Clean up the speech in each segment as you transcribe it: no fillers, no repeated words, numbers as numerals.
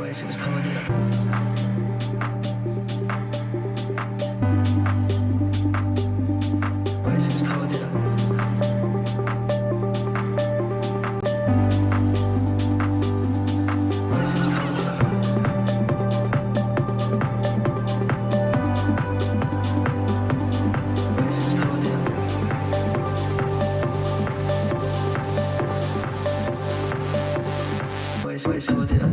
Was kann man dir? Was kann man dir? Was kann man dir? Was kann man dir? Was kann man dir?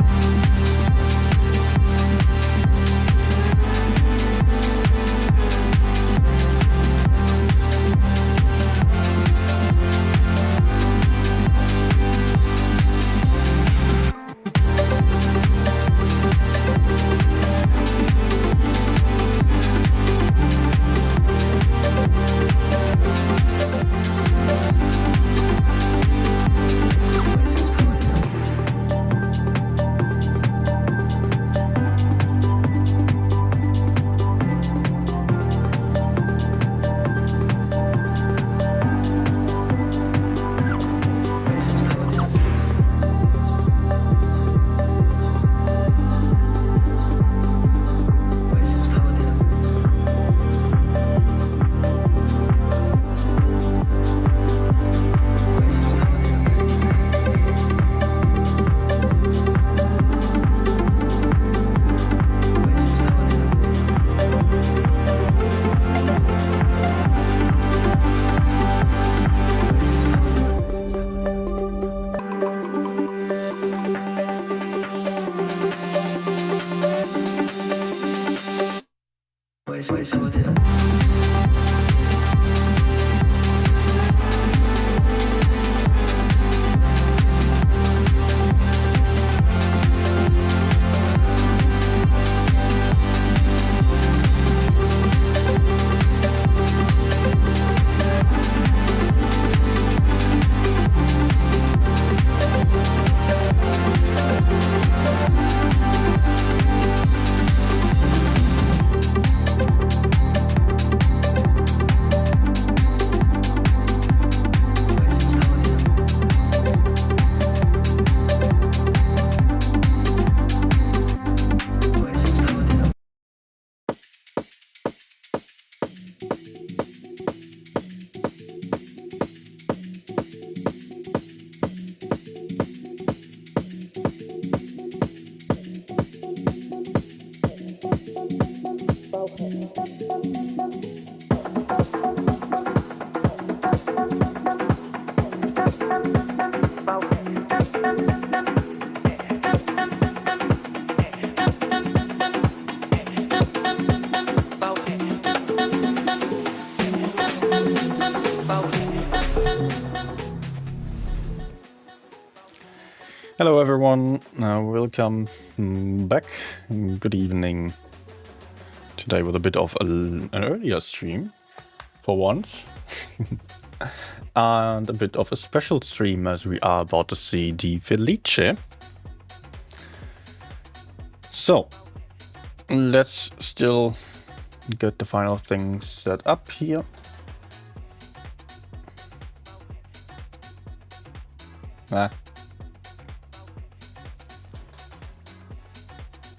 Was kann man dir? Hello everyone, welcome back. Good evening. Today with a bit of an earlier stream, for once. And a bit of a special stream as we are about to see the Felice. So, let's still get the final things set up here.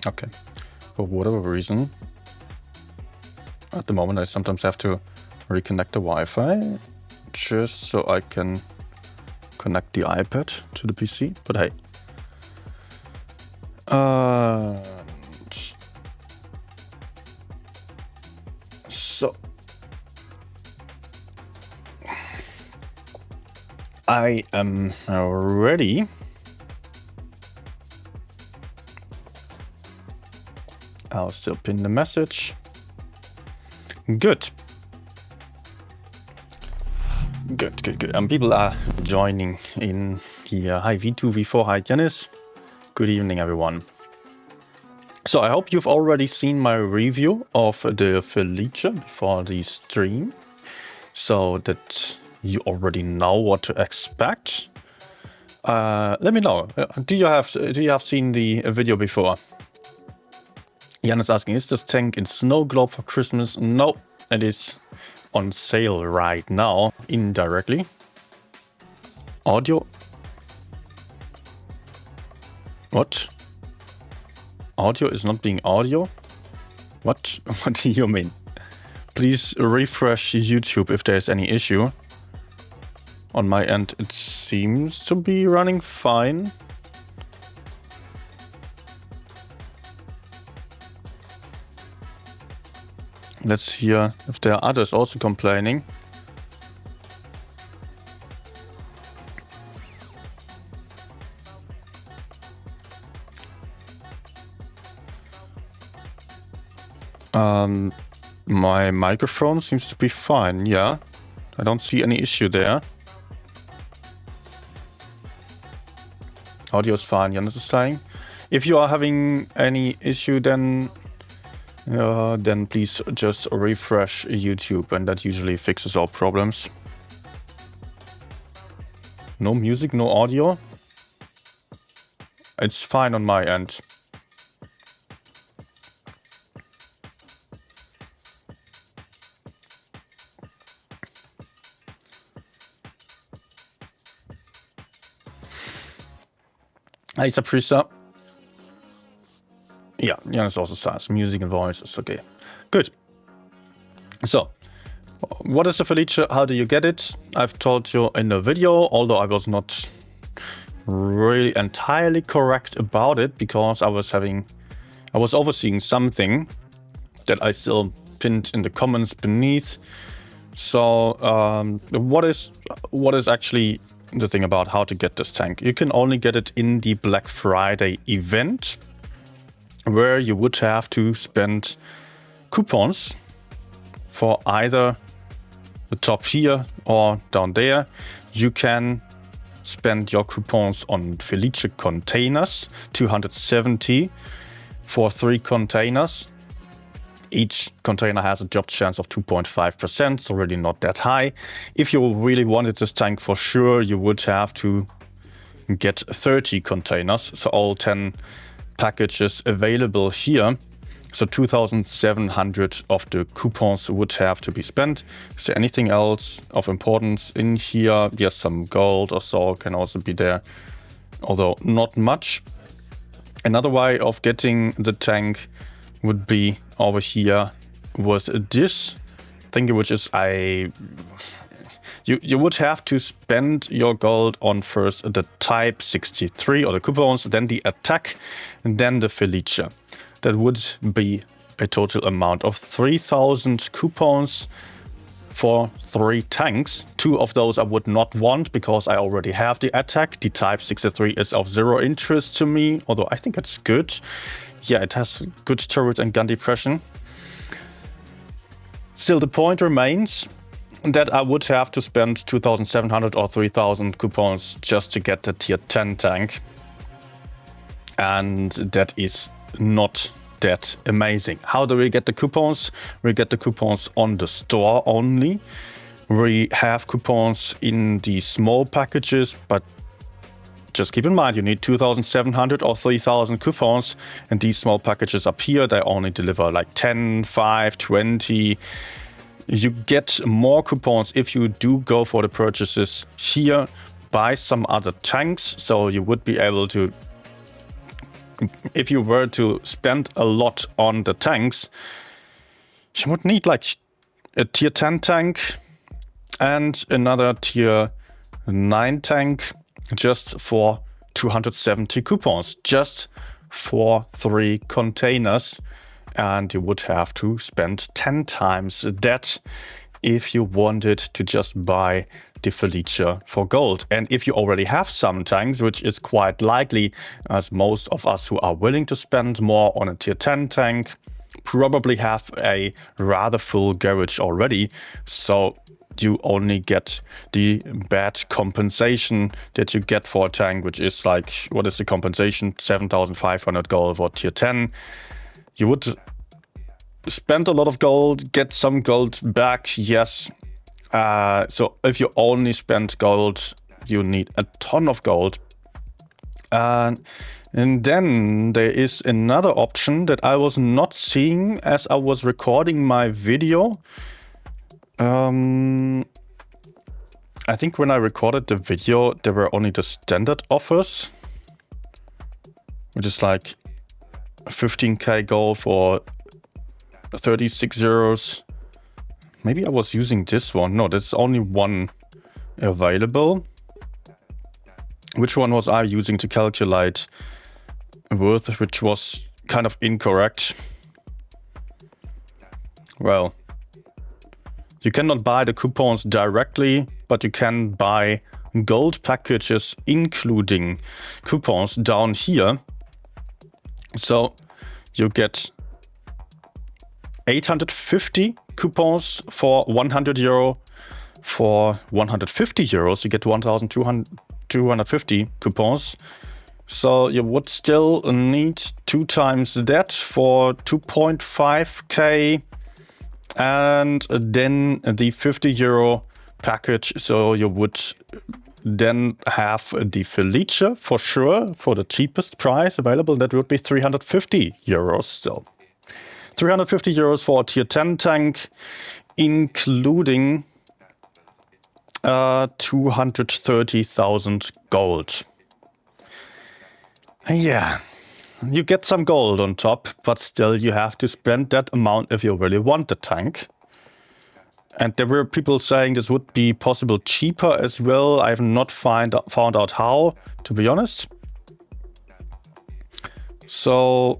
Okay, for whatever reason, at the moment I sometimes have to reconnect the Wi-Fi just so I can connect the iPad to the PC, but hey. So, I am ready. I'll still pin the message. Good. Good. People are joining in here. Hi V2, V4, hi Janice. Good evening everyone. So I hope you've already seen my review of the Felice before the stream, so that you already know what to expect. Let me know. Do you have seen the video before? Jan is asking, is this tank in snow globe for Christmas? No, it is on sale right now, indirectly. Audio? What? audio is not being audio? What? What do you mean? Please refresh YouTube if there's any issue. On my end, it seems to be running fine. Let's hear if there are others also complaining. My microphone seems to be fine, yeah. I don't see any issue there. Audio is fine, Janis is saying. If you are having any issue, then please just refresh YouTube, and that usually fixes all problems. No music, no audio. It's fine on my end. Hey, Saprisa. Yeah, Janis also says music and voices. Okay, good. So, what is the Felice? How do you get it? I've told you in the video, although I was not really entirely correct about it because I was overseeing something that I still pinned in the comments beneath. So, what is actually the thing about how to get this tank? You can only get it in the Black Friday event, where you would have to spend coupons for either the top here or down there. You can spend your coupons on Felice containers, 270 for 3 containers. Each container has a drop chance of 2.5%, so really not that high. If you really wanted this tank for sure, you would have to get 30 containers, so all 10 packages available here. So 2,700 of the coupons would have to be spent. Is there anything else of importance in here? Yes, some gold or so can also be there, although not much. Another way of getting the tank would be over here with this thing, which is you would have to spend your gold on first the Type 63 or the coupons, then the attack, and then the Felice. That would be a total amount of 3,000 coupons for 3 tanks. 2 of those I would not want because I already have the attack. The Type 63 is of 0 interest to me, although I think it's good. Yeah, it has good turret and gun depression. Still, the point remains that I would have to spend 2,700 or 3,000 coupons just to get the tier 10 tank. And that is not that amazing. How do we get the coupons? We get the coupons on the store only. We have coupons in the small packages, but just keep in mind, you need 2,700 or 3,000 coupons, and these small packages up here, they only deliver like 10, 5, 20. You get more coupons if you do go for the purchases here, buy some other tanks, so you would be able to, if you were to spend a lot on the tanks, you would need like a tier 10 tank and another tier 9 tank just for 270 coupons, just for 3 containers. And you would have to spend 10 times that if you wanted to just buy the Felice for gold. And if you already have some tanks, which is quite likely, as most of us who are willing to spend more on a tier 10 tank probably have a rather full garage already, so you only get the bad compensation that you get for a tank, which is like, what is the compensation? 7,500 gold for tier 10. You would spend a lot of gold, get some gold back, yes. So if you only spend gold, you need a ton of gold. And then there is another option that I was not seeing as I was recording my video. I think when I recorded the video, there were only the standard offers, which is like 15k gold for 36 euros. Maybe I was using this one. No, there's only one available. Which one was I using to calculate worth, which was kind of incorrect? Well, you cannot buy the coupons directly, but you can buy gold packages including coupons down here. So you get 850 coupons for 100 euro. For 150 euros, you get 1,250 coupons. So you would still need 2 times that for 2.5k. And then the 50 euro package. So you would then have the Felice for sure for the cheapest price available. That would be 350 euros still. 350 euros for a tier 10 tank, including 230,000 gold. Yeah, you get some gold on top, but still you have to spend that amount if you really want the tank. And there were people saying this would be possible cheaper as well. I have not found out how, to be honest. So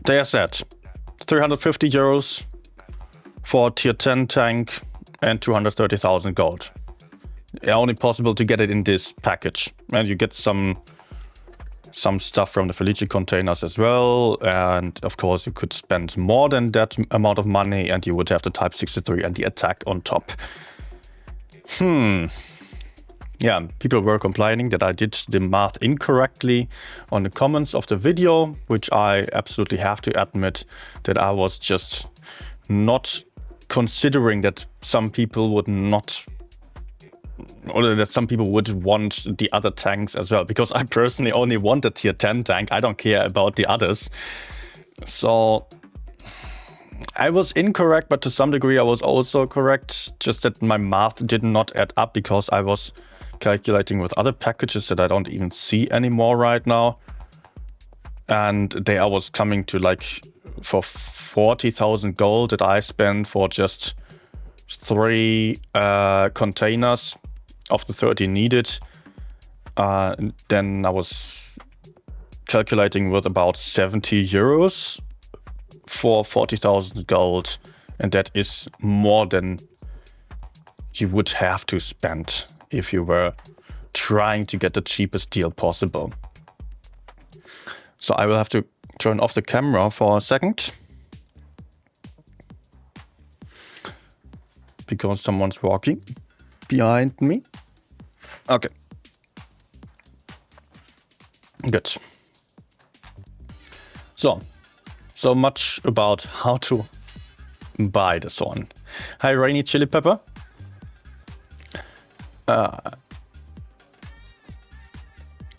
there's that. 350 euros for a tier 10 tank and 230,000 gold. Only possible to get it in this package. And you get some stuff from the Felice containers as well. And of course you could spend more than that amount of money and you would have the Type 63 and the attack on top. Yeah, people were complaining that I did the math incorrectly on the comments of the video, which I absolutely have to admit that I was just not considering that some people would not, or that some people would want the other tanks as well, because I personally only want a tier 10 tank. I don't care about the others. So I was incorrect, but to some degree I was also correct, just that my math did not add up because I was calculating with other packages that I don't even see anymore right now. And there I was coming to like for 40,000 gold that I spent for just 3 containers of the 30 needed. Then I was calculating with about 70 euros for 40,000 gold. And that is more than you would have to spend if you were trying to get the cheapest deal possible. So I will have to turn off the camera for a second, because someone's walking behind me. Okay. Good. So much about how to buy this one. Hi, Rainy Chili Pepper.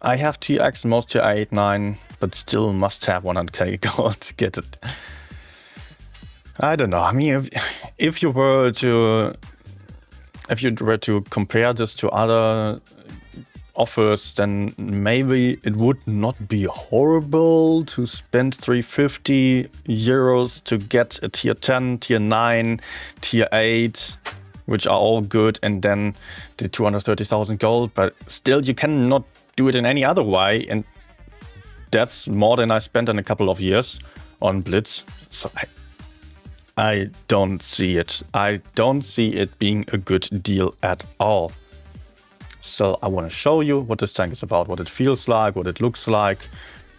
I have TX, most tier 8, 9, but still must have 100k gold to get it. I don't know. I mean, if you were to compare this to other offers, then maybe it would not be horrible to spend 350 euros to get a tier 10, tier 9, tier 8, which are all good, and then the 230,000 gold, but still you cannot do it in any other way, and that's more than I spent in a couple of years on Blitz. So I don't see it. I don't see it being a good deal at all. So I want to show you what this tank is about, what it feels like, what it looks like,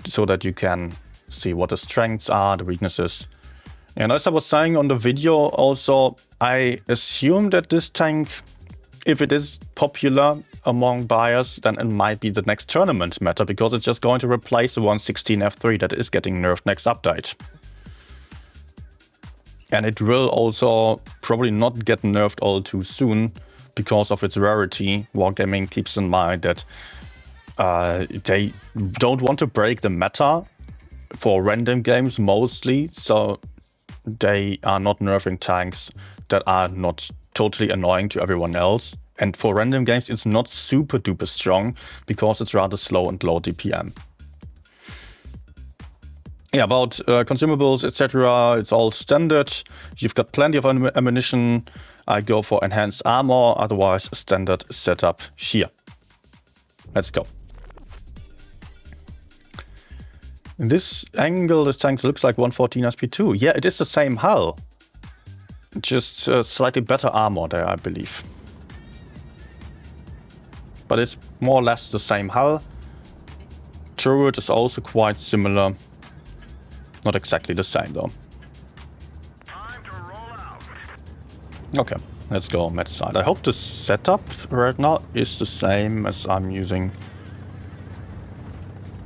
so that you can see what the strengths are, the weaknesses. And as I was saying on the video also, I assume that this tank, if it is popular among buyers, then it might be the next tournament meta, because it's just going to replace the 116 F3 that is getting nerfed next update. And it will also probably not get nerfed all too soon because of its rarity. Wargaming keeps in mind that they don't want to break the meta for random games mostly, so they are not nerfing tanks that are not totally annoying to everyone else. And for random games, it's not super duper strong because it's rather slow and low DPM. Yeah, about consumables, etc. It's all standard. You've got plenty of ammunition. I go for enhanced armor, otherwise standard setup here. Let's go. In this angle, this tank looks like 114 SP2. Yeah, it is the same hull. Just slightly better armor there, I believe. But it's more or less the same hull. Turret is also quite similar. Not exactly the same though. Okay, let's go on that side. I hope the setup right now is the same as I'm using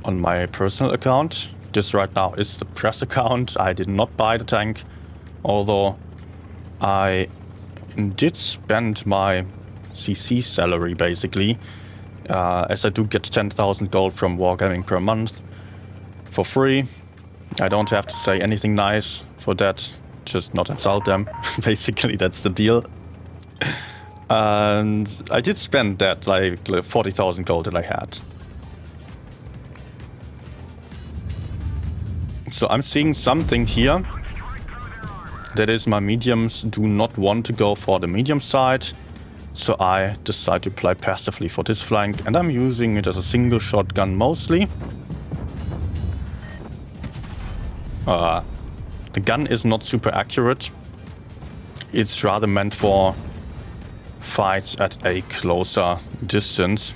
on my personal account. This right now is the press account. I did not buy the tank, although I did spend my CC salary basically, as I do get 10,000 gold from Wargaming per month for free. I don't have to say anything nice for that, just not insult them. Basically, that's the deal. And I did spend that, like 40,000 gold that I had. So I'm seeing something here. That is, my mediums do not want to go for the medium side. So I decide to play passively for this flank. And I'm using it as a single shotgun mostly. The gun is not super accurate. It's rather meant for fights at a closer distance.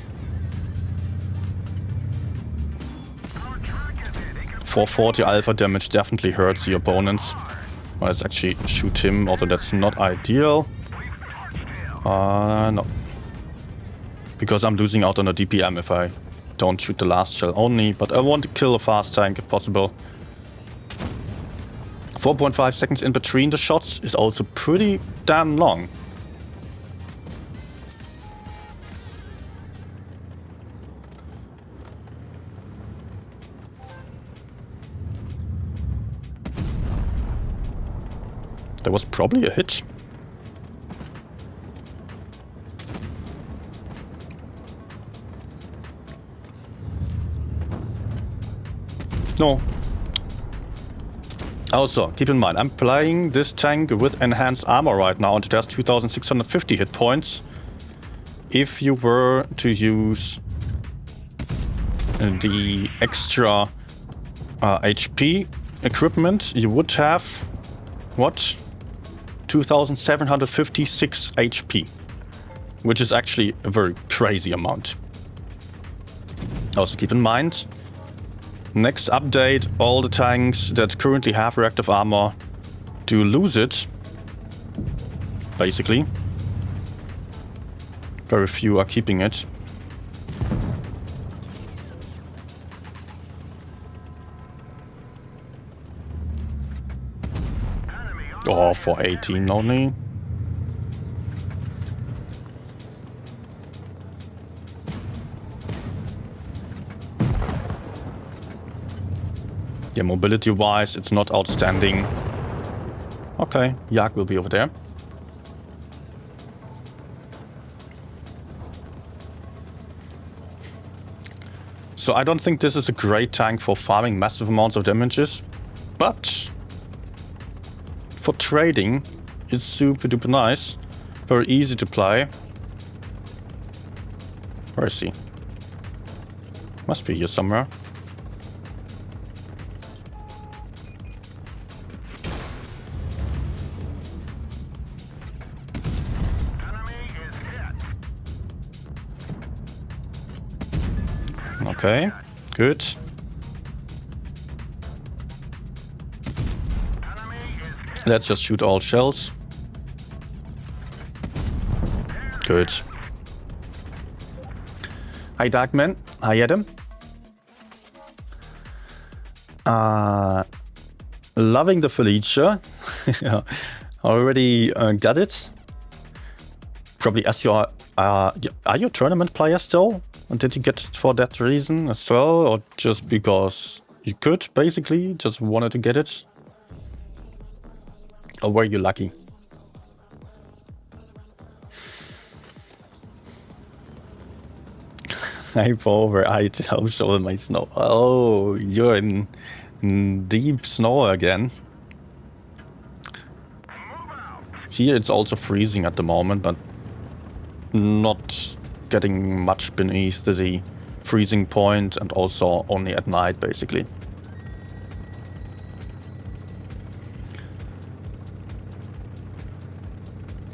440 alpha damage definitely hurts the opponents. Well, let's actually shoot him, although that's not ideal. No. Because I'm losing out on a DPM if I don't shoot the last shell only. But I want to kill a fast tank if possible. 4.5 seconds in between the shots is also pretty damn long. There was probably a hit. No. Also, keep in mind, I'm playing this tank with enhanced armor right now and it has 2650 hit points. If you were to use the extra HP equipment, you would have, what? 2756 HP, which is actually a very crazy amount. Also keep in mind, next update, all the tanks that currently have reactive armor do lose it, basically. Very few are keeping it. Oh, for 18 only. Yeah, mobility-wise, it's not outstanding. Okay, Yak will be over there. So I don't think this is a great tank for farming massive amounts of damages, but for trading, it's super duper nice. Very easy to play. Where is he? Must be here somewhere. Okay, good. Let's just shoot all shells. Good. Hi Darkman. Hi Adam. Loving the Felice. Already got it. Probably as your are you a tournament player still? And did you get it for that reason as well, or just because you could, basically, just wanted to get it? Or were you lucky? Hype over, I help show my snow. Oh, you're in deep snow again. Here it's also freezing at the moment, but not getting much beneath the freezing point, and also only at night basically.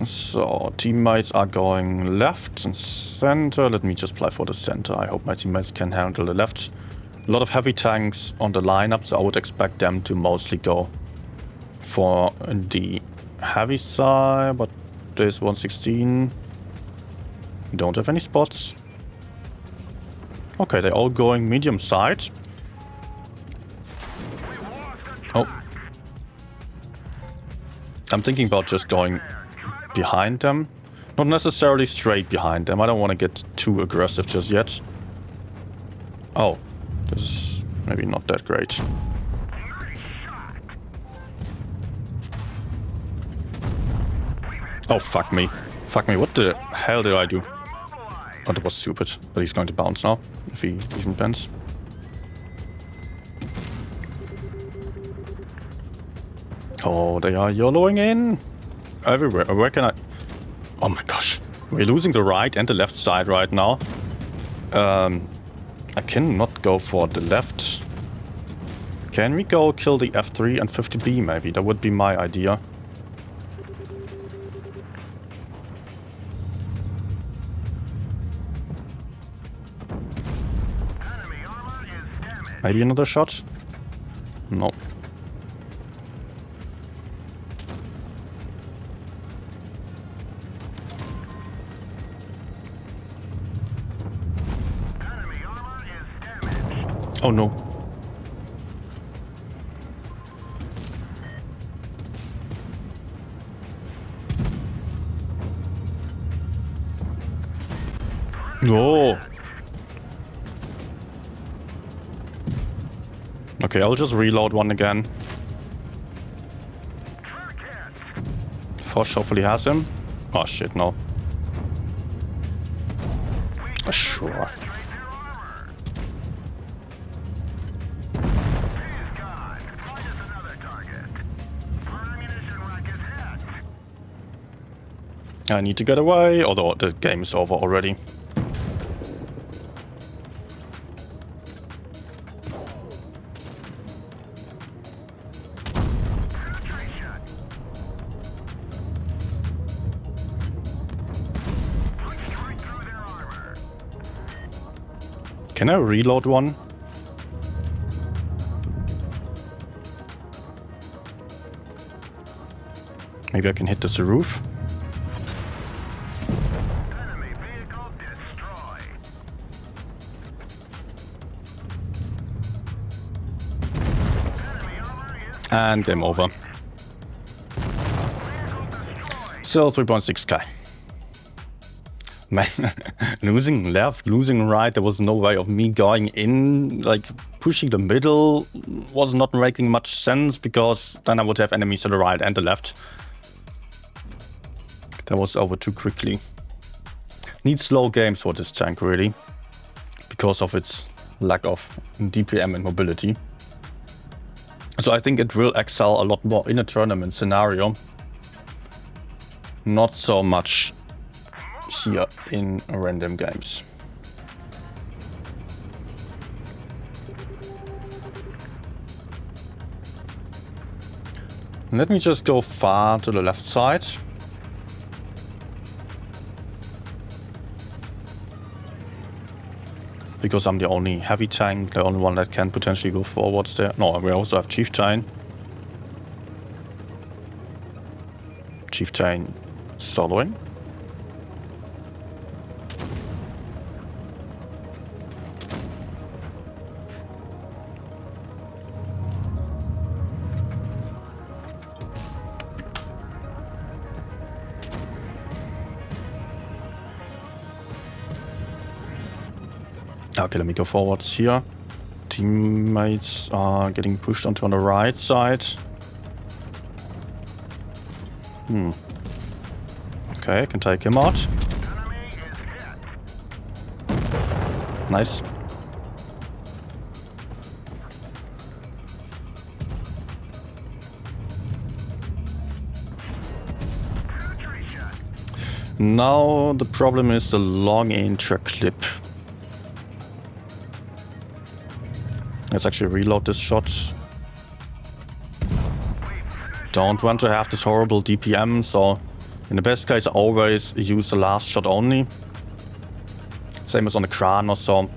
So teammates are going left and center. Let me just play for the center. I hope my teammates can handle the left. A lot of heavy tanks on the lineup, so I would expect them to mostly go for the heavy side, but there's 116. We don't have any spots. Okay, they're all going medium side. Oh. I'm thinking about just going behind them. Not necessarily straight behind them. I don't want to get too aggressive just yet. Oh, this is maybe not that great. Oh, fuck me. Fuck me, what the hell did I do? Oh, that was stupid. But he's going to bounce now, if he even bends. Oh, they are YOLOing in. Everywhere. Where can I... Oh my gosh. We're losing the right and the left side right now. I cannot go for the left. Can we go kill the F3 and 50B maybe? That would be my idea. Maybe another shot? No. Oh no. No. Okay, I'll just reload one again. Fosh hopefully has him. Oh shit, no. Sure. I need to get away, although the game is over already. Can I reload one? Maybe I can hit this roof. And game over. Still 3.6k. Man, losing left, losing right, there was no way of me going in. Like, pushing the middle was not making much sense, because then I would have enemies to the right and the left. That was over too quickly. Needs slow games for this tank, really, because of its lack of DPM and mobility. So I think it will excel a lot more in a tournament scenario. Not so much here in random games. Let me just go far to the left side. Because I'm the only heavy tank, the only one that can potentially go forwards there. No, we also have Chieftain. Chieftain soloing. Okay, let me go forwards here. Teammates are getting pushed onto on the right side. Okay, I can take him out. Nice. Now the problem is the long intra clip. Let's actually reload this shot. Don't want to have this horrible DPM, so in the best case I always use the last shot only. Same as on the Kran or so.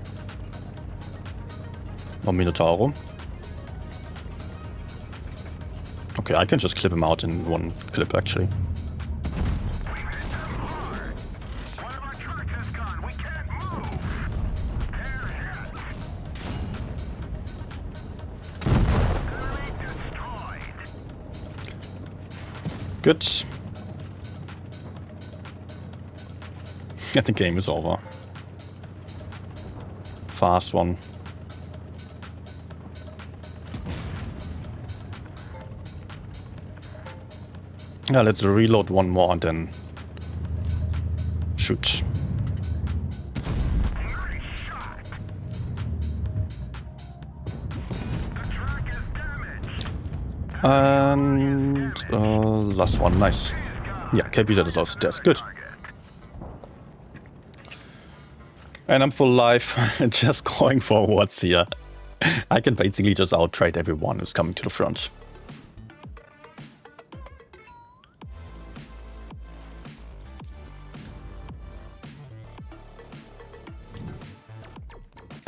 Or Minotauro. Okay, I can just clip him out in one clip actually. Good. I think the game is over. Fast one. Yeah, let's reload one more and then shoot. And last one, nice. Yeah, KPZ is also dead. Good. And I'm full life, just going forwards here. I can basically just out-trade everyone who's coming to the front.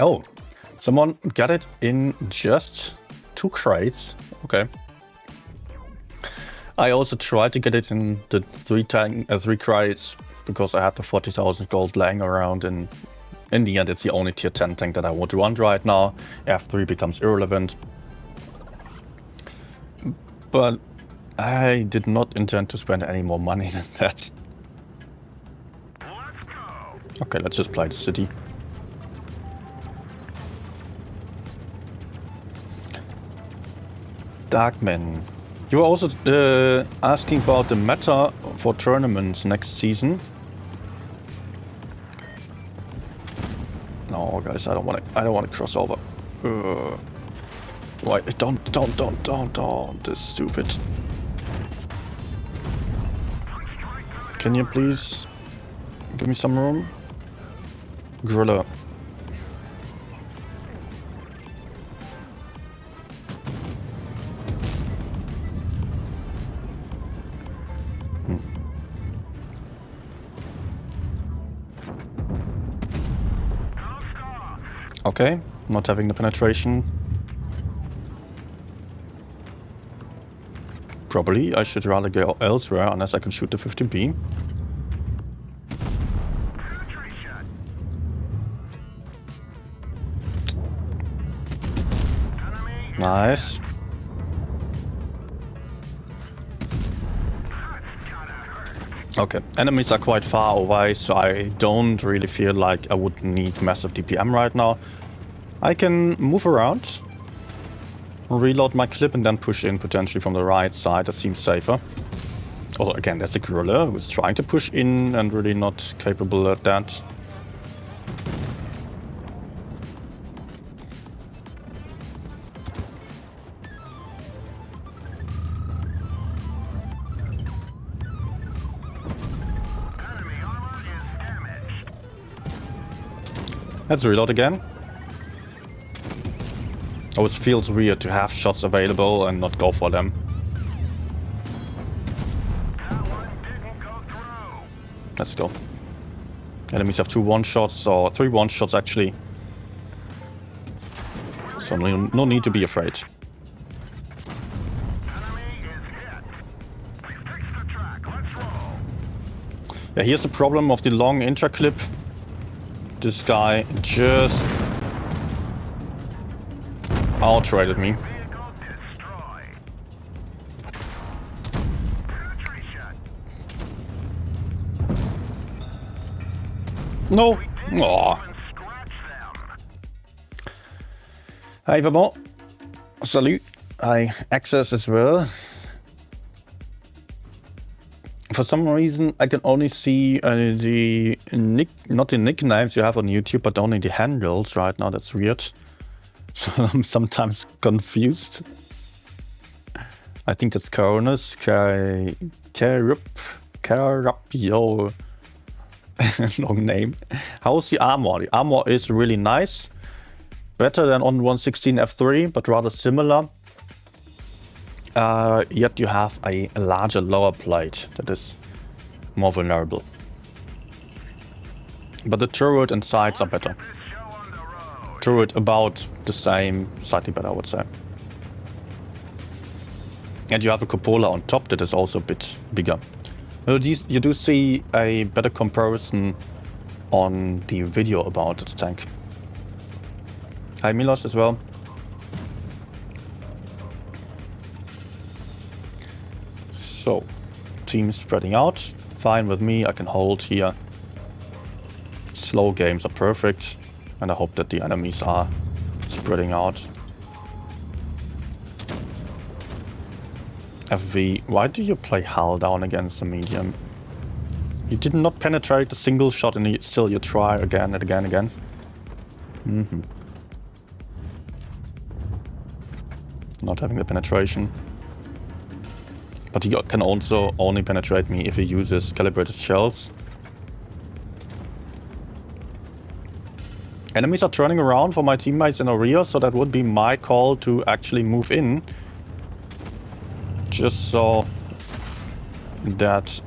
Oh, someone got it in just 2 crates. Okay. I also tried to get it in the 3 crates because I had the 40,000 gold laying around, and in the end it's the only tier 10 tank that I would run right now. F3 becomes irrelevant. But I did not intend to spend any more money than that. Okay, let's just play the city. Darkman. You were also asking about the meta for tournaments next season. No, guys, I don't want to cross over. Wait, don't! This is stupid. Can you please give me some room? Gorilla. Okay, not having the penetration. Probably I should rather go elsewhere unless I can shoot the 50B. Nice. Okay, enemies are quite far away, so I don't really feel like I would need massive DPM right now. I can move around, reload my clip and then push in potentially from the right side. That seems safer. Although again, that's a gorilla who's trying to push in and really not capable at that. Let's reload again. Oh, it feels weird to have shots available and not go for them. Let's go. Enemies have 2 one-shots, or 3 one-shots actually. So no need to be afraid. Yeah, here's the problem of the long intra-clip. This guy just out-traded me. No! Aww. Hi Vamo. Salut. Hi Access as well. For some reason I can only see not the nicknames you have on YouTube, but only the handles right now. That's weird. So I'm sometimes confused. I think that's Coronas, Carapio, Long name. How's the armor? The armor is really nice. Better than on 116 F3, but rather similar. Yet you have a larger lower plate that is more vulnerable. But the turret and sides are better. Turret about the same, slightly better I would say. And you have a cupola on top that is also a bit bigger. You do see a better comparison on the video about this tank. Hi Milos as well. So, team spreading out. Fine with me, I can hold here. Slow games are perfect. And I hope that the enemies are spreading out. FV, why do you play hull down against the medium? You did not penetrate a single shot and still you try again and again and again. Not having the penetration. But he can also only penetrate me if he uses calibrated shells. Enemies are turning around for my teammates in the rear, so that would be my call to actually move in. Just so that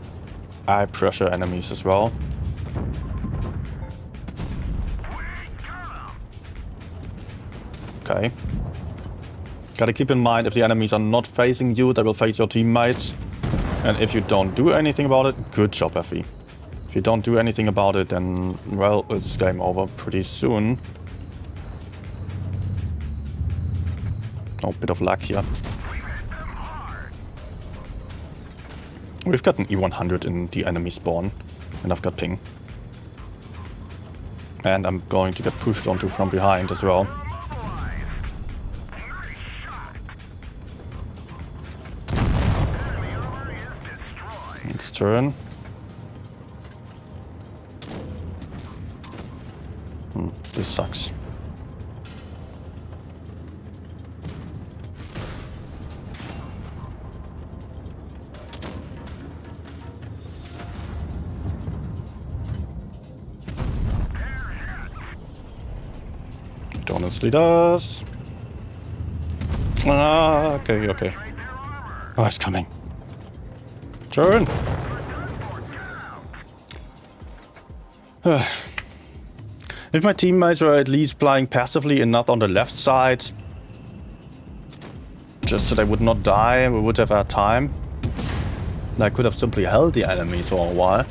I pressure enemies as well. Okay. Gotta keep in mind, if the enemies are not facing you, they will face your teammates. And if you don't do anything about it, good job, Effie. If you don't do anything about it, then, well, it's game over pretty soon. Oh, bit of luck here. We've got an E100 in the enemy spawn, and I've got ping. And I'm going to get pushed onto from behind as well. Let's turn. This sucks. Donuts leaders. Ah, okay, okay. Oh, it's coming. Turn. If my teammates were at least playing passively and not on the left side, just so they would not die, we would have had time. I could have simply held the enemies for a while.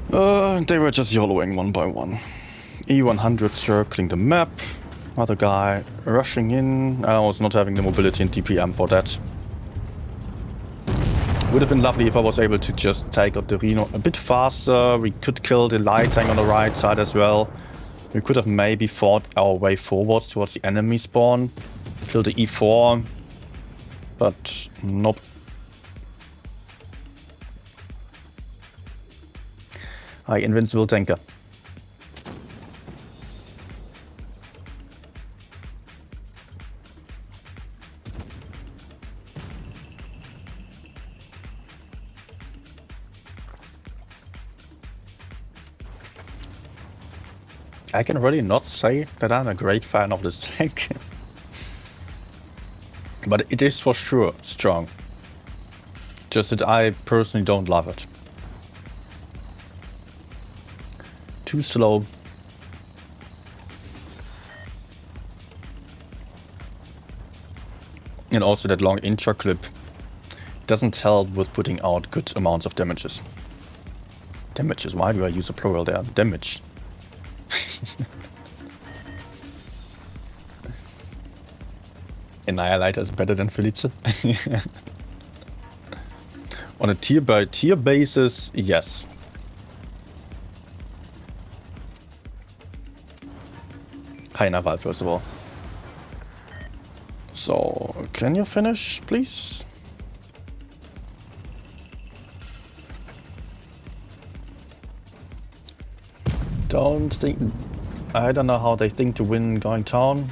They were just YOLOing one by one. E100 circling the map. Other guy rushing in. I was not having the mobility and DPM for that. Would have been lovely if I was able to just take out the Rhino a bit faster. We could kill the light tank on the right side as well. We could have maybe fought our way forwards towards the enemy spawn. Kill the E4. But nope. Hi, invincible tanker. I can really not say that I'm a great fan of this tank. But it is for sure strong. Just that I personally don't love it. Too slow. And also that long intra clip doesn't help with putting out good amounts of damages. Damages, why do I use a plural there? Damage. Annihilator is better than Felice. On a tier by tier basis, yes. Hi Naval, first of all. So, can you finish, please? I don't know how they think to win going down.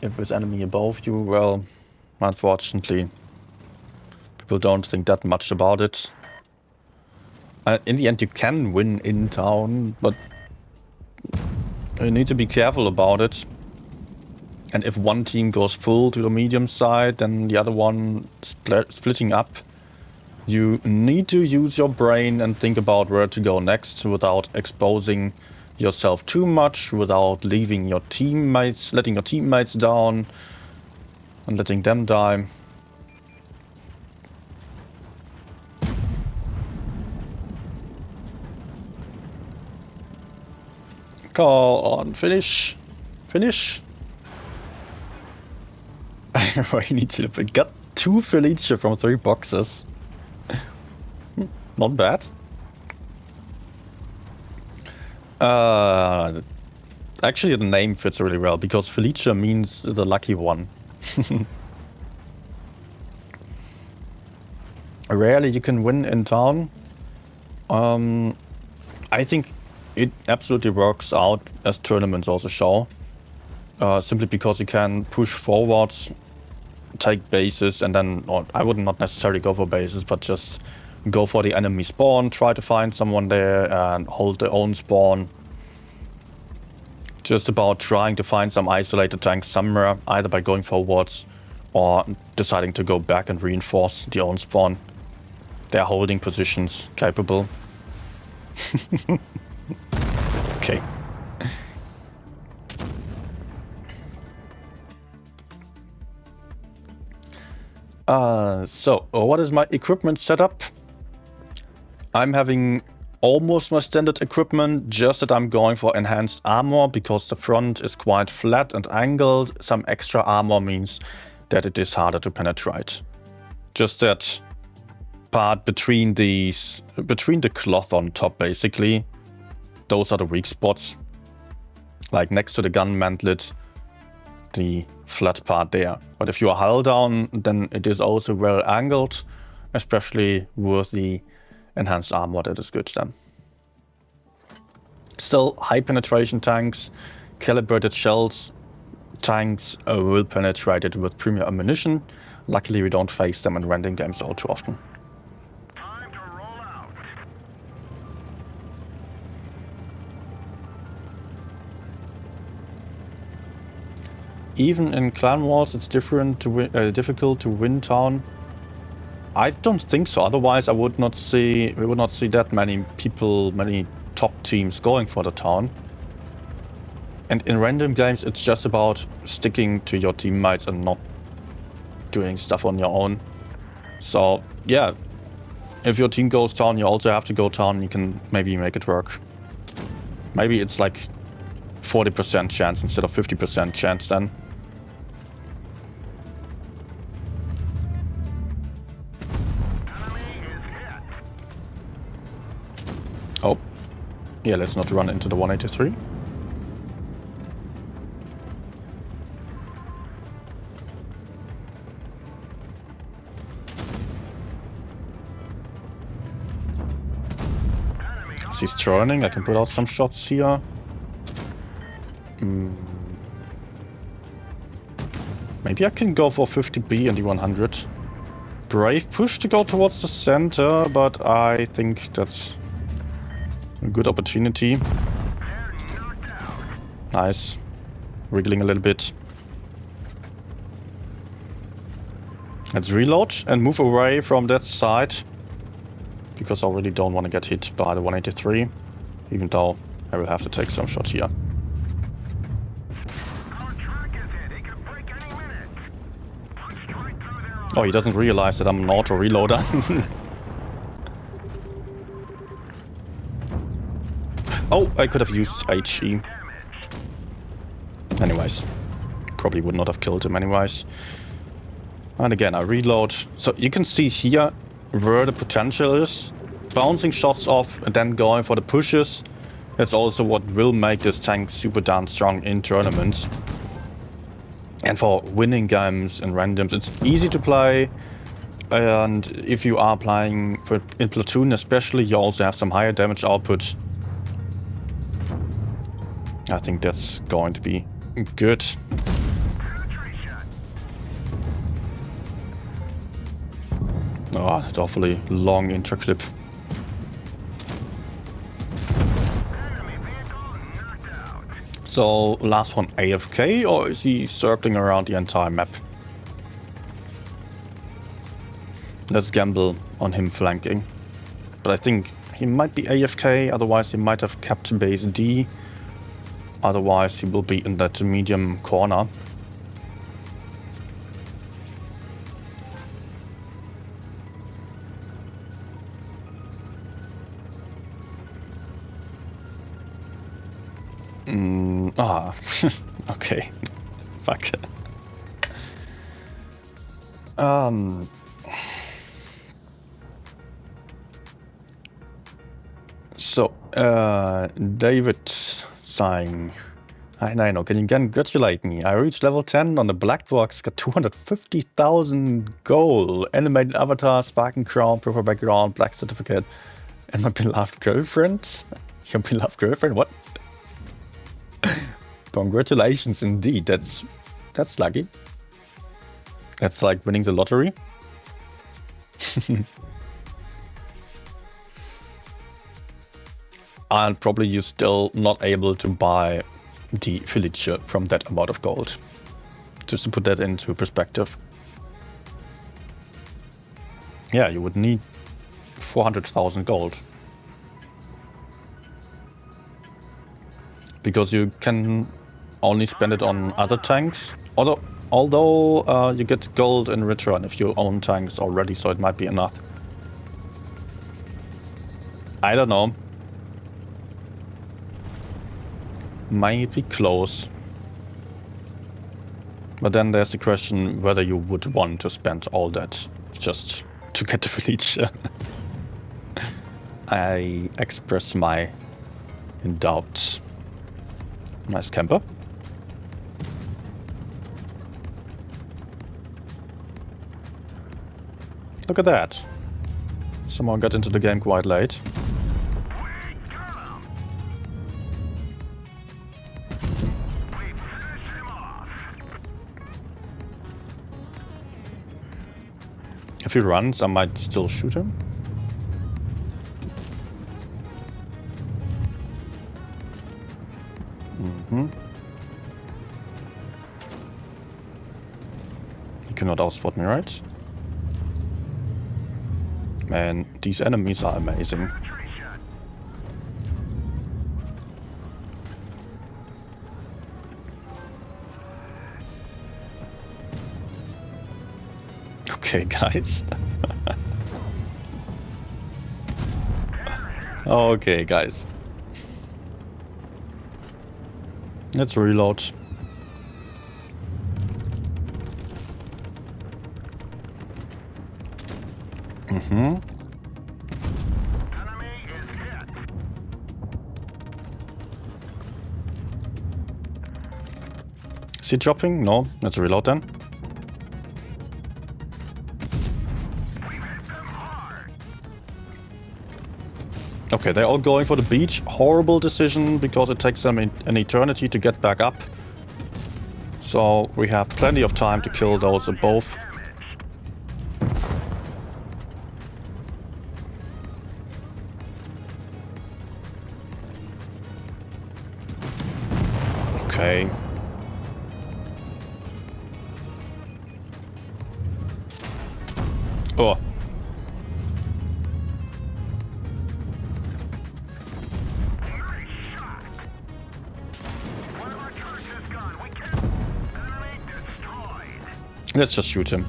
If there's enemy above you, well, unfortunately, people don't think that much about it. In the end, you can win in town, but you need to be careful about it. And if one team goes full to the medium side, then the other one splitting up. You need to use your brain and think about where to go next without exposing yourself too much, without leaving your teammates, letting your teammates down and letting them die. Come on, finish. Finish. I need to got 2 Felice from 3 boxes. Not bad. Actually, the name fits really well because Felice means the lucky one. Rarely you can win in town. I think it absolutely works out, as tournaments also show. Simply because you can push forwards, take bases, and then, or I would not necessarily go for bases, but just go for the enemy spawn, try to find someone there and hold their own spawn. Just about trying to find some isolated tanks somewhere, either by going forwards or deciding to go back and reinforce the own spawn. They're holding positions capable. Okay. So what is my equipment setup? I'm having almost my standard equipment, just that I'm going for enhanced armor because the front is quite flat and angled. Some extra armor means that it is harder to penetrate. Just that part between the cloth on top, basically. Those are the weak spots. Like next to the gun mantlet, the flat part there. But if you are hull down, then it is also well angled, especially with the enhanced armor. That is good then. Still, high penetration tanks, calibrated shells, tanks will penetrate it with premium ammunition. Luckily, we don't face them in random games all too often. Time to roll out. Even in clan wars, it's difficult to win town. I don't think so. Otherwise, we would not see that many people, many top teams going for the town. And in random games, it's just about sticking to your teammates and not doing stuff on your own. So yeah, if your team goes down, you also have to go down. You can maybe make it work. Maybe it's like 40% chance instead of 50% chance then. Oh, yeah, let's not run into the 183. As he's turning, I can put out some shots here. Maybe I can go for 50B and the 100. Brave push to go towards the center, but I think that's a good opportunity. Nice. Wriggling a little bit. Let's reload and move away from that side. Because I really don't want to get hit by the 183. Even though I will have to take some shots here. Oh, he doesn't realize that I'm an auto reloader. Oh, I could have used HE. Anyways, probably would not have killed him anyways. And again, I reload. So you can see here where the potential is. Bouncing shots off and then going for the pushes. That's also what will make this tank super darn strong in tournaments. And for winning games and randoms, it's easy to play. And if you are playing in platoon especially, you also have some higher damage output. I think that's going to be good. Oh, that awfully long intro clip. So, last one AFK, or is he circling around the entire map? Let's gamble on him flanking. But I think he might be AFK, otherwise he might have kept base D. Otherwise he will be in that medium corner. Okay. Fuck. So, David saying, hi Nino, can you congratulate me? I reached level 10 on the black box, got 250,000 gold, animated avatar, sparking crown, purple background, black certificate, and my beloved girlfriend. Your beloved girlfriend? What? Congratulations indeed, that's lucky. That's like winning the lottery. And probably you're still not able to buy the Felice from that amount of gold. Just to put that into perspective. Yeah, you would need 400,000 gold. Because you can only spend it on other tanks. Although you get gold in return if you own tanks already, so it might be enough. I don't know. Might be close. But then there's the question whether you would want to spend all that just to get the Felice. I express my doubt. Nice camper. Look at that. Someone got into the game quite late. If he runs, I might still shoot him. He cannot outspot me, right? Man, these enemies are amazing. Okay, guys. Okay, guys. Let's reload. Enemy is hit. Is he dropping? No. Let's reload then. Okay, they're all going for the beach. Horrible decision because it takes them an eternity to get back up. So we have plenty of time to kill those above. Okay. Oh. Let's just shoot him.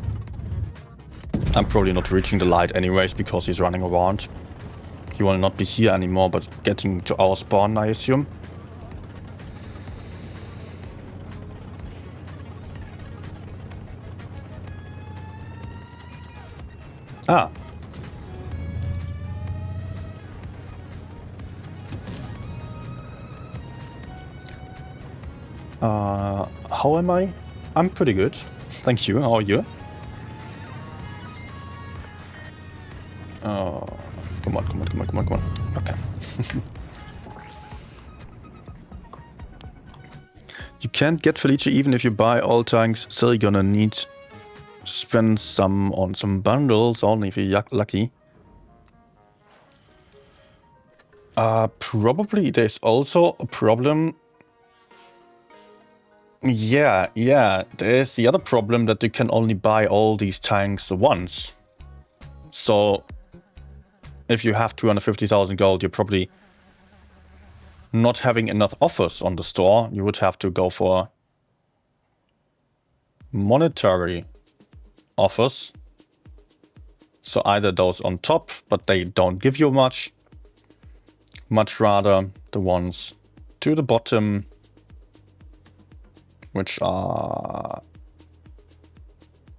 I'm probably not reaching the light anyways because he's running around. He will not be here anymore, but getting to our spawn, I assume. Ah. How am I? I'm pretty good. Thank you. How are you? Oh, come on. Okay. You can't get Felice even if you buy all tanks. Still, you're gonna need to spend some on some bundles, only if you're lucky. Probably there's also a problem Yeah. There's the other problem that you can only buy all these tanks once. So if you have 250,000 gold, you're probably not having enough offers on the store. You would have to go for monetary offers. So either those on top, but they don't give you much rather the ones to the bottom, which are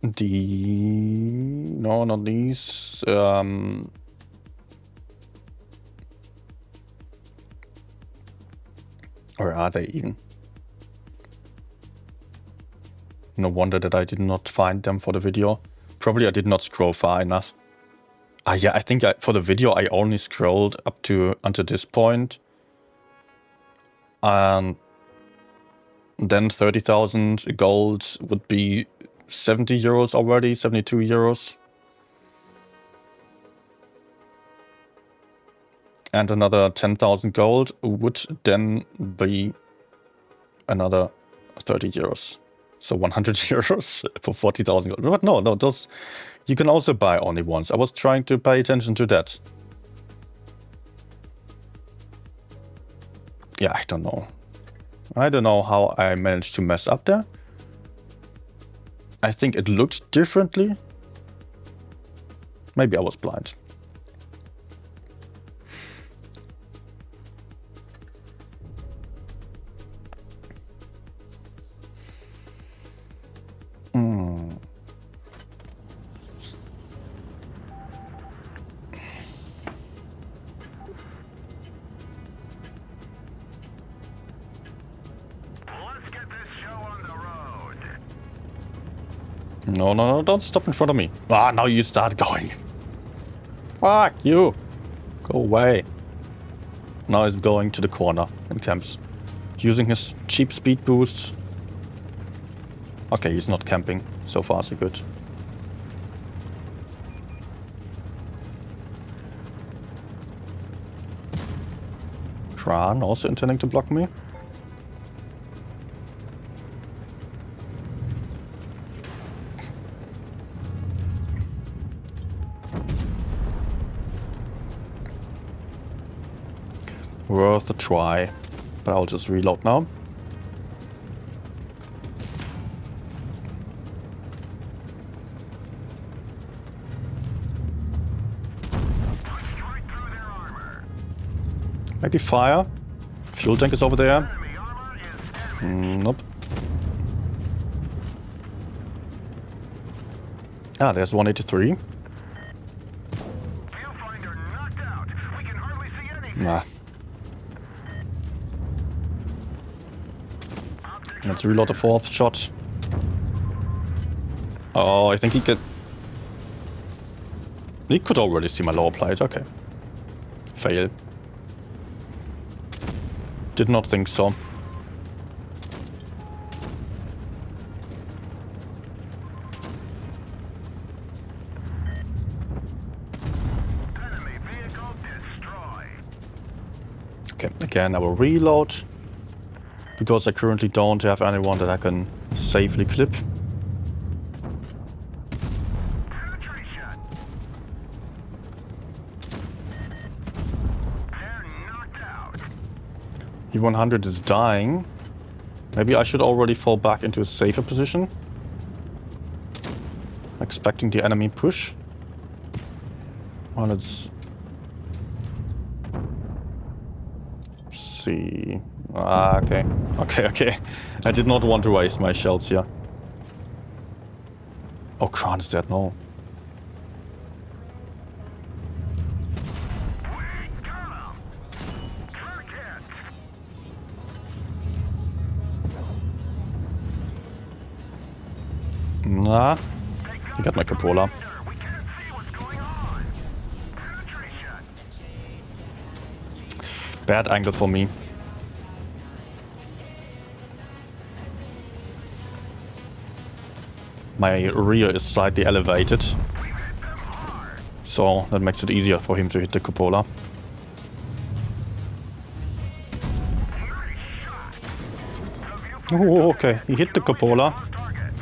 no, not these. Or are they even? No wonder that I did not find them for the video. Probably I did not scroll far enough. Yeah, I think for the video I only scrolled up to until this point. And then 30,000 gold would be 70 euros already, 72 euros. And another 10,000 gold would then be another 30 euros. So 100 euros for 40,000 gold. But no, those you can also buy only once. I was trying to pay attention to that. Yeah, I don't know. I don't know how I managed to mess up there. I think it looked differently. Maybe I was blind. Let's get this show on the road. No, don't stop in front of me. Ah, now you start going. Fuck you. Go away. Now he's going to the corner and camps. Using his cheap speed boost. Okay, he's not camping. So far, so good. Kran also intending to block me. Worth a try. But I'll just reload now. Maybe fire. Fuel tank is over there. Nope. Ah, there's 183. Nah. Let's reload the fourth shot. Oh, I think he could... He could already see my lower plate, okay. Fail. Did not think so. Enemy vehicle destroyed. Okay, again I will reload. Because I currently don't have anyone that I can safely clip. Penetration. They're knocked out. E100 is dying. Maybe I should already fall back into a safer position. Expecting the enemy push. Well, let's see. Ah, okay. Okay. I did not want to waste my shells here. Oh, Kran is dead, no. Nah. He got my cupola. We can't see what's going on. Penetration. Bad angle for me. My rear is slightly elevated, so that makes it easier for him to hit the cupola. Nice shot. The Oh, okay. He hit the cupola. Target.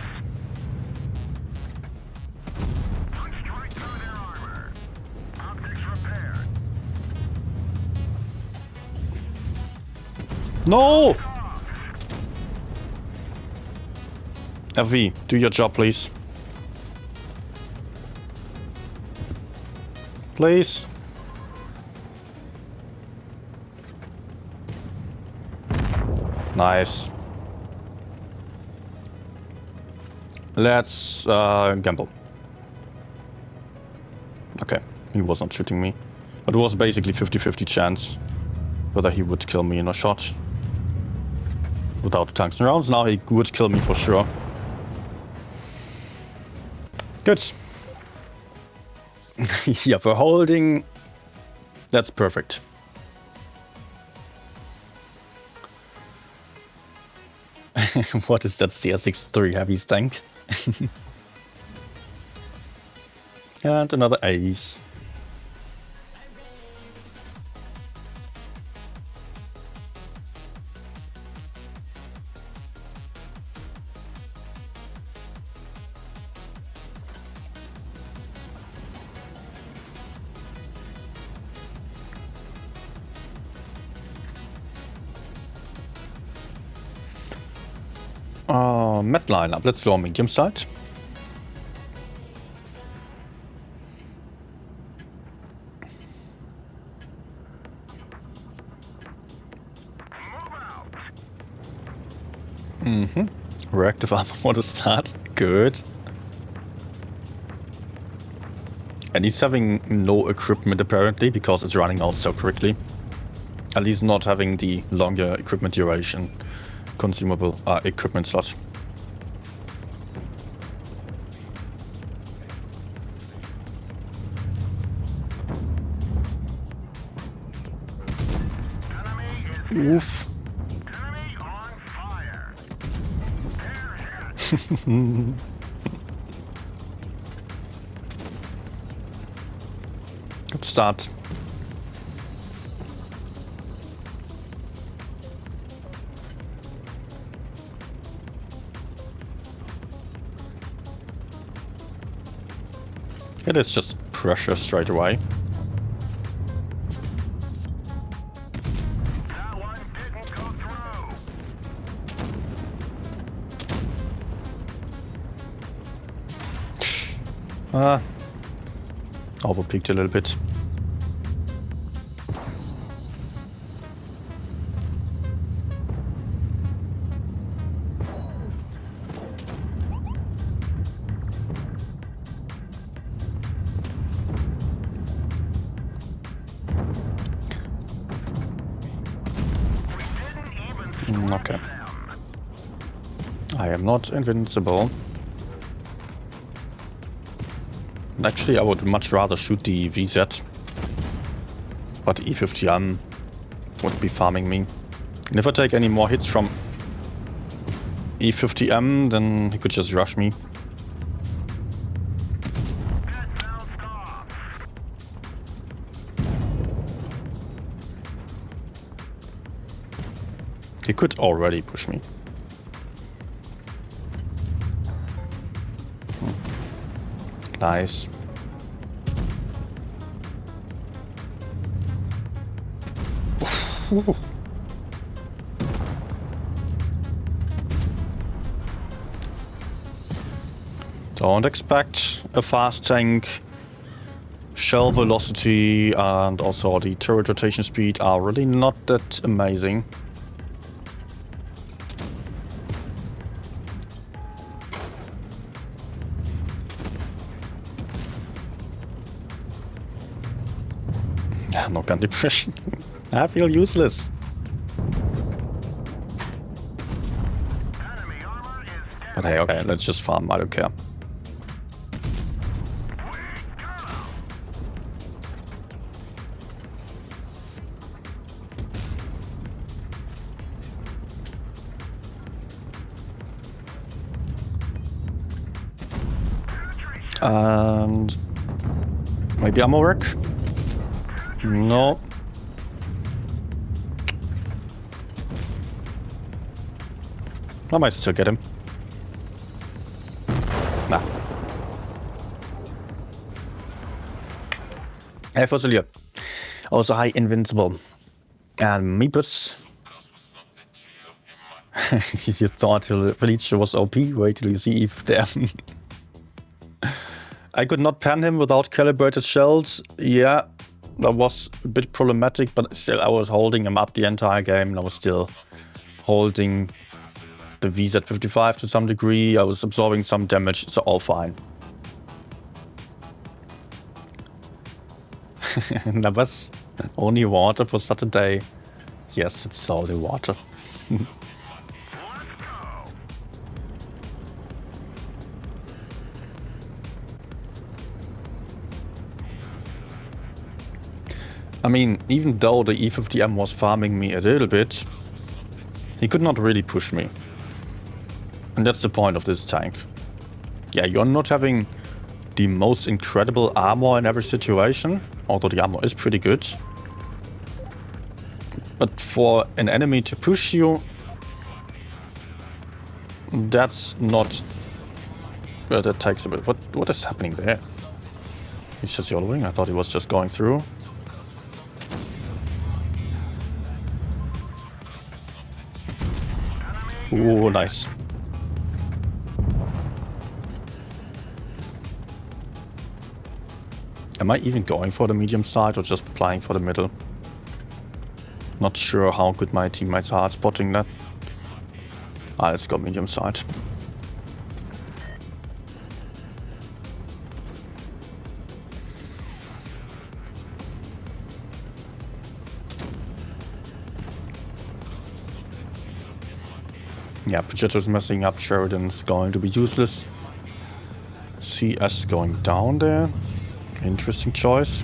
Punch right through their armor. Optics repaired. No! FV, do your job, please. Please. Nice. Let's gamble. Okay, he was not shooting me. But it was basically 50-50 chance whether he would kill me in a shot. Without tungsten rounds, now he would kill me for sure. Good. Yeah, for holding, that's perfect. What is that CR63 heavy tank? And another ace. Met lineup. Let's go on medium side. Reactive armor for the start. Good. And he's having no equipment apparently because it's running out so quickly. At least not having the longer equipment duration consumable equipment slot. Oof. Enemy on fire. They're hit. Good start. Yeah, let's just pressure straight away. That one didn't go through. Overpeaked a little bit. Okay. I am not invincible. Actually, I would much rather shoot the VZ. But E50M would be farming me. And if I take any more hits from E50M, then he could just rush me. That bounced off. He could already push me. Nice. Don't expect a fast tank. Shell velocity and also the turret rotation speed are really not that amazing. No gun depression. I feel useless. Enemy armor is dead. But hey, okay, let's just farm. I don't care. And maybe ammo work? No. I might still get him. Nah. Hey, Fossil. Also, hi, Invincible. And Meepus. You thought Felice was OP? Wait till you see Eve there. I could not pan him without calibrated shells. Yeah, that was a bit problematic, but still I was holding him up the entire game, and I was still holding the VZ55 to some degree. I was absorbing some damage, so all fine. That was only water for Saturday. Yes, it's all the water. I mean, even though the E50M was farming me a little bit, he could not really push me. And that's the point of this tank. Yeah, you're not having the most incredible armor in every situation, although the armor is pretty good. But for an enemy to push you, that's not... Well, that takes a bit... What is happening there? He's just YOLOing? I thought he was just going through. Ooh, nice. Am I even going for the medium side or just playing for the middle? Not sure how good my teammates are at spotting that. Ah, let's go medium side. Yeah, Progetto's messing up, Sheridan's going to be useless. CS going down there. Interesting choice.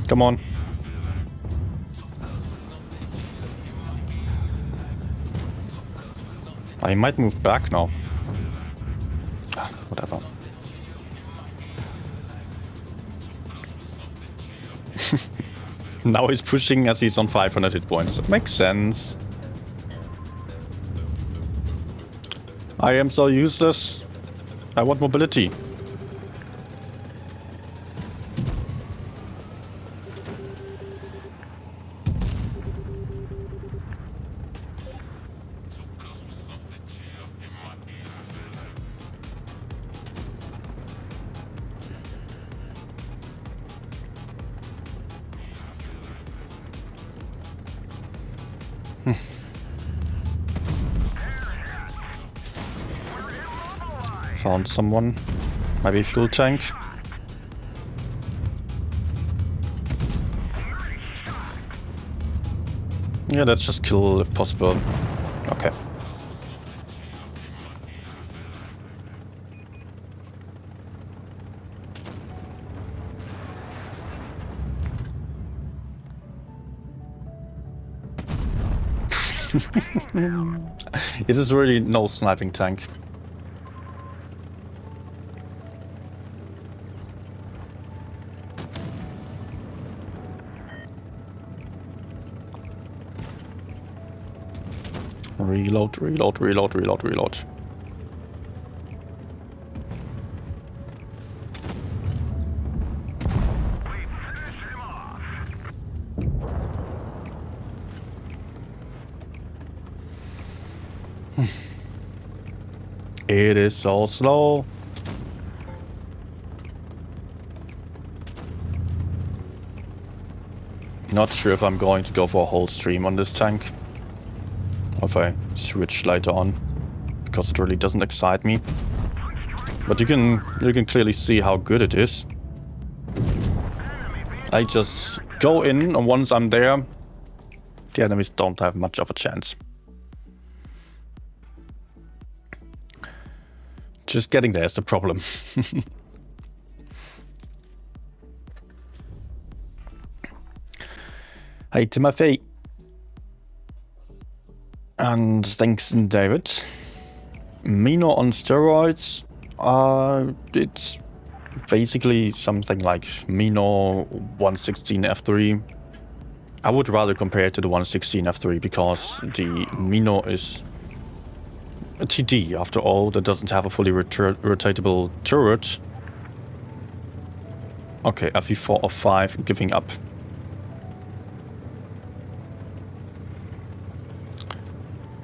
Come on. I might move back now. Ah, whatever. Now he's pushing as he's on 500 hit points. That makes sense. I am so useless. I want mobility. Found someone. Maybe fuel tank. Yeah, let's just kill if possible. Okay. This is really no sniping tank. Reload, reload, reload, reload, reload. It is so slow. Not sure if I'm going to go for a whole stream on this tank. Or if I switch later on, because it really doesn't excite me. But you can clearly see how good it is. I just go in, and once I'm there, the enemies don't have much of a chance. Just getting there is the problem. Hey Timothy. And thanks, David. Mino on steroids. It's basically something like Mino 116 F3. I would rather compare it to the 116 F3 because the Mino is a TD after all that doesn't have a fully rotatable turret. Okay, FE4 of 5 giving up.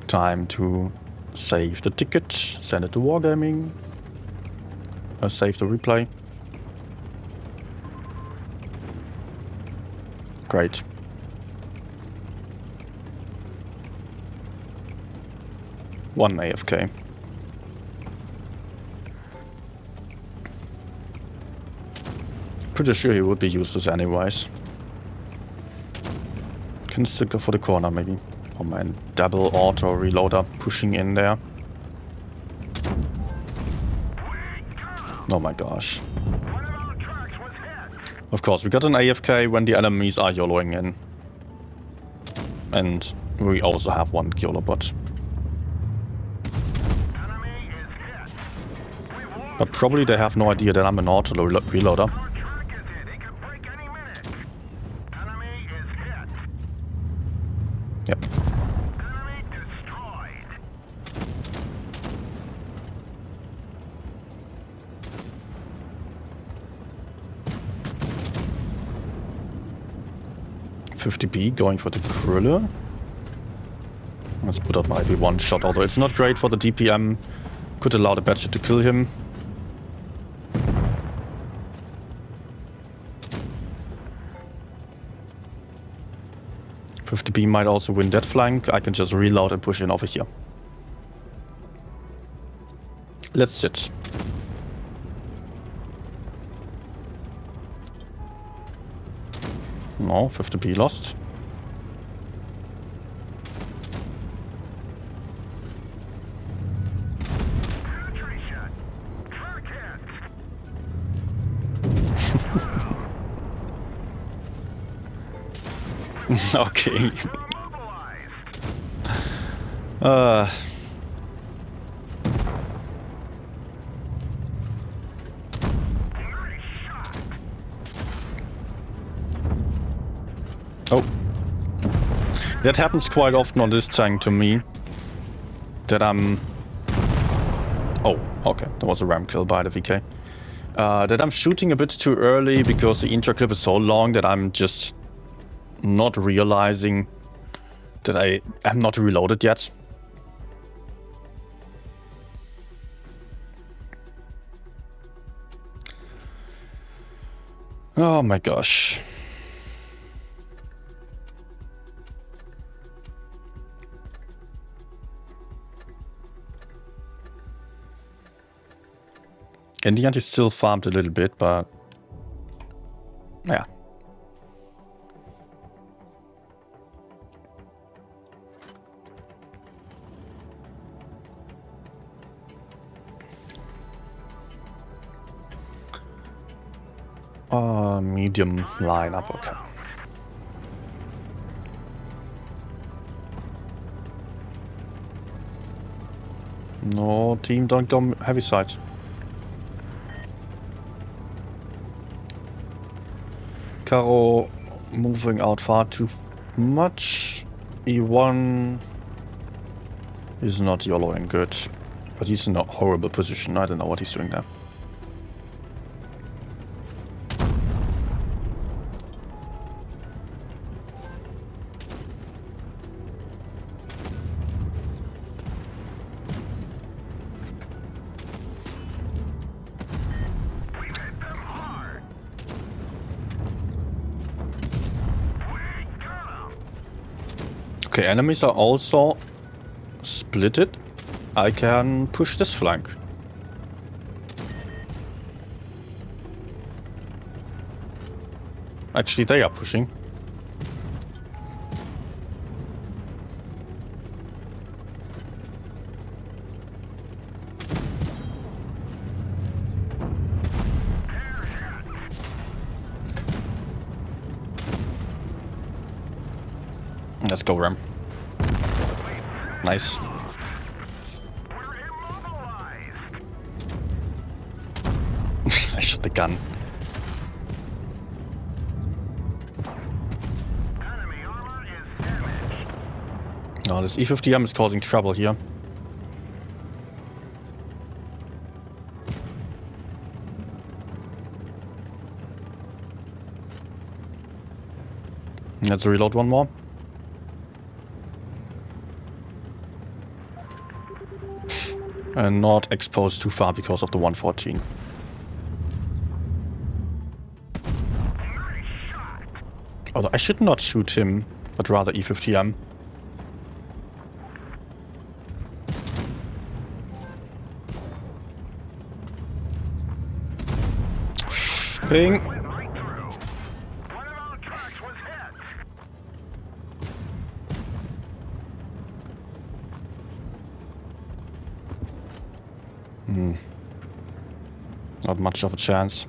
Time to save the ticket, send it to Wargaming, save the replay. Great. One AFK. Pretty sure he would be useless anyways. Can still go for the corner maybe. Oh man, double auto reloader pushing in there. Oh my gosh. Of course, we got an AFK when the enemies are YOLOing in. And we also have one YOLO bot. But probably they have no idea that I'm an auto reloader. Yep. 50B going for the Kriller. Let's put up maybe one shot, although it's not great for the DPM. Could allow the Badger to kill him. B might also win that flank. I can just reload and push in over here. Let's sit. No, 50B lost. Okay. Oh. That happens quite often on this tank to me. That I'm... Oh, okay. That was a ram kill by the VK. That I'm shooting a bit too early because the intro clip is so long that I'm just not realizing that I am not reloaded yet. Oh my gosh. In the end, he still farmed a little bit, but yeah. Medium lineup, okay. No, team, don't go heavy side. Caro moving out far too much. E1 is not YOLOing good, but he's in a horrible position. I don't know what he's doing there. Okay, enemies are also splitted. I can push this flank. Actually, they are pushing. Let's go, Ram. Nice. I shot the gun. Oh, this E50M is causing trouble here. Let's reload one more. And not exposed too far because of the 114. Although I should not shoot him, but rather E50M. Ping. Not much of a chance.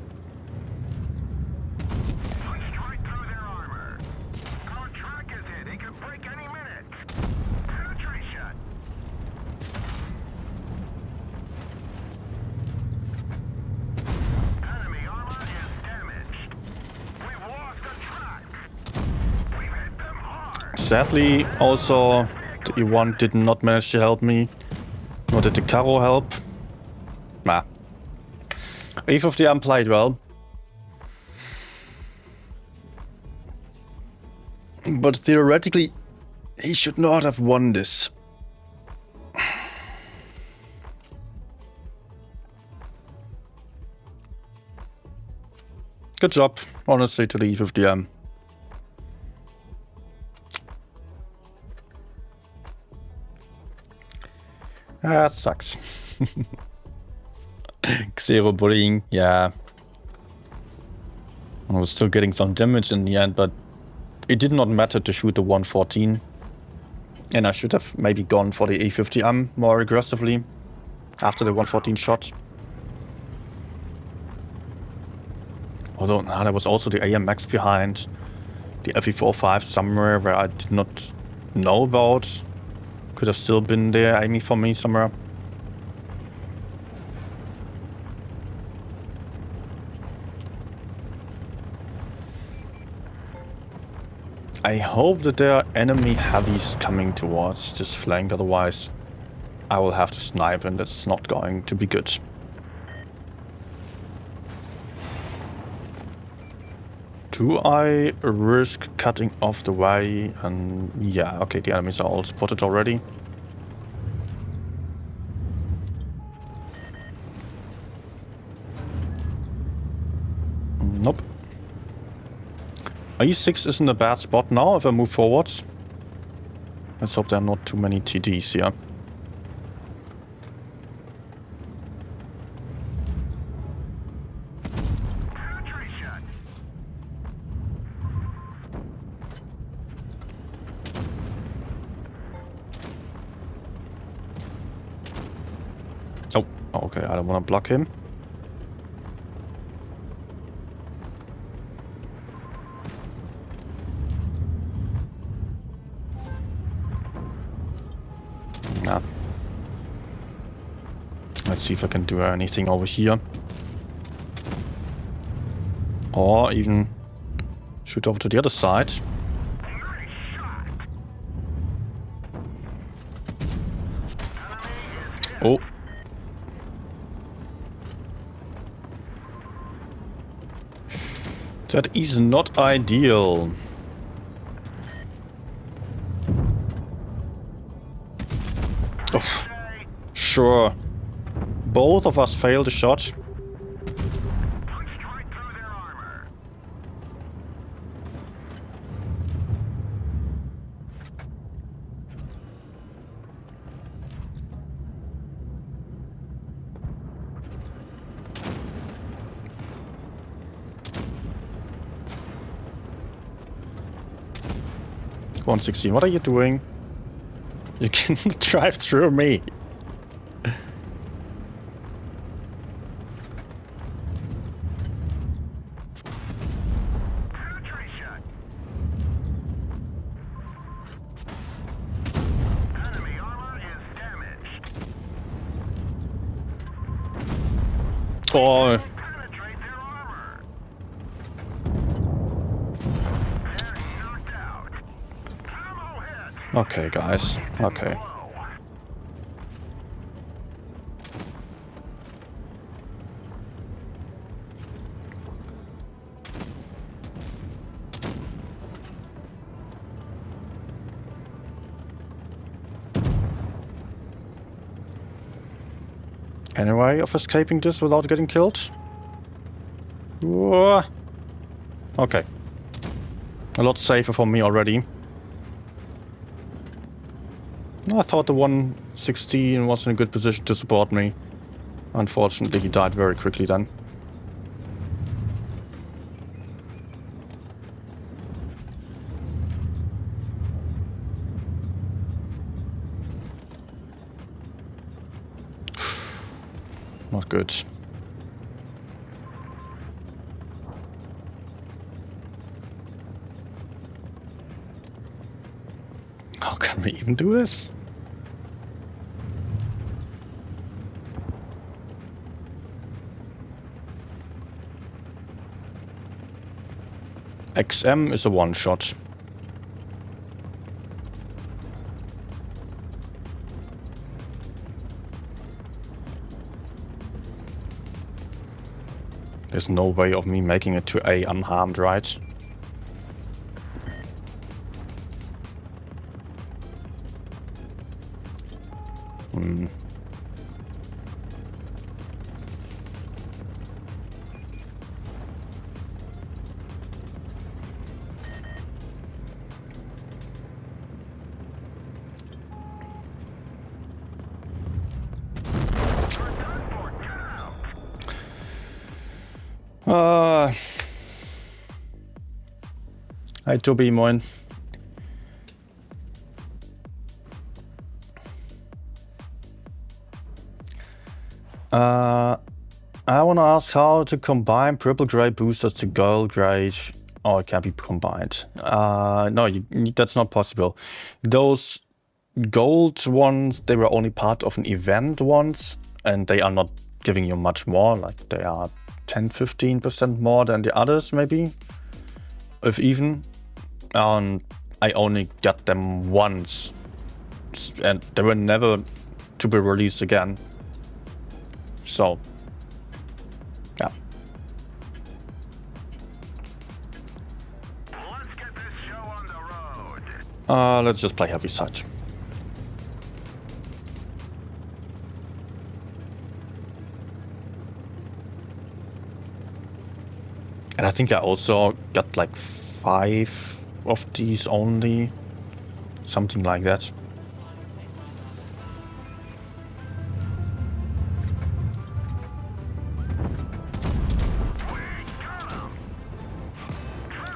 Sadly, also the E1 did not manage to help me. Nor did the Caro help. Nah. E50M played well. But theoretically, he should not have won this. Good job, honestly, to the E50M. That sucks. Zero bullying, yeah. I was still getting some damage in the end, but it did not matter to shoot the 114. And I should have maybe gone for the A50M more aggressively after the 114 shot. Although there was also the AMX behind, the FE45 somewhere where I did not know about. Could have still been there aiming for me somewhere. I hope that there are enemy heavies coming towards this flank, otherwise I will have to snipe and that's not going to be good. Do I risk cutting off the way? And yeah, okay, the enemies are all spotted already. Nope. E6 is in a bad spot now if I move forward. Let's hope there are not too many TDs here. Oh, okay, I don't want to block him. Nah. Let's see if I can do anything over here. Or even shoot over to the other side. Oh. That is not ideal. Oh, sure. Both of us failed a shot. $116, what are you doing? You can drive through me. Oh. Okay, guys. Okay. Any way of escaping this without getting killed? Whoa. Okay. A lot safer for me already. I thought the 116 was in a good position to support me. Unfortunately, he died very quickly then. Not good. How can we even do this? XM is a one-shot. There's no way of me making it to A unharmed, right? Hi Toby, moin. I wanna ask how to combine purple gray boosters to gold gray. Oh, it can't be combined. No, that's not possible. Those gold ones, they were only part of an event once, and they are not giving you much more. Like they are 10-15% more than the others, maybe, if even. And I only got them once, and they were never to be released again. So, yeah. Let's get this show on the road. Let's just play heavy side. And I think I also got like 5 of these only. Something like that.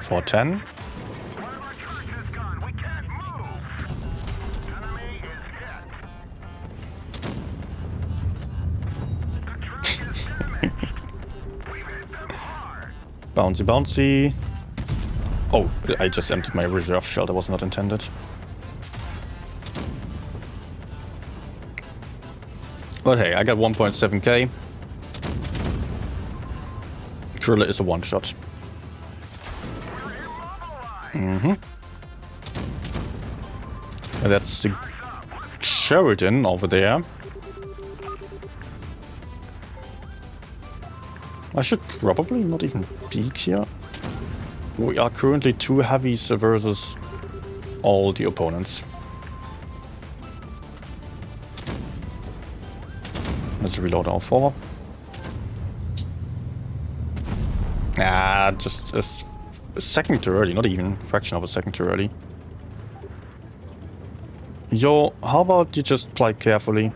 For 10. One of our trucks is gone. We can't move. Enemy is hit. The truck is damaged. We've hit them hard. Bouncy, bouncy. Oh, I just emptied my reserve shell. That was not intended. But hey, I got 1.7k. Gorilla is a one-shot. And that's the Sheridan over there. I should probably not even peek here. We are currently 2 heavies versus all the opponents. Let's reload our 4. Just a second too early, not even a fraction of a second too early. Yo, how about you just play carefully?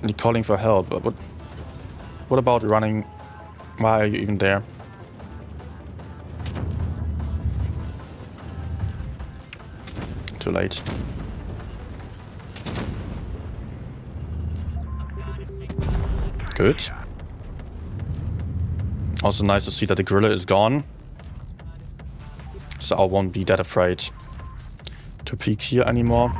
You're calling for help, but what about running? Why are you even there? Too late. Good. Also nice to see that the gorilla is gone. So I won't be that afraid to peek here anymore.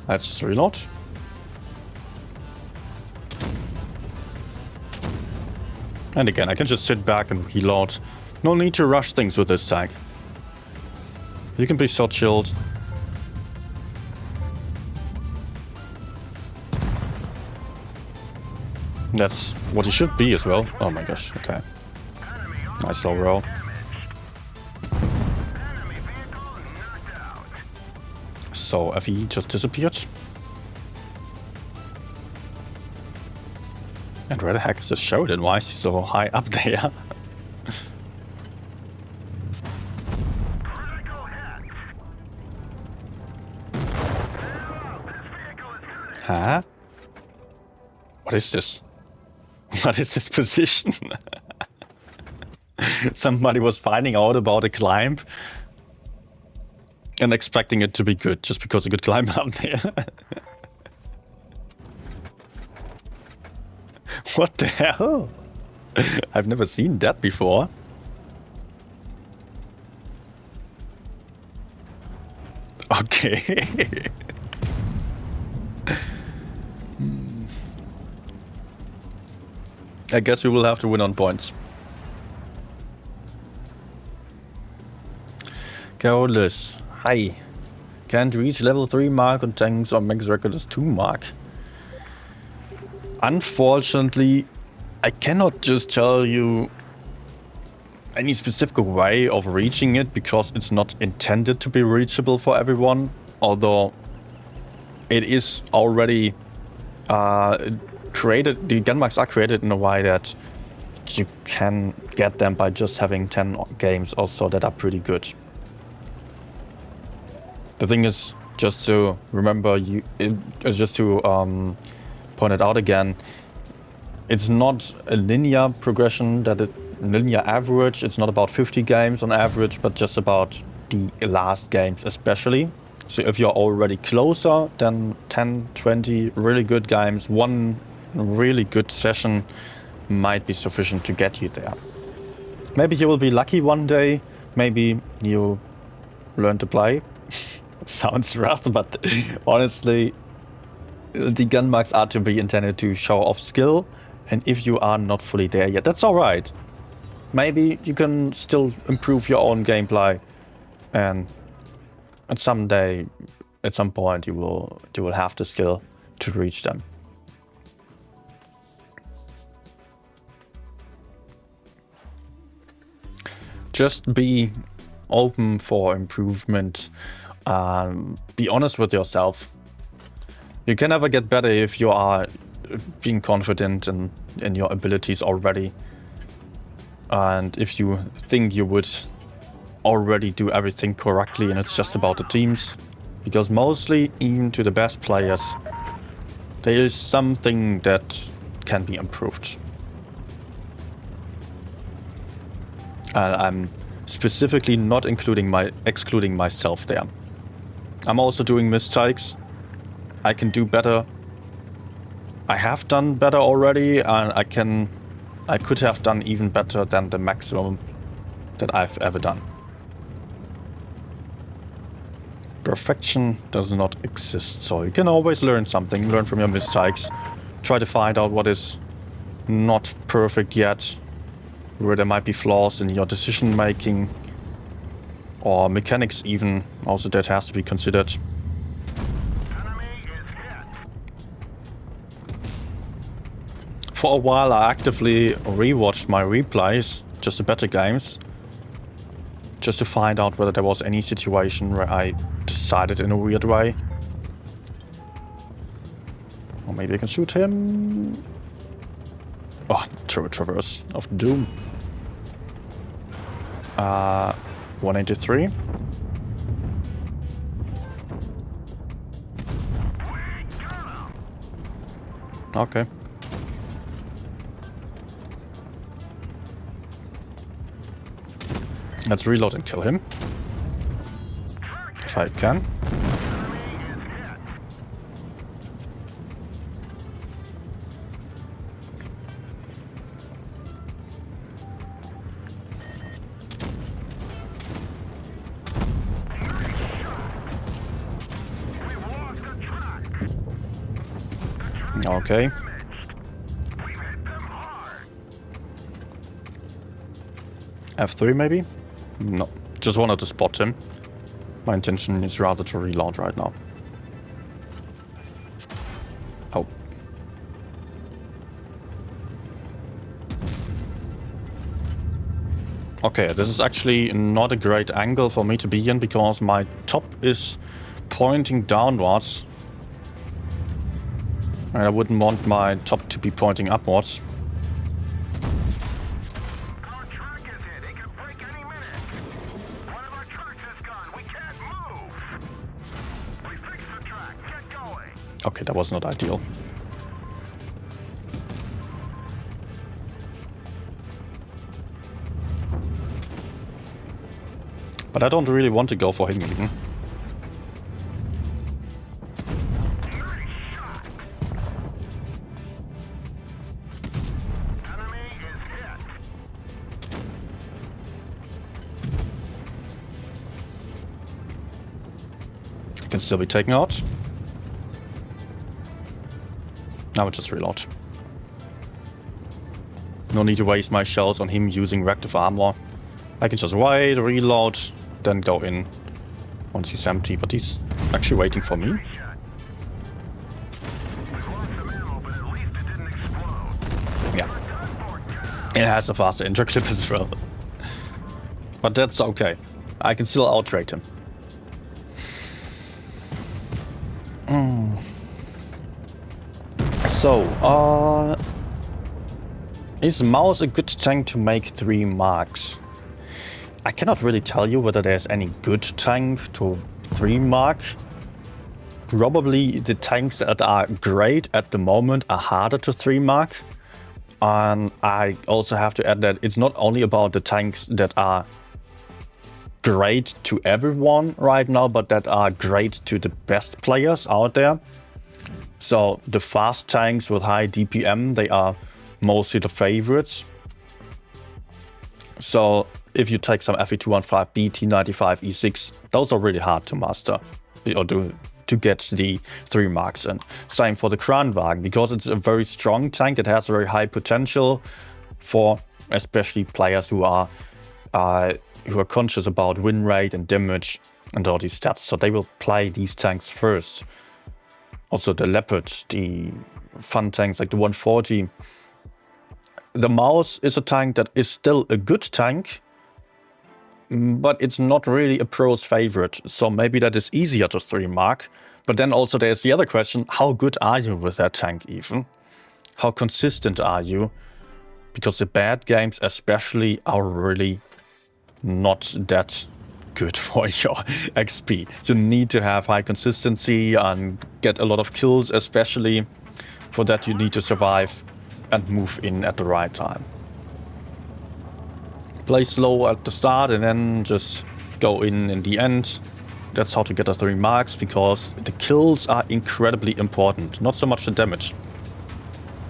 Let's just reload. And again, I can just sit back and reload. No need to rush things with this tag. You can be so chilled. That's what you should be as well. Oh my gosh, okay. Nice low roll. So FE just disappeared. And where the heck is this Sheridan? Why is he so high up there? Huh? What is this? What is this position? Somebody was finding out about a climb and expecting it to be good just because he could climb up there. What the hell? I've never seen that before. Okay. I guess we will have to win on points. Carolus, hi. Can't reach level 3 mark on tanks or max record is 2 mark. Unfortunately, I cannot just tell you any specific way of reaching it because it's not intended to be reachable for everyone. Although it is already created, the gun marks are created in a way that you can get them by just having 10 games also that are pretty good. The thing is, just to remember, just to point it out again, it's not a linear progression, linear average. It's not about 50 games on average, but just about the last games especially. So if you're already closer than 10, 20 really good games, one really good session might be sufficient to get you there. Maybe you will be lucky one day, maybe you learn to play. Sounds rough, but honestly, the gun marks are to be intended to show off skill, and if you are not fully there yet, that's alright. Maybe you can still improve your own gameplay, and someday, at some point, you will have the skill to reach them. Just be open for improvement. Be honest with yourself. You can never get better if you are being confident in your abilities already. And if you think you would already do everything correctly and it's just about the teams. Because mostly, even to the best players, there is something that can be improved. I'm specifically not excluding myself there. I'm also doing mistakes. I can do better. I have done better already, and I could have done even better than the maximum that I've ever done. Perfection does not exist, so you can always learn something, learn from your mistakes, try to find out what is not perfect yet, where there might be flaws in your decision making, or mechanics even, also that has to be considered. For a while I actively rewatched my replays, just the better games, just to find out whether there was any situation where I decided in a weird way. Or maybe I can shoot him. Oh, Traverse of Doom. 183. Okay. Let's reload and kill him. If I can. Okay. We've hit them hard. F3 maybe? No. Just wanted to spot him. My intention is rather to reload right now. Oh. Okay, this is actually not a great angle for me to be in because my top is pointing downwards. And I wouldn't want my top to be pointing upwards. Our track is hit. It could break any minute. One of our trucks is gone. We can't move. We fixed the track. Get going. Okay, that was not ideal. But I don't really want to go for him even. Nice shot. Enemy is hit. He can still be taken out. Now it's just reload. No need to waste my shells on him using reactive armor. I can just wait, reload, then go in once he's empty, but he's actually waiting for me. Shot. We've lost some ammo, but at least it didn't explode. Yeah, Done for down. it has a faster intro clip as well. But that's okay. I can still outrate him. So, is Mouse a good tank to make 3 marks? I cannot really tell you whether there's any good tank to 3 mark. Probably the tanks that are great at the moment are harder to 3 mark. And I also have to add that it's not only about the tanks that are great to everyone right now, but that are great to the best players out there. So the fast tanks with high DPM, they are mostly the favorites. So if you take some FE215B, T95, E6, those are really hard to master or to get the 3 marks in. Same for the Kranwagen, because it's a very strong tank that has very high potential for especially players who are conscious about win rate and damage and all these stats. So they will play these tanks first. Also the Leopard, the fun tanks like the 140. The Mouse is a tank that is still a good tank, but it's not really a pro's favorite. So maybe that is easier to 3 mark. But then also there's the other question, how good are you with that tank even? How consistent are you? Because the bad games especially are really not that good for your XP. You need to have high consistency and get a lot of kills, especially for that you need to survive and move in at the right time. Play slow at the start and then just go in the end. That's how to get the 3 marks, because the kills are incredibly important. Not so much the damage.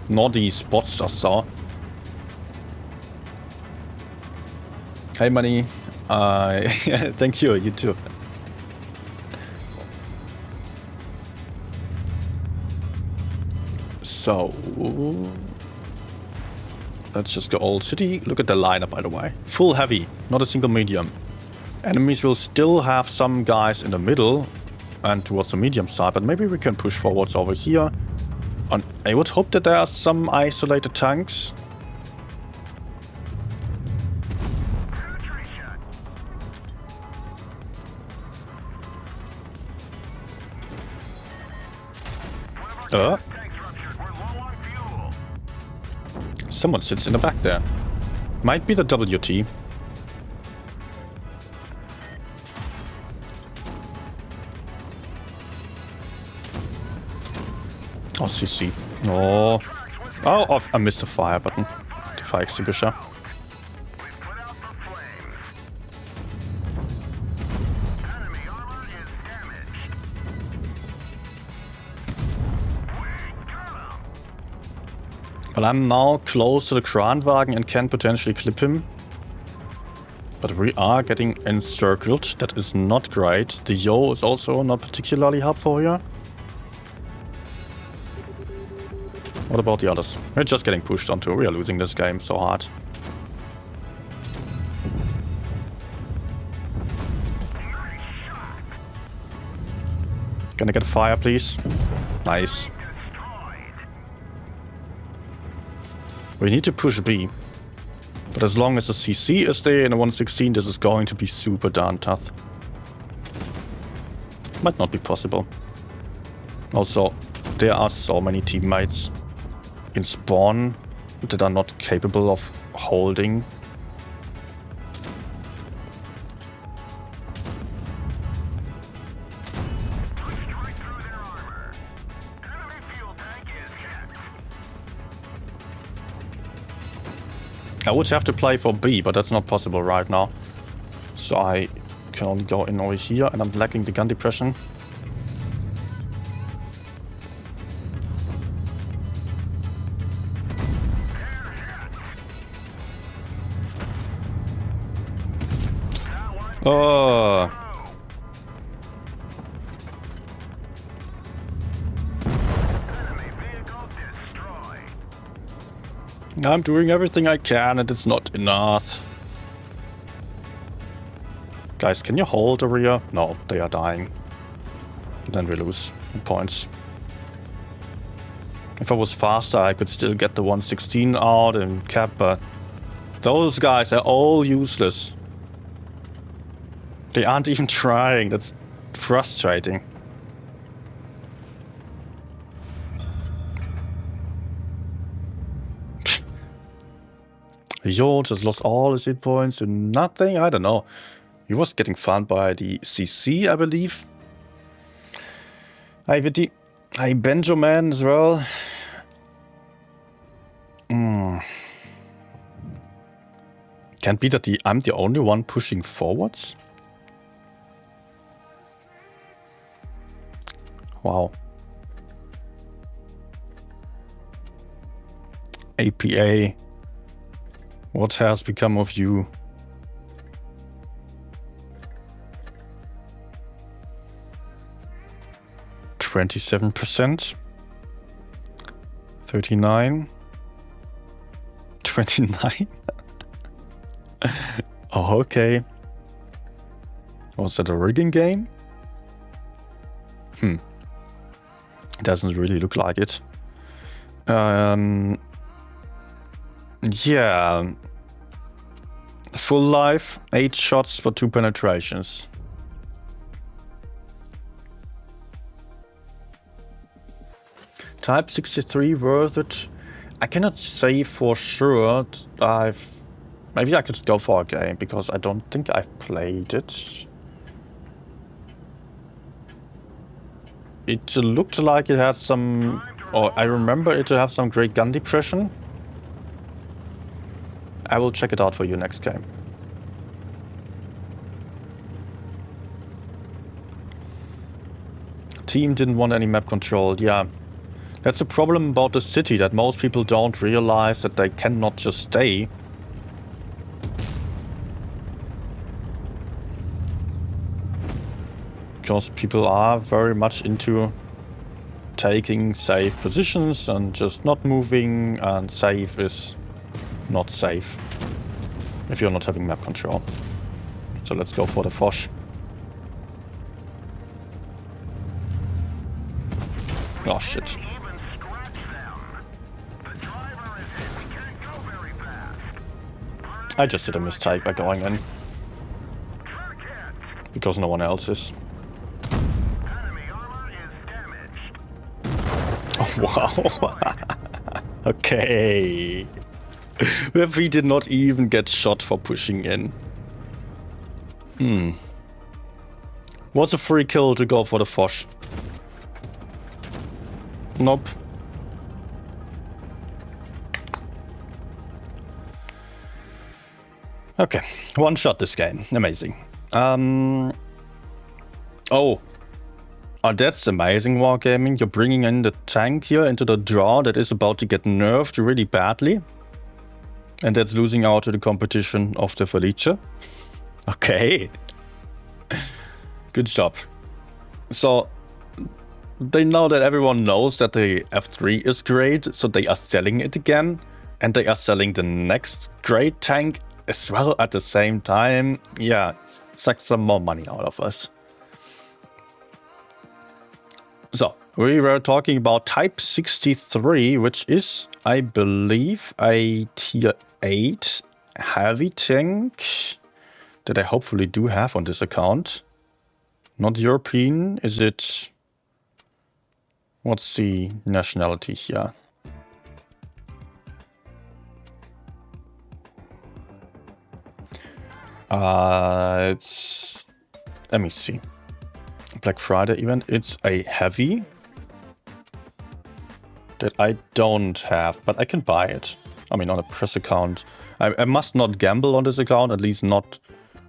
Nor the spots I saw. Hey Money. Thank you, you too. So let's just go old city. Look at the lineup, by the way. Full heavy, not a single medium. Enemies will still have some guys in the middle and towards the medium side, but maybe we can push forwards over here. And I would hope that there are some isolated tanks. Someone sits in the back there. Might be the WT. Oh, CC. No. Oh, I missed the fire button. The fire extinguisher. Well, I'm now close to the Kranwagen and can potentially clip him. But we are getting encircled. That is not great. The Yo is also not particularly helpful here. What about the others? We're just getting pushed onto. We are losing this game so hard. Gonna get fire, please. Nice. We need to push B. But as long as the CC is there in the 116, this is going to be super darn tough. Might not be possible. Also, there are so many teammates in spawn that are not capable of holding. I would have to play for B, but that's not possible right now. So I can only go in over here, and I'm lacking the gun depression. Oh. I'm doing everything I can and it's not enough. Guys, can you hold the rear? No, they are dying. Then we lose points. If I was faster, I could still get the 116 out and cap, but those guys are all useless. They aren't even trying. That's frustrating. Yo just lost all his hit points to nothing. I don't know. He was getting farmed by the CC, I believe. Hi, Vitty. Hi, Benjamin as well. Can't be that I'm the only one pushing forwards. Wow. APA. What has become of you? %, 39, 29. Oh, okay. Was that a rigging game? It doesn't really look like it. Yeah. Full life, 8 shots for 2 penetrations. Type 63 worth it. I cannot say for sure. Maybe I could go for a game because I don't think I've played it. It looked like it had some, or I remember it to have some great gun depression. I will check it out for you next game. Team didn't want any map control. Yeah, that's a problem about the city, that most people don't realize that they cannot just stay. Because people are very much into taking safe positions and just not moving, and safe is not safe if you're not having map control. So let's go for the Foch. Oh shit. I just did a mistake by going in. Because no one else is. Oh wow. Okay. We did not even get shot for pushing in. Was a free kill to go for the Foch. Nope. Okay, one shot this game. Amazing. Oh, that's amazing, Wargaming. You're bringing in the tank here into the draw that is about to get nerfed really badly. And that's losing out to the competition of the Felice. Okay. Good job. So, They know that everyone knows that the F3 is great, so they are selling it again. And they are selling the next great tank as well at the same time. Yeah, suck some more money out of us. So, we were talking about Type 63, which is, I believe, a Tier 8 heavy tank that I hopefully do have on this account. Not European, is it... What's the nationality here? It's... Let me see. Black Friday event. It's a heavy that I don't have, but I can buy it. I mean, on a press account. I must not gamble on this account, at least not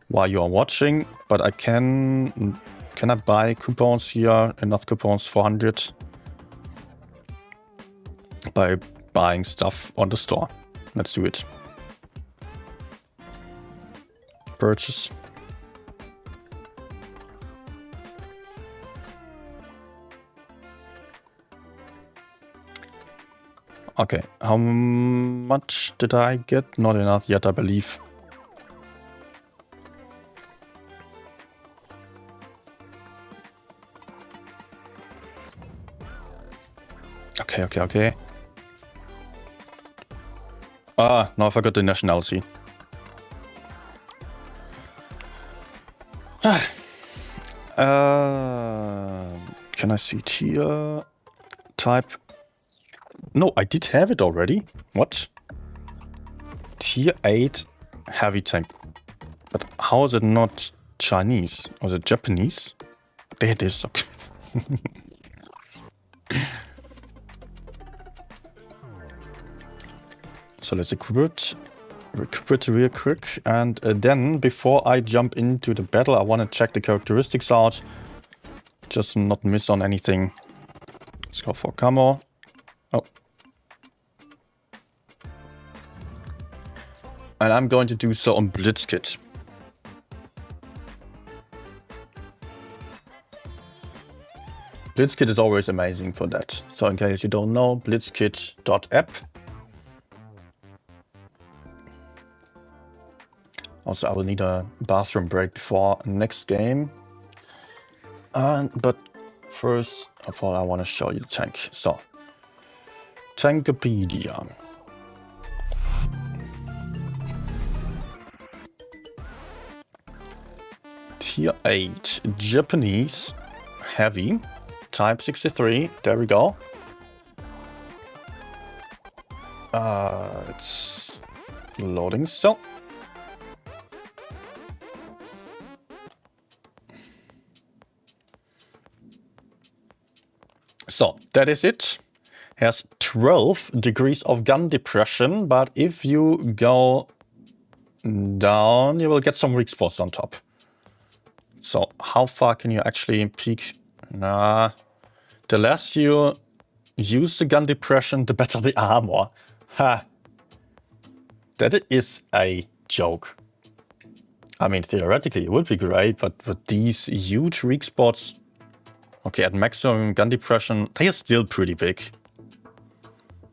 while you are watching, but I can... Can I buy coupons here? Enough coupons, 400. By buying stuff on the store. Let's do it. Purchase. Okay, how much did I get? Not enough yet, I believe. Okay. Ah, now I forgot the nationality. Can I see tier? Type? No, I did have it already. What? Tier 8 heavy tank. But how is it not Chinese? Or is it Japanese? There it is. Okay. So let's equip it real quick, and then before I jump into the battle I want to check the characteristics out, just not miss on anything. Let's go for camo. Oh. And I'm going to do so on Blitzkit. Blitzkit is always amazing for that. So in case you don't know, blitzkit.app. Also, I will need a bathroom break before next game. But first of all, I want to show you the tank. So, Tankopedia. Tier 8, Japanese, heavy, Type 63, there we go. It's loading still. So, that is it. Has 12 degrees of gun depression, but if you go down, you will get some weak spots on top. So, how far can you actually peek? Nah. The less you use the gun depression, the better the armor. Ha! That is a joke. I mean, theoretically it would be great, but with these huge weak spots... Okay, at maximum gun depression, they are still pretty big.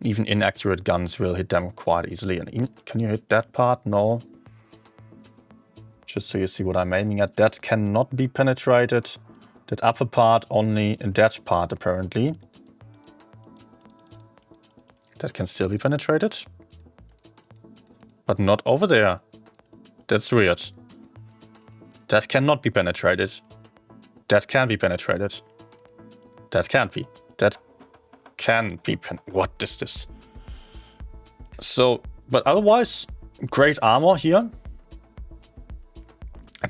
Even inaccurate guns will hit them quite easily. And can you hit that part? No. Just so you see what I'm aiming at. That cannot be penetrated. That upper part, only that part apparently. That can still be penetrated. But not over there. That's weird. That cannot be penetrated. That can be penetrated. That can't be. That can be what is this? So, but otherwise, great armor here.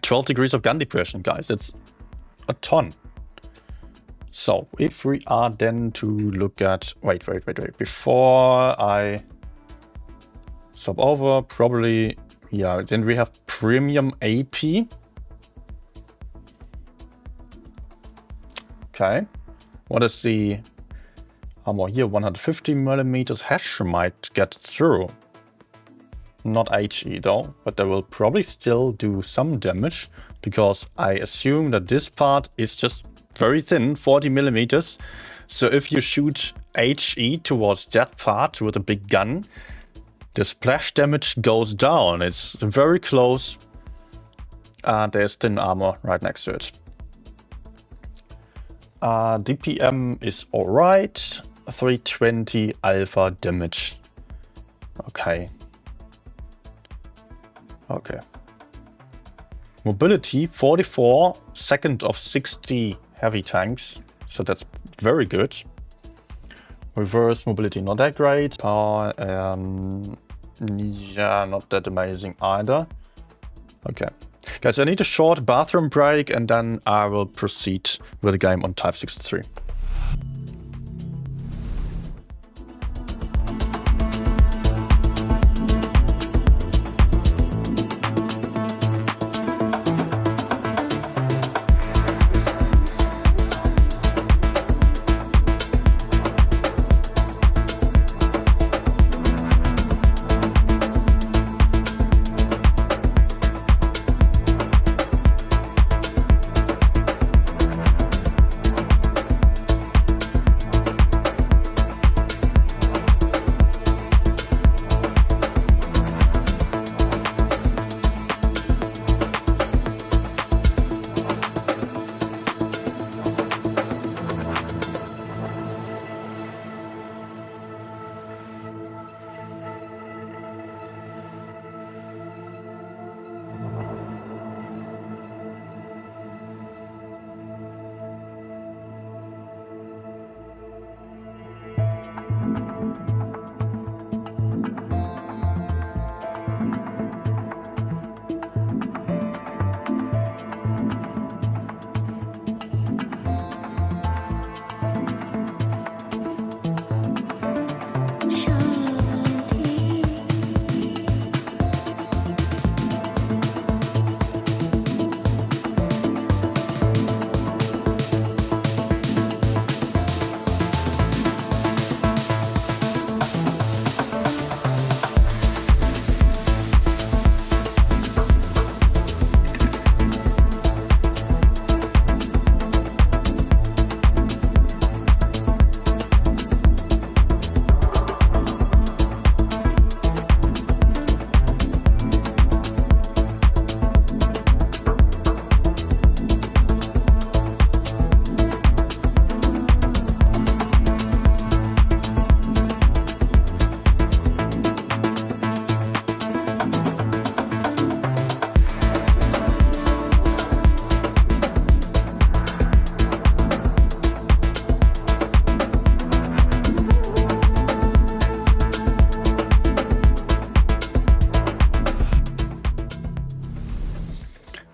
12 degrees of gun depression, guys. It's a ton. So, if we are then to look at... Wait. Before I swap over, probably... Yeah, then we have premium AP. Okay. What is the armor here? 150 millimeters. Hash might get through. Not HE though, but they will probably still do some damage, because I assume that this part is just very thin, 40 millimeters. So if you shoot HE towards that part with a big gun, the splash damage goes down. It's very close. There's thin armor right next to it. DPM is alright. 320 alpha damage. Okay. Okay. Mobility 44, second of 60 heavy tanks. So that's very good. Reverse mobility not that great. Power, yeah, not that amazing either. Okay. Guys, I need a short bathroom break and then I will proceed with the game on Type 63.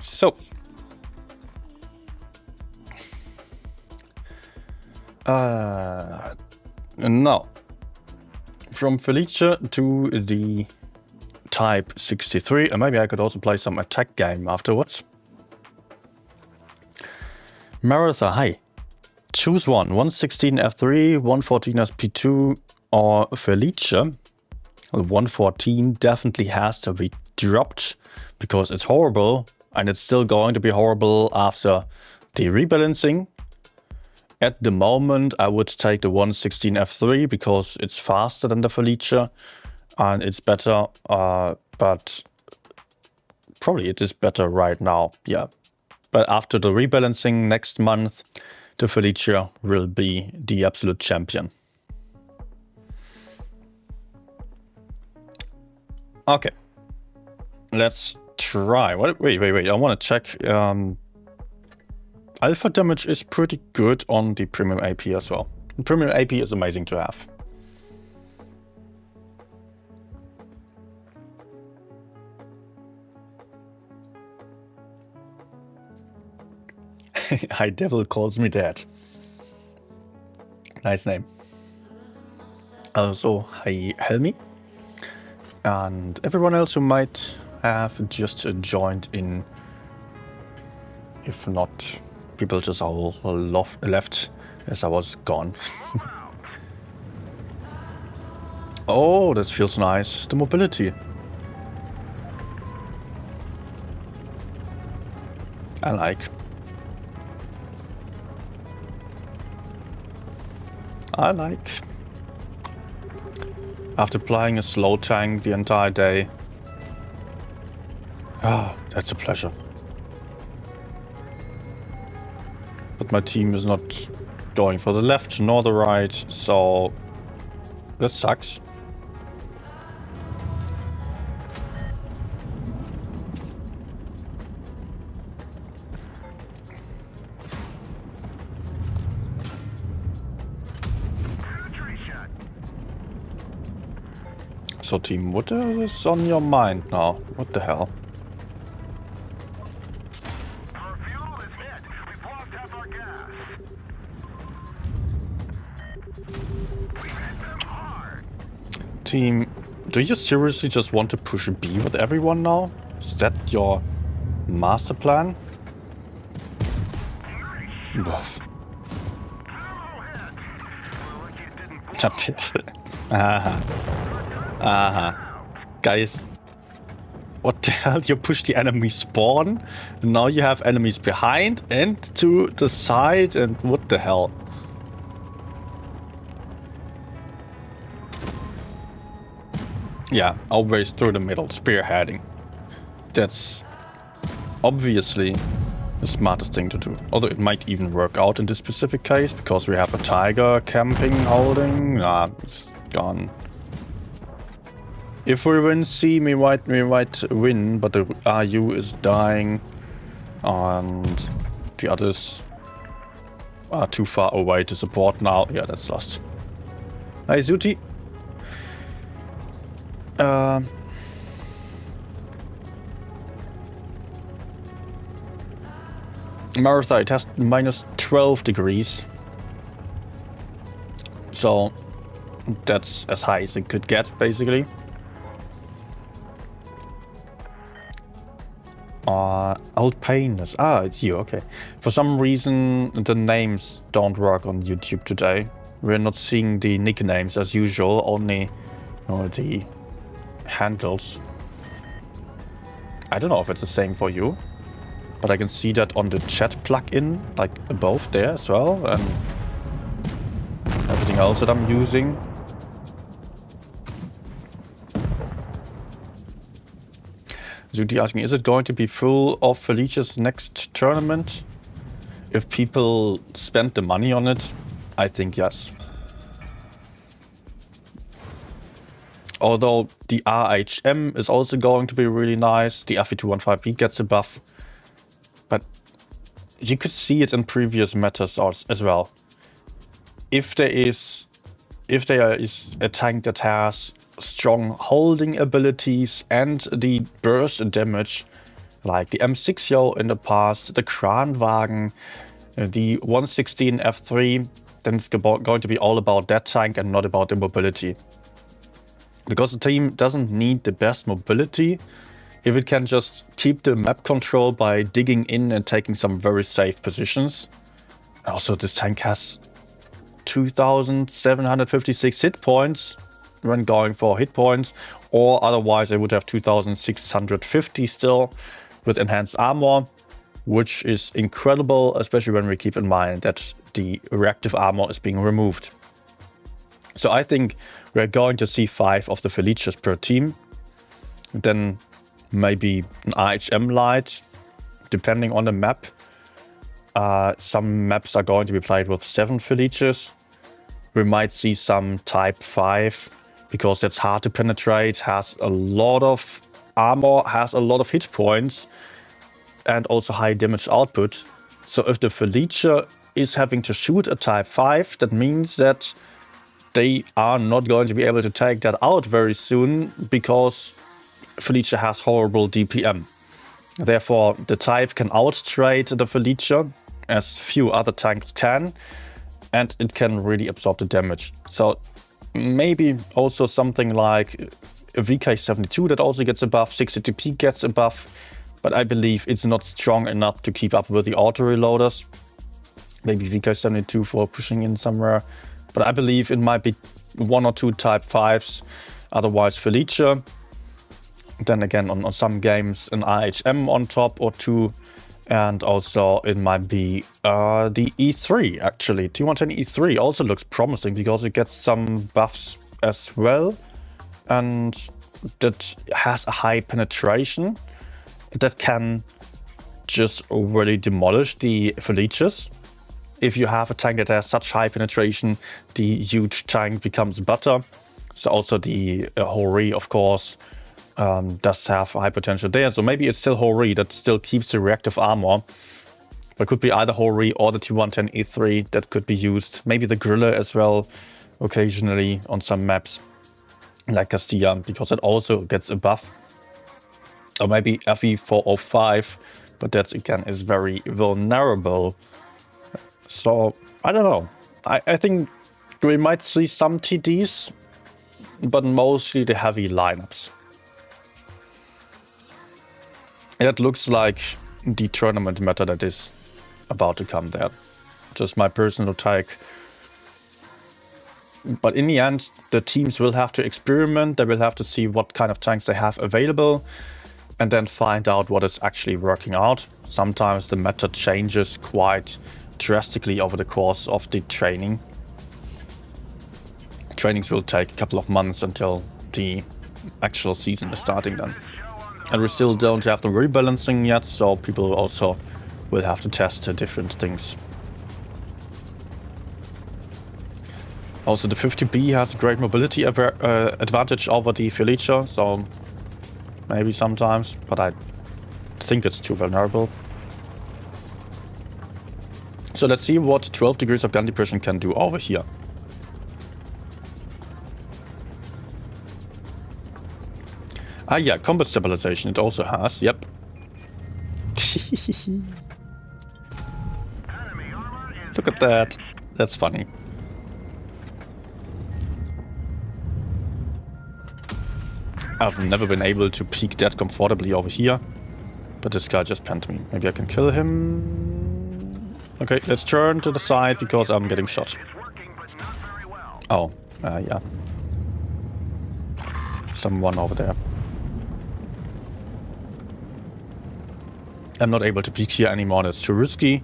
So, now, from Felice to the Type 63, and maybe I could also play some attack game afterwards. Maratha, hi. Choose one, 116 F3, 114 SP2, or Felice. 114 definitely has to be dropped because it's horrible. And it's still going to be horrible after the rebalancing. At the moment, I would take the 116 F3 because it's faster than the Felice and it's better, but probably it is better right now, yeah. But after the rebalancing next month, the Felice will be the absolute champion. Okay, let's try. Wait. I want to check. Alpha damage is pretty good on the premium AP as well. And premium AP is amazing to have. High Devil calls me dad. Nice name. Also, hi Helmi. And everyone else who might have just joined in. If not, people just all left as I was gone. Oh, that feels nice. The mobility. I like. I like. After playing a slow tank the entire day. Ah, that's a pleasure. But my team is not going for the left nor the right, so that sucks. So team, what is on your mind now? What the hell? Our fuel is hit. We've lost half our gas. We hit them hard. Team, do you seriously just want to push a B with everyone now? Is that your master plan? Ugh. Hello, hit. Well, like you didn't That's it. Aha. Aha. Guys, what the hell? You push the enemy spawn, and now you have enemies behind and to the side, and what the hell? Yeah, always through the middle, spearheading. That's obviously the smartest thing to do. Although it might even work out in this specific case, because we have a tiger camping, holding. Nah, it's gone. If we win C, we might win, but the RU is dying, and the others are too far away to support now. Yeah, that's lost. Hi, Zuti. Maratha, it has minus 12 degrees. So that's as high as it could get, basically. Old Painless. Ah, it's you, okay. For some reason, the names don't work on YouTube today. We're not seeing the nicknames as usual, only the handles. I don't know if it's the same for you, but I can see that on the chat plugin, like above there as well, and everything else that I'm using. Zuti asking, is it going to be full of Felice's next tournament? If people spend the money on it, I think yes. Although the RHM is also going to be really nice, the FE215B gets a buff. But you could see it in previous metas as well. If there is a tank that has strong holding abilities and the burst damage, like the M6 in the past, the Kranwagen, the 116 F3, then it's going to be all about that tank and not about the mobility. Because the team doesn't need the best mobility if it can just keep the map control by digging in and taking some very safe positions. Also, this tank has 2,756 hit points when going for hit points, or otherwise I would have 2,650 still with enhanced armor, which is incredible, especially when we keep in mind that the reactive armor is being removed. So I think we're going to see 5 of the Felices per team, then maybe an RHM light, depending on the map. Some maps are going to be played with 7 Felices. We might see some type 5, because that's hard to penetrate, has a lot of armor, has a lot of hit points, and also high damage output. So if the Felice is having to shoot a type 5, that means that they are not going to be able to take that out very soon, because Felice has horrible DPM. Therefore, the type can out-trade the Felice, as few other tanks can, and it can really absorb the damage. So maybe also something like a VK72 that also gets a buff, 60TP gets a buff, but I believe it's not strong enough to keep up with the auto-reloaders. Maybe VK72 for pushing in somewhere, but I believe it might be 1 or 2 type 5s, otherwise Felice. Then again, on some games, an RHM on top or 2, And also it might be the E3 actually. T110 E3 also looks promising because it gets some buffs as well. And that has a high penetration that can just really demolish the Felices. If you have a tank that has such high penetration, the huge tank becomes butter. So also the Hori, of course, does have high potential there. So maybe it's still Hori that still keeps the reactive armor. But it could be either Hori or the T110 E3 that could be used. Maybe the Griller as well, occasionally on some maps, like Castilla, because it also gets a buff. Or maybe FE405, but that again is very vulnerable. So, I don't know. I think we might see some TDs, but mostly the heavy lineups. It looks like the tournament meta that is about to come there. Just my personal take. But in the end, the teams will have to experiment. They will have to see what kind of tanks they have available and then find out what is actually working out. Sometimes the meta changes quite drastically over the course of the training. Trainings will take a couple of months until the actual season is starting then. And we still don't have the rebalancing yet, so people also will have to test different things. Also the 50B has great mobility advantage over the Felice, so maybe sometimes, but I think it's too vulnerable. So let's see what 12 degrees of gun depression can do over here. Ah yeah, combat stabilization it also has, yep. Look at that, that's funny. I've never been able to peek that comfortably over here, but this guy just penned me. Maybe I can kill him. Okay, let's turn to the side because I'm getting shot. Oh, yeah. Someone over there. I'm not able to peek here anymore, that's too risky.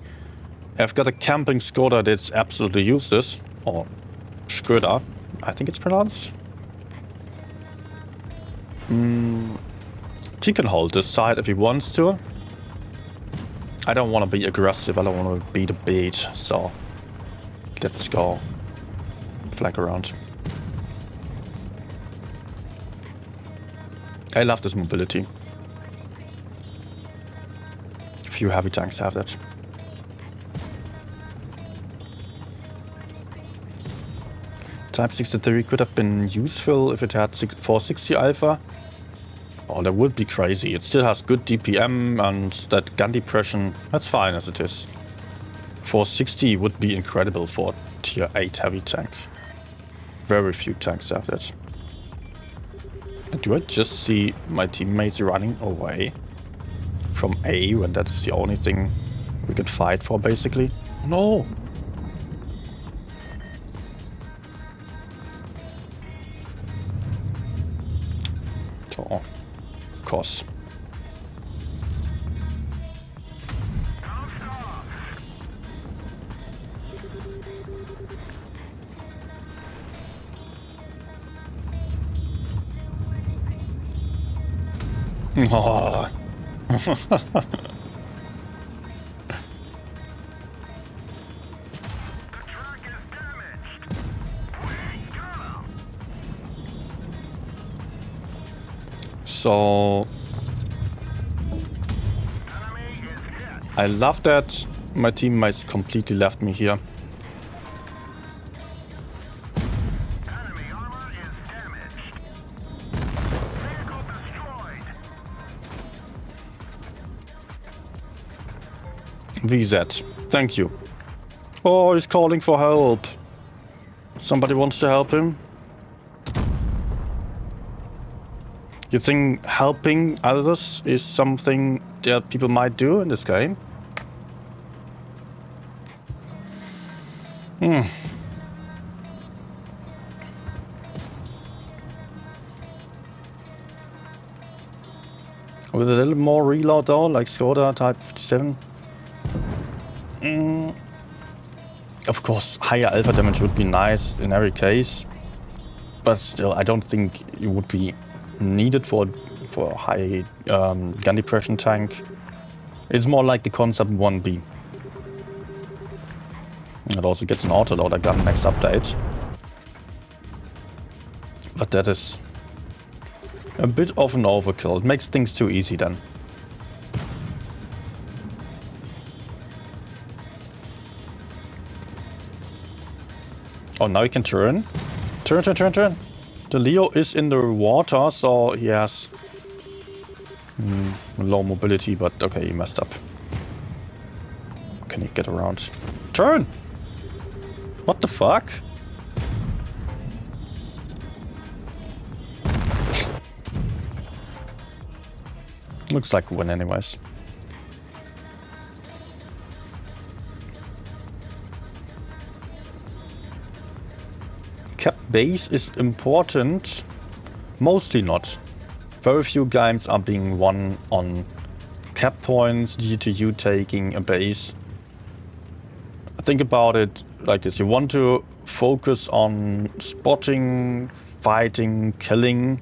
I've got a camping Skoda that's absolutely useless. Or Skoda, I think it's pronounced. He can hold this side if he wants to. I don't want to be aggressive, I don't want to be the bait, so let's go flank around. I love this mobility. Few heavy tanks have that. Type 63 could have been useful if it had 460 alpha. Oh, that would be crazy. It still has good DPM and that gun depression. That's fine as it is. 460 would be incredible for a tier 8 heavy tank. Very few tanks have that. And do I just see my teammates running away from A when that is the only thing we can fight for, basically? No! Oh, of course. Oh. So I love that my teammates completely left me here. VZ, thank you. Oh, he's calling for help. Somebody wants to help him? You think helping others is something that people might do in this game? With a little more reload though, like Skoda Type 57. Of course, higher alpha damage would be nice in every case, but still, I don't think it would be needed for a high gun depression tank. It's more like the concept 1B. It also gets an autoloader gun next update. But that is a bit of an overkill. It makes things too easy then. Oh, now he can turn. Turn. The Leo is in the water, so he has low mobility, but okay, he messed up. Can he get around? Turn! What the fuck? Looks like a win anyways. Cap base is important. Mostly not. Very few games are being won on cap points due to you taking a base. Think about it like this. You want to focus on spotting, fighting, killing.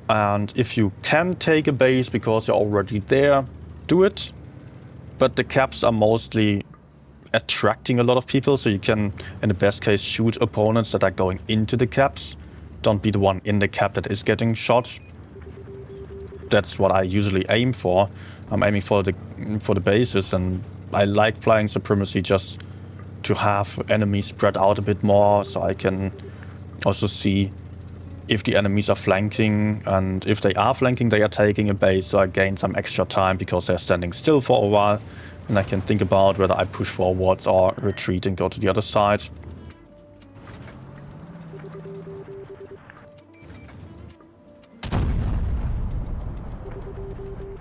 And if you can take a base because you're already there, do it. But the caps are mostly attracting a lot of people, so you can, in the best case, shoot opponents that are going into the caps. Don't be the one in the cap that is getting shot. That's what I usually aim for. I'm aiming for the bases, and I like playing Supremacy just to have enemies spread out a bit more, so I can also see if the enemies are flanking, and if they are flanking, they are taking a base, so I gain some extra time because they're standing still for a while, and I can think about whether I push forwards or retreat and go to the other side.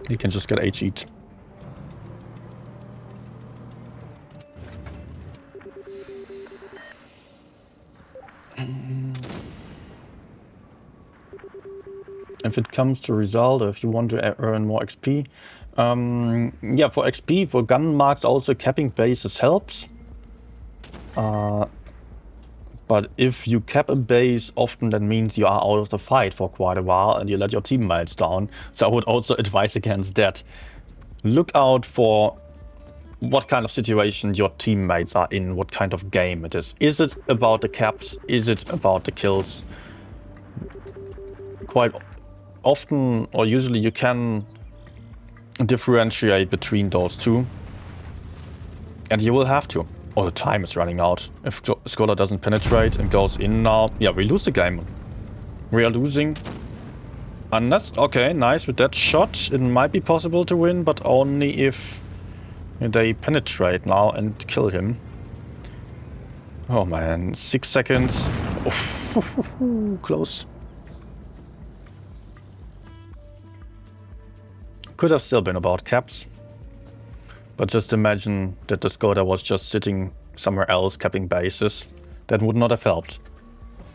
You can just get HE'd. If it comes to result, or if you want to earn more XP, yeah, for XP, for gun marks, also capping bases helps. But if you cap a base, often that means you are out of the fight for quite a while and you let your teammates down. So I would also advise against that. Look out for what kind of situation your teammates are in, what kind of game it is. Is it about the caps? Is it about the kills? Quite often, or usually, you can differentiate between those two. And you will have to. Or the time is running out. If Scholar doesn't penetrate and goes in now, yeah, we lose the game. We are losing. Unless, okay, nice with that shot. It might be possible to win, but only if they penetrate now and kill him. Oh man, 6 seconds. Oh, close. Could have still been about caps. But just imagine that the Skoda was just sitting somewhere else capping bases. That would not have helped.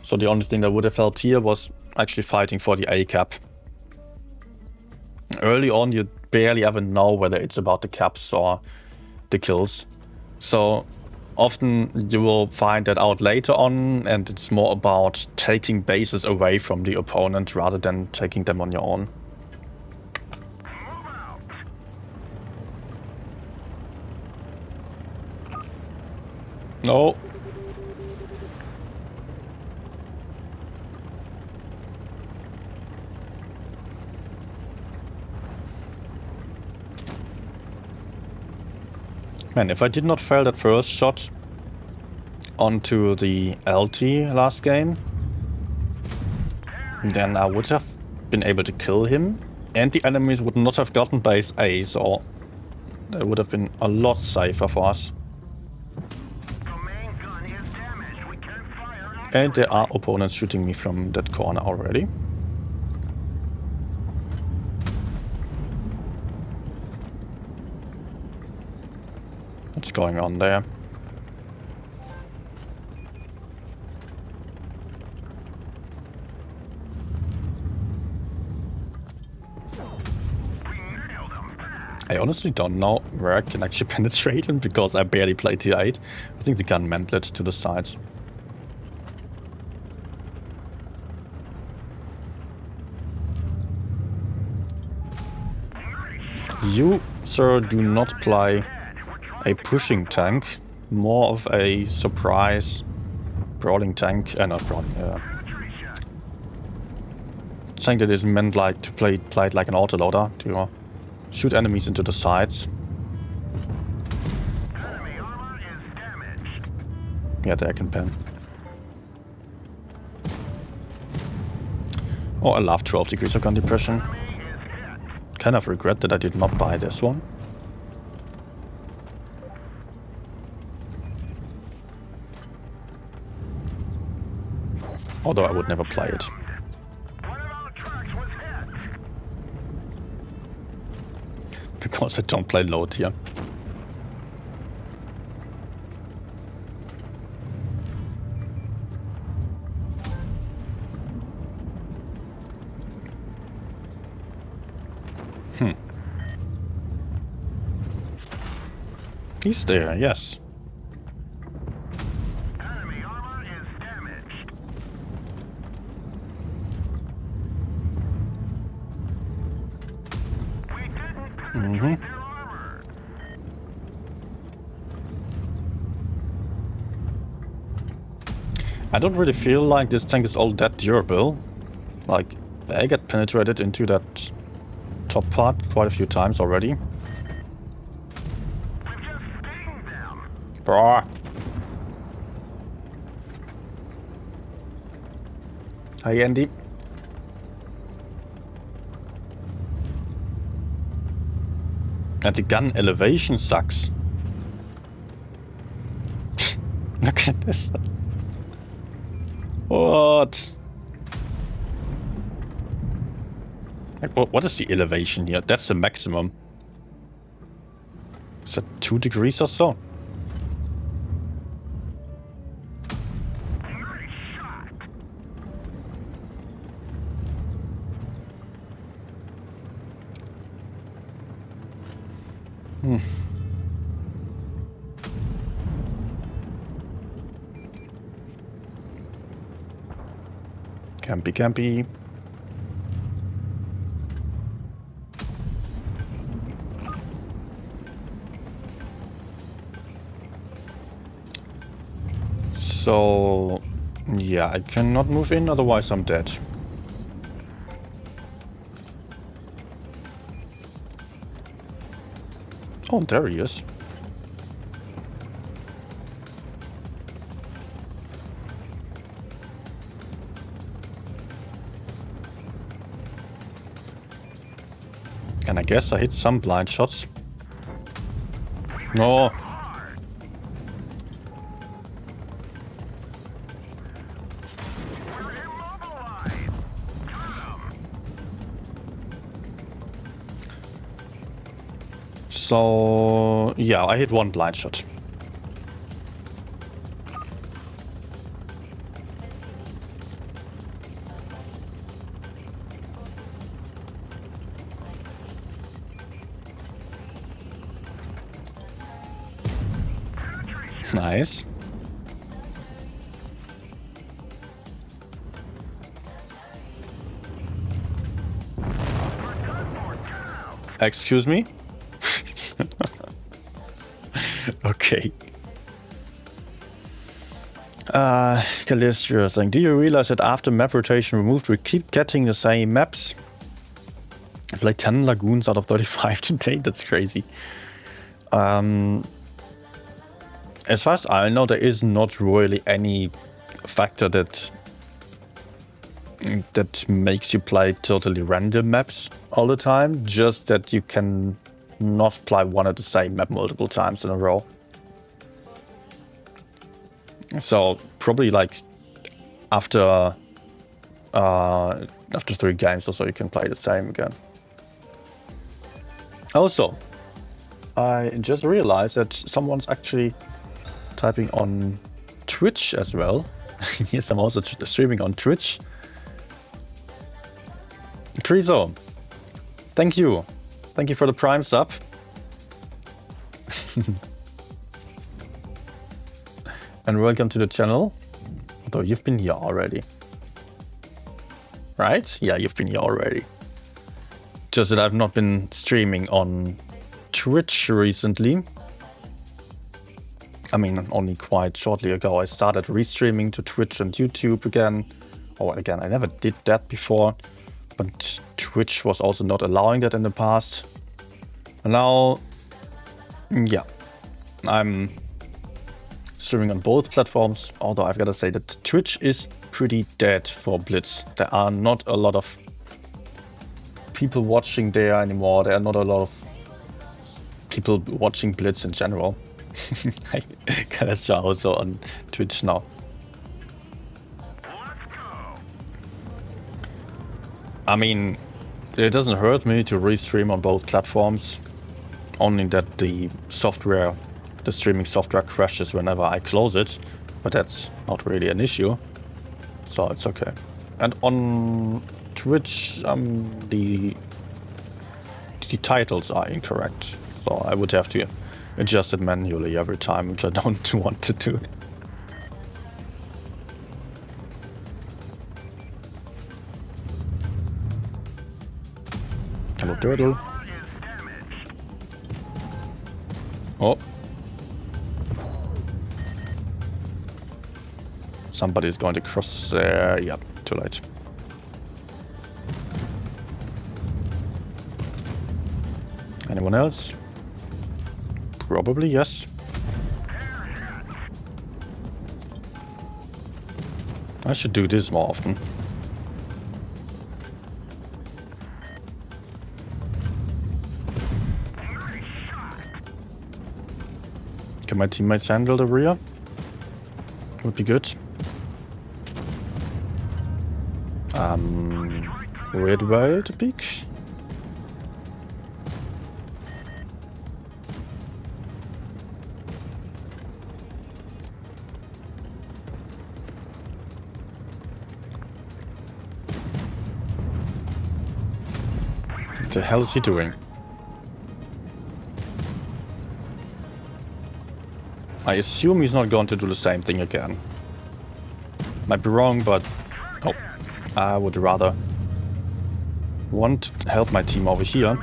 So the only thing that would have helped here was actually fighting for the A cap. Early on you barely ever know whether it's about the caps or the kills. So often you will find that out later on, and it's more about taking bases away from the opponent rather than taking them on your own. No. Man, if I did not fail that first shot onto the LT last game, then I would have been able to kill him, and the enemies would not have gotten base A, so that would have been a lot safer for us. And there are opponents shooting me from that corner already. What's going on there? I honestly don't know where I can actually penetrate him because I barely play tier 8. I think the gun mantlet to the sides. You, sir, do not play a pushing tank, more of a surprise brawling tank, not brawling, tank that is meant like to play it like an autoloader, to shoot enemies into the sides. Enemy armor is damaged. Yeah, there I can pen. Oh, I love 12 degrees of gun depression. Enemy is hit. Kind of regret that I did not buy this one. Although I would never play it. One of our trucks was hit. Because I don't play low tier. He's there, yes. Enemy armor is damaged. We didn't penetrate their armor. I don't really feel like this tank is all that durable. Like, I get penetrated into that top part quite a few times already. We've just stinged them. Bruh. Hi, Andy. And the gun elevation sucks. Look at this. What? Like, what is the elevation here? That's the maximum. Is that 2 degrees or so? Nice shot. Campy, campy. So, yeah, I cannot move in, otherwise I'm dead. Oh, there he is. And I guess I hit some blind shots. No. Hard. We're immobilized. Got 'em. So, yeah, I hit one blind shot. Nice. Excuse me? Okay. Calistria saying, do you realize that after map rotation removed, we keep getting the same maps? I played 10 lagoons out of 35 today. That's crazy. As far as I know, there is not really any factor that makes you play totally random maps all the time. Just that you can not play one and the same map multiple times in a row. So probably like after 3 games or so, you can play the same again. Also, I just realized that someone's actually typing on Twitch as well. Yes, I'm also streaming on Twitch. Criso, thank you. Thank you for the Prime sub. And welcome to the channel. Although you've been here already. Right? Yeah, you've been here already. Just that I've not been streaming on Twitch recently. I mean, only quite shortly ago I started restreaming to Twitch and YouTube again. Oh, again, I never did that before. But Twitch was also not allowing that in the past. And now, yeah, I'm streaming on both platforms. Although I've got to say that Twitch is pretty dead for Blitz. There are not a lot of people watching there anymore. There are not a lot of people watching Blitz in general. I gotta show also on Twitch now. I mean, it doesn't hurt me to restream on both platforms. Only that the software, the streaming software crashes whenever I close it. But that's not really an issue. So it's okay. And on Twitch, the titles are incorrect. So I would have to adjust it manually every time, which I don't want to do. Hello, turtle. Oh. Somebody's going to cross there. Yeah, too late. Anyone else? Probably, yes. I should do this more often. Can my teammates handle the rear? Would be good. Weird way to peek. What the hell is he doing? I assume he's not going to do the same thing again. Might be wrong, but oh, I would rather want to help my team over here.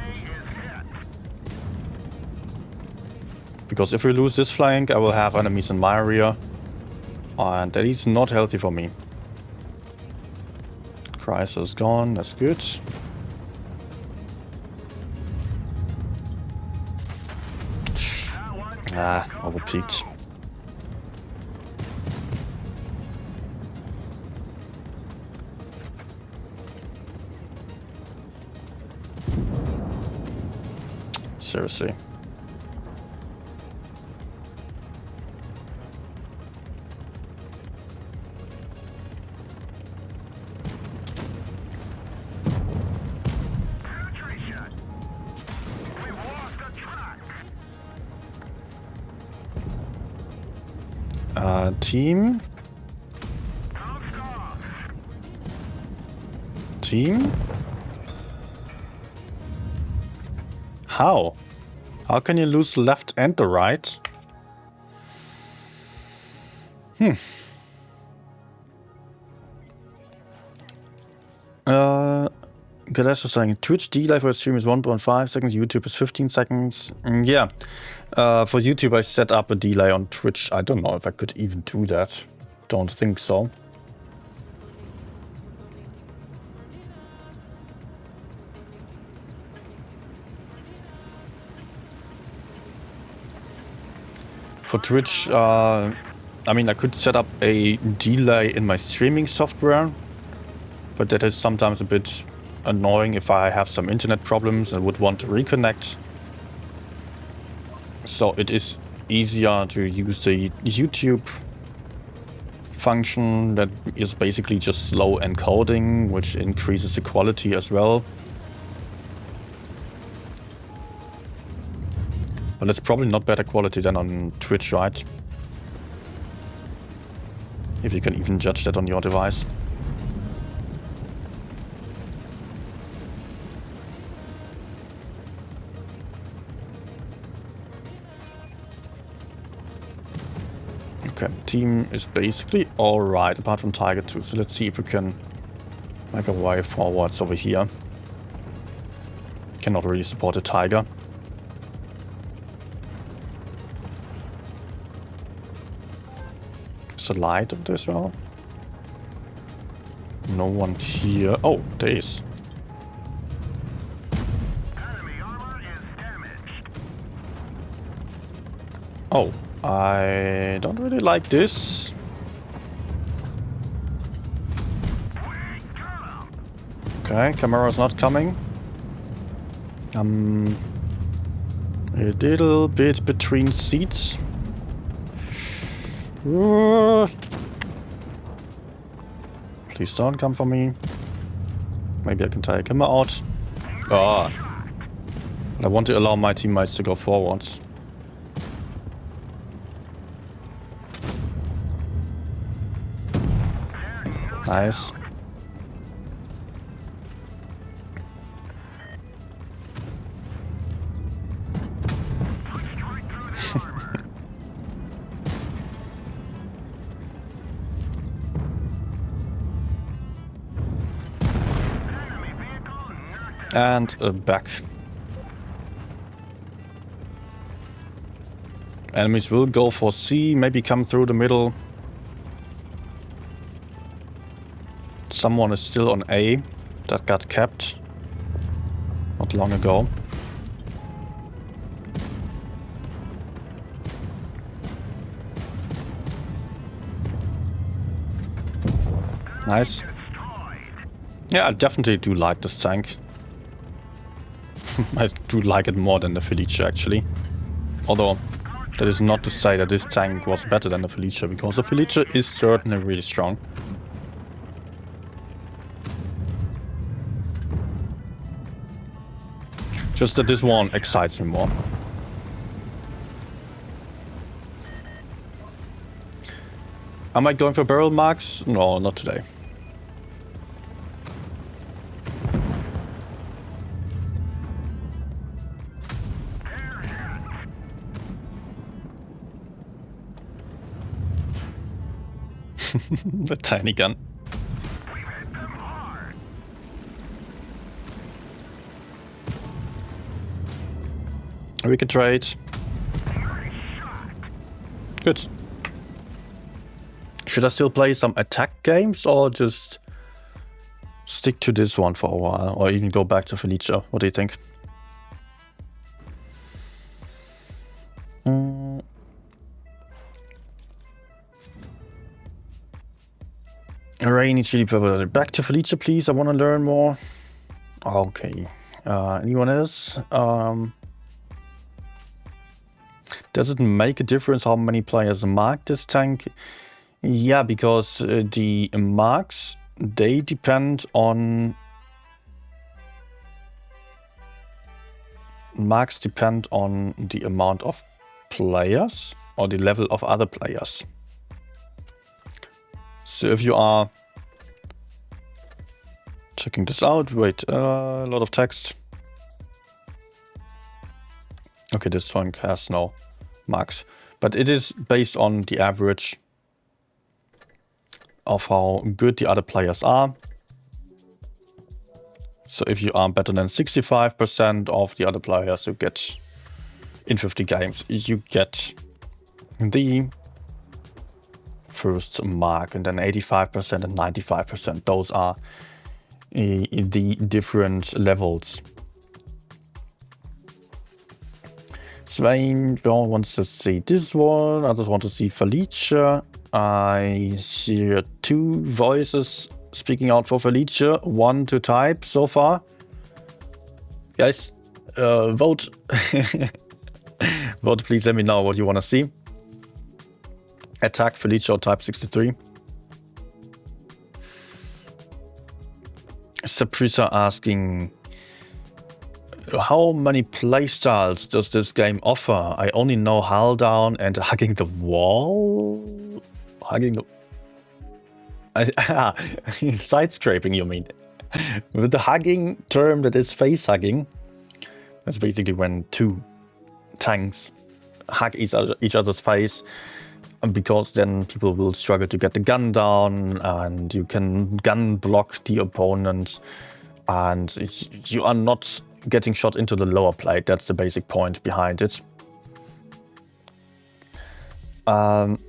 Because if we lose this flank, I will have enemies in my rear. And that is not healthy for me. Chrysler is gone, that's good. Overpeaked. Seriously. Team? Team? How? How can you lose the left and the right? Gadesh is saying Twitch delay for a stream is 1.5 seconds, YouTube is 15 seconds. Yeah. For YouTube I set up a delay on Twitch. I don't know if I could even do that. Don't think so. For Twitch, I mean, I could set up a delay in my streaming software, but that is sometimes a bit annoying if I have some internet problems and would want to reconnect. So it is easier to use the YouTube function that is basically just slow encoding, which increases the quality as well. But it's probably not better quality than on Twitch, right? If you can even judge that on your device. Okay, team is basically alright, apart from Tiger 2. So let's see if we can make a way forwards over here. Cannot really support a Tiger. Is a light up there as well? No one here. Oh, there is. Enemy armor is damaged. Oh, I don't really like this. Okay, camera's not coming. A little bit between seats. Please don't come for me. Maybe I can take him out. Ah. I want to allow my teammates to go forwards. Nice. And back. Enemies will go for C, maybe come through the middle. Someone is still on A. That got capped not long ago. Nice. Yeah, I definitely do like this tank. I do like it more than the Felice, actually. Although, that is not to say that this tank was better than the Felice, because the Felice is certainly really strong. Just that this one excites me more. Am I going for barrel marks? No, not today. The tiny gun. We can trade. Good. Should I still play some attack games or just stick to this one for a while, or even go back to Felice? What do you think? Rainy chili pepper. Back to Felice, please. I want to learn more. Okay. Anyone else? Does it make a difference how many players mark this tank? Yeah, because the marks, they depend on... Marks depend on the amount of players or the level of other players. So if you are checking this out, wait, a lot of text. Okay, this tank has no marks, but it is based on the average of how good the other players are. So if you are better than 65% of the other players, you get in 50 games, you get the first mark, and then 85% and 95%. Those are the different levels. Swain wants to see this one. Others want to see Felice. I hear two voices speaking out for Felice. One to type so far. Guys, vote. Vote, please let me know what you want to see. Attack Felice or type 63. Saprisa asking, how many playstyles does this game offer? I only know hull down and hugging the wall. Hugging the... Side scraping, you mean? With the hugging term that is face hugging, that's basically when two tanks hug each other's face. And because then people will struggle to get the gun down, and you can gun block the opponent, and you are not getting shot into the lower plate. That's the basic point behind it. But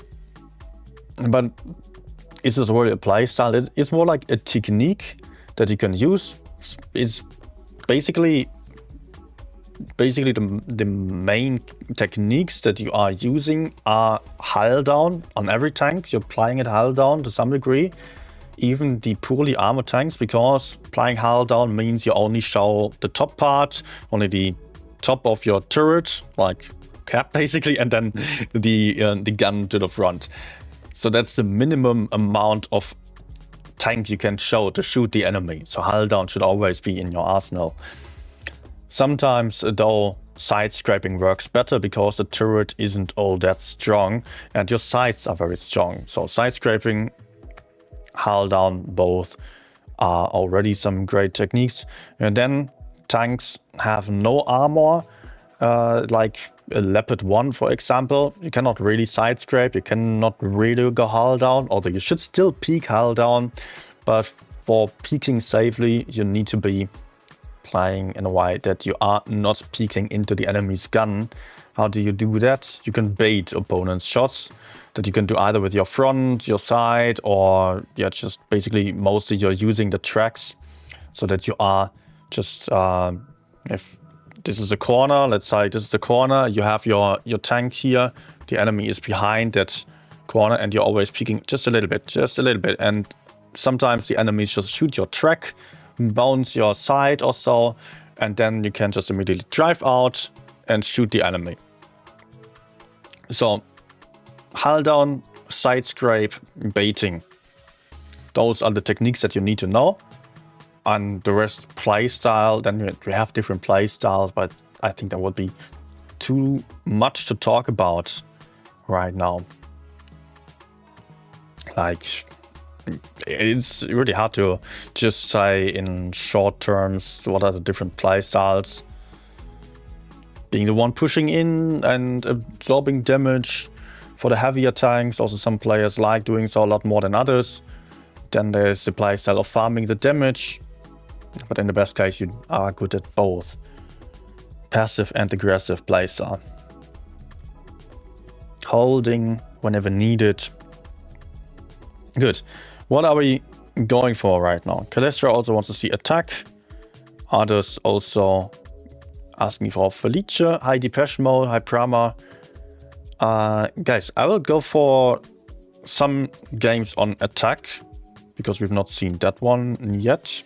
is this really a play style? It's more like a technique that you can use. It's basically the main techniques that you are using are hull down on every tank. You're applying it hull down to some degree, even the poorly armored tanks, because applying hull down means you only show the top part, only the top of your turret, like cap basically, and then the gun to the front. So that's the minimum amount of tank you can show to shoot the enemy. So hull down should always be in your arsenal. Sometimes, though, side scraping works better because the turret isn't all that strong and your sides are very strong. So side scraping, hull down, both are already some great techniques. And then tanks have no armor, like a Leopard 1, for example. You cannot really side scrape, you cannot really go hull down, although you should still peek hull down. But for peeking safely, you need to be playing in a way that you are not peeking into the enemy's gun. How do you do that? You can bait opponents' shots. That you can do either with your front, your side, or yeah, just basically mostly you're using the tracks, so that you are just if this is a corner, let's say this is the corner, you have your tank here, the enemy is behind that corner, and you're always peeking just a little bit, and sometimes the enemies just shoot your track, bounce your side or so, and then you can just immediately drive out and shoot the enemy. So hull down, side scrape, baiting. Those are the techniques that you need to know. And the rest, play style, then we have different play styles, but I think that would be too much to talk about right now. Like, it's really hard to just say in short terms what are the different play styles. Being the one pushing in and absorbing damage for the heavier tanks. Also some players like doing so a lot more than others. Then there's the play style of farming the damage. But in the best case you are good at both. Passive and aggressive play style. Holding whenever needed. Good. What are we going for right now? Calestra also wants to see attack. Others also asking for Felice, high Depeche Mode, high Prama. Guys, I will go for some games on attack, because we've not seen that one yet.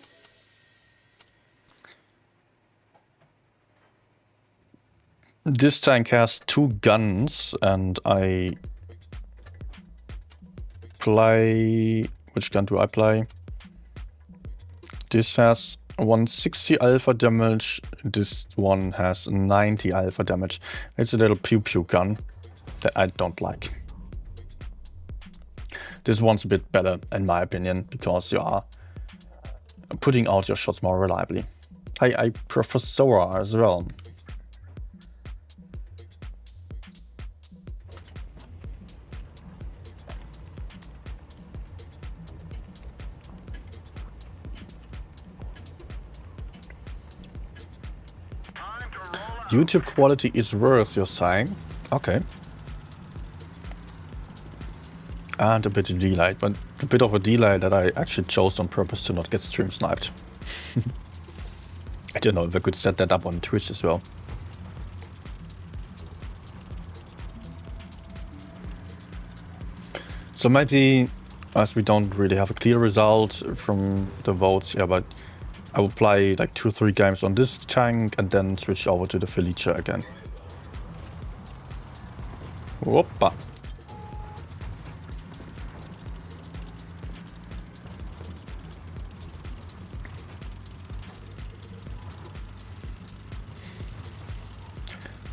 This tank has 2 guns, and I play... Which gun do I play? This has 160 alpha damage, this one has 90 alpha damage. It's a little pew-pew gun that I don't like. This one's a bit better in my opinion, because you are putting out your shots more reliably. I prefer Sora as well. YouTube quality is worse, you're saying? Okay. And a bit of delay, but a bit of a delay that I actually chose on purpose to not get stream sniped. I don't know if I could set that up on Twitch as well. So maybe, as we don't really have a clear result from the votes, yeah, but I will play like 2 or 3 games on this tank and then switch over to the Felice again. Whoopa.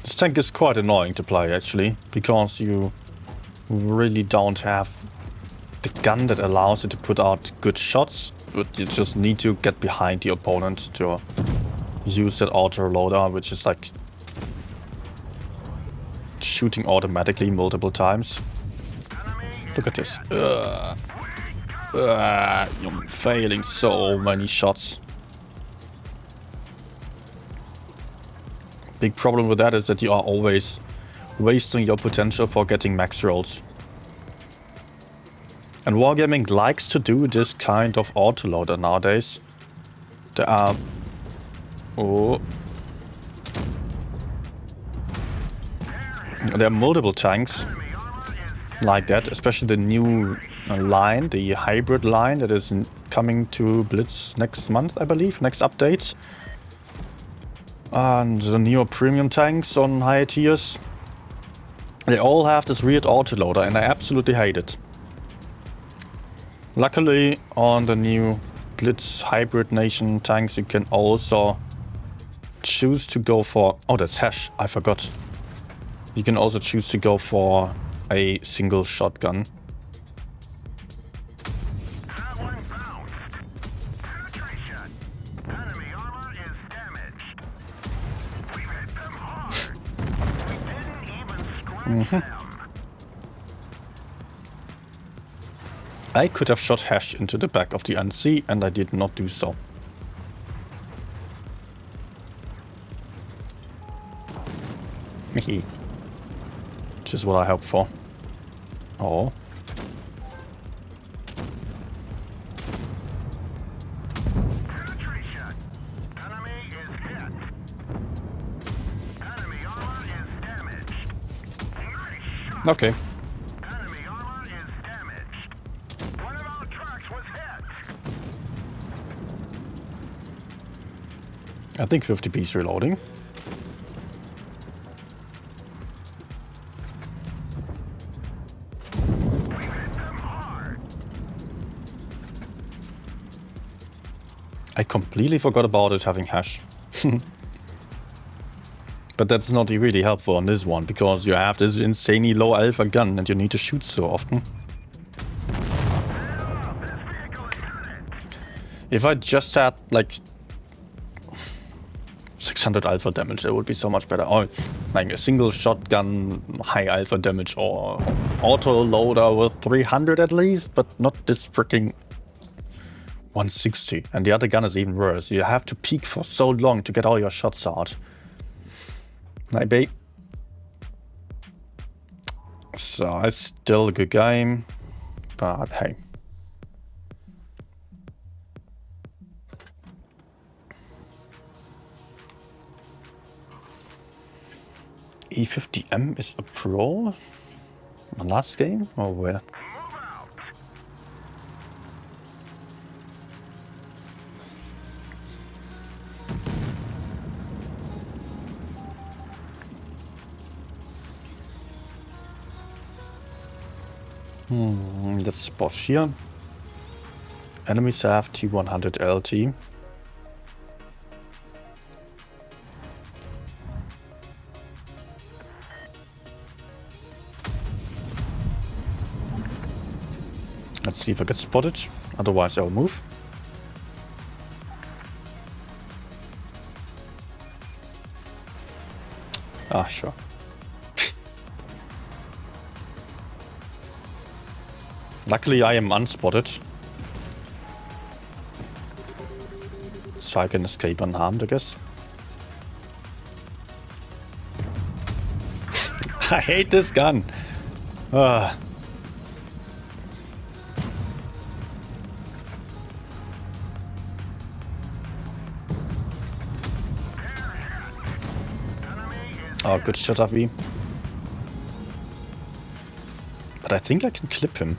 This tank is quite annoying to play actually, because you really don't have the gun that allows you to put out good shots. But you just need to get behind the opponent to use that auto loader, which is like shooting automatically multiple times. Look at this. You're failing so many shots. Big problem with that is that you are always wasting your potential for getting max rolls. And Wargaming likes to do this kind of autoloader nowadays. There are... Oh... There are multiple tanks like that, especially the new line, the hybrid line that is coming to Blitz next month, I believe, next update. And the newer premium tanks on higher tiers. They all have this weird autoloader and I absolutely hate it. Luckily on the new Blitz Hybrid Nation tanks you can also choose to go for... Oh, that's hash, I forgot. You can also choose to go for a single shotgun. That one bounced. Penetration. Enemy armor is damaged. We hit them hard. We didn't even scratch them. I could have shot hash into the back of the NC and I did not do so. Hehe. Which is what I hope for. Oh. Penetration. Enemy is hit. Enemy armor is damaged. Nice shot. Okay. Enemy armor is damaged. One of our trucks was hit. I think 50p is reloading. We hit them hard. I completely forgot about it having hash. But that's not really helpful on this one, because you have this insanely low alpha gun and you need to shoot so often. This vehicle is hit. If I just had like 600 alpha damage, it would be so much better. Or like a single shotgun high alpha damage, or auto loader with 300 at least, but not this freaking 160. And the other gun is even worse. You have to peek for so long to get all your shots out. Maybe. So it's still a good game, but hey. E50M is a pro? My last game? Or where? Move out. Let's spot here. Enemies have T100 LT. Let's see if I get spotted, otherwise I'll move. Ah, sure. Luckily I am unspotted, so I can escape unharmed, I guess. I hate this gun. Ah. Oh, good shot, Avi. But I think I can clip him.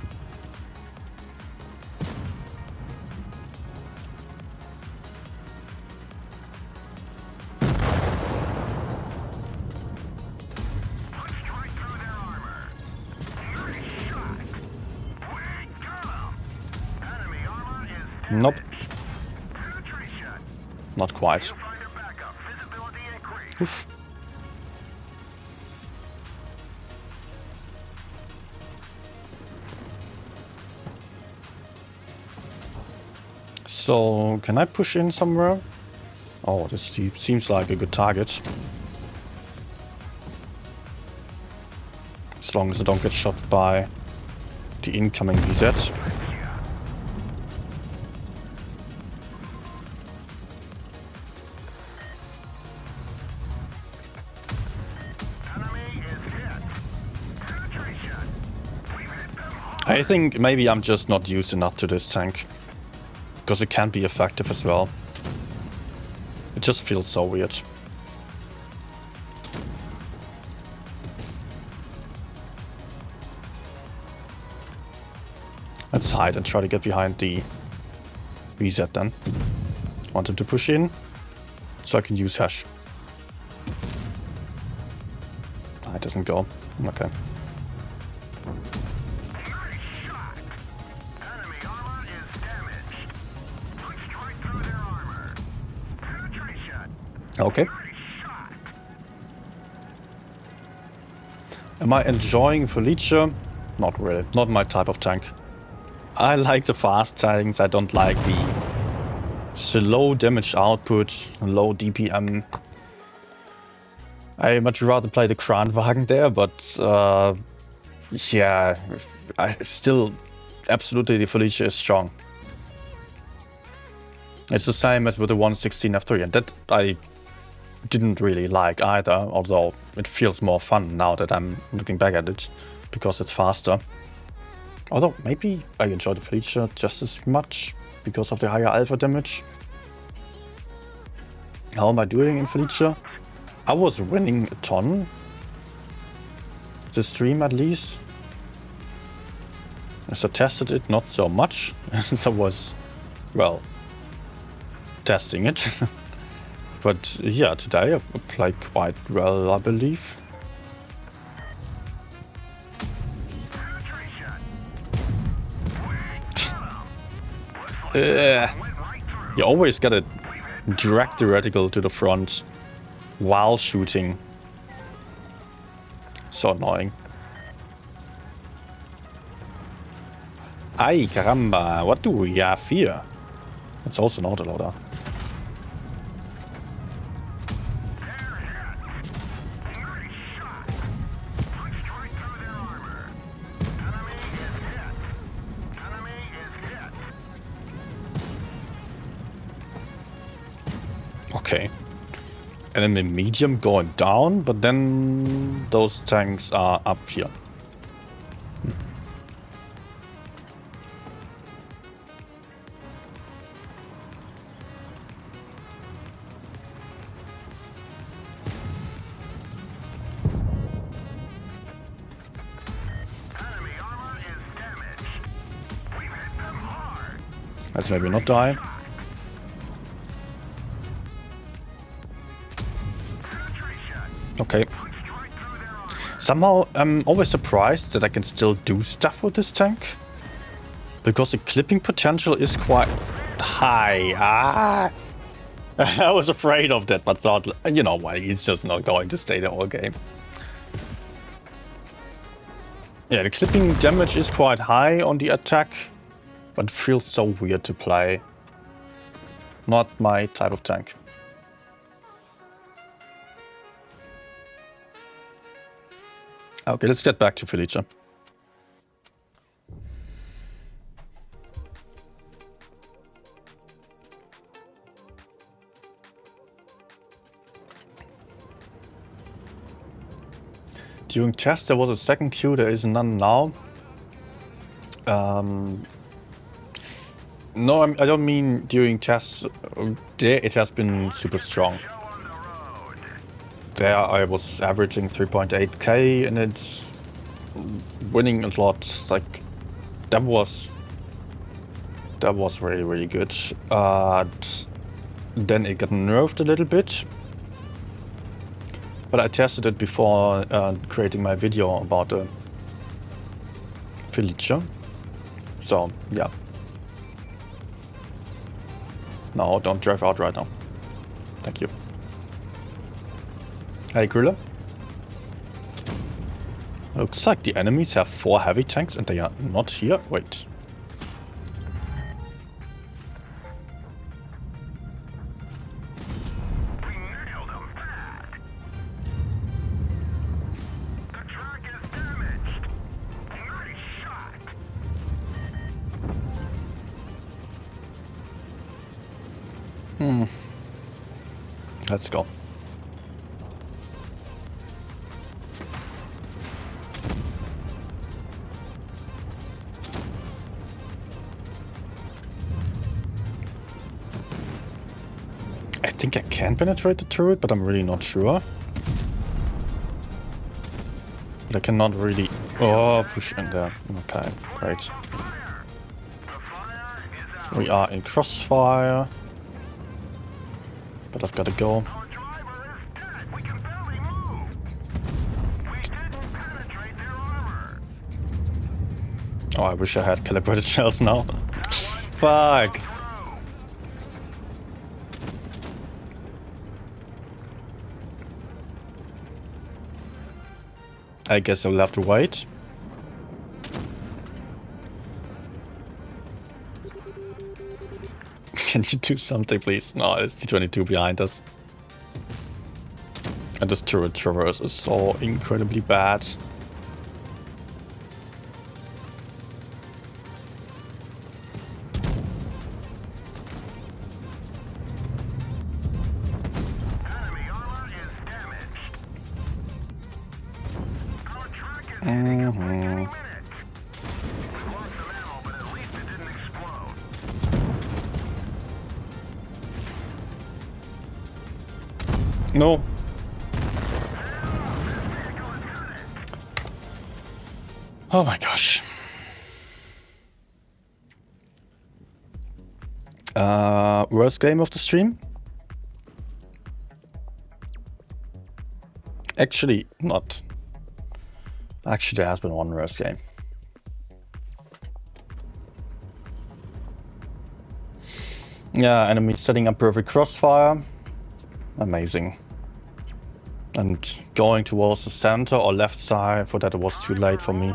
Nope. Not quite. Oof. So, can I push in somewhere? Oh, this seems like a good target. As long as I don't get shot by the incoming VZ. I think maybe I'm just not used enough to this tank, because it can be effective as well. It just feels so weird. Let's hide and try to get behind the VZ then. Want him to push in, so I can use hash. Ah, it doesn't go. Okay. Okay. Am I enjoying Felice? Not really. Not my type of tank. I like the fast tanks. I don't like the slow damage output, low DPM. I much rather play the Kranwagen there, but yeah, I still absolutely the Felice is strong. It's the same as with the 116 F3, and that I didn't really like either, although it feels more fun now that I'm looking back at it, because it's faster. Although maybe I enjoy the Felice just as much because of the higher alpha damage. How am I doing in Felice? I was winning a ton. This stream at least. As I tested it, not so much. As I was, well, testing it. But yeah, today I played quite well, I believe. You always gotta direct the reticle to the front while shooting. So annoying. Ay, caramba, what do we have here? It's also an autoloader. Okay. Enemy medium going down, but then those tanks are up here. Let's maybe not die. Okay. Somehow I'm always surprised that I can still do stuff with this tank, because the clipping potential is quite high. I was afraid of that, but thought, you know what, he's just not going to stay the whole game. Yeah, the clipping damage is quite high on the attack, but feels so weird to play. Not my type of tank. Okay, let's get back to Felice. During test there was a second queue, there is none now. No, I don't mean during tests. There it has been super strong. There I was averaging 3.8k and it's winning a lot. Like that was really, really good. Then it got nerfed a little bit. But I tested it before creating my video about the Felice. So yeah. No, don't drive out right now. Thank you. Hey, Krilla. Looks like the enemies have 4 heavy tanks and they are not here. Wait. We nailed them bad. The track is damaged. Nice shot. Let's go. I think I can penetrate the turret, but I'm really not sure. But I cannot really... Oh, push in there. Okay, great. We are in crossfire. But I've got to go. Our driver is dead. We can barely move. We didn't penetrate their armor. Oh, I wish I had calibrated shells now. Fuck! I guess I'll have to wait. Can you do something, please? No, it's T-22 behind us. And this turret traverse is so incredibly bad. Enemy armor is damaged. Our track is heating up like any minute. We lost some ammo, but at least it didn't explode. No. Oh my gosh. Worst game of the stream? Actually, not. Actually, there has been one worst game. Yeah, enemy setting up perfect crossfire. Amazing. And going towards the center or left side, for that it was too late for me.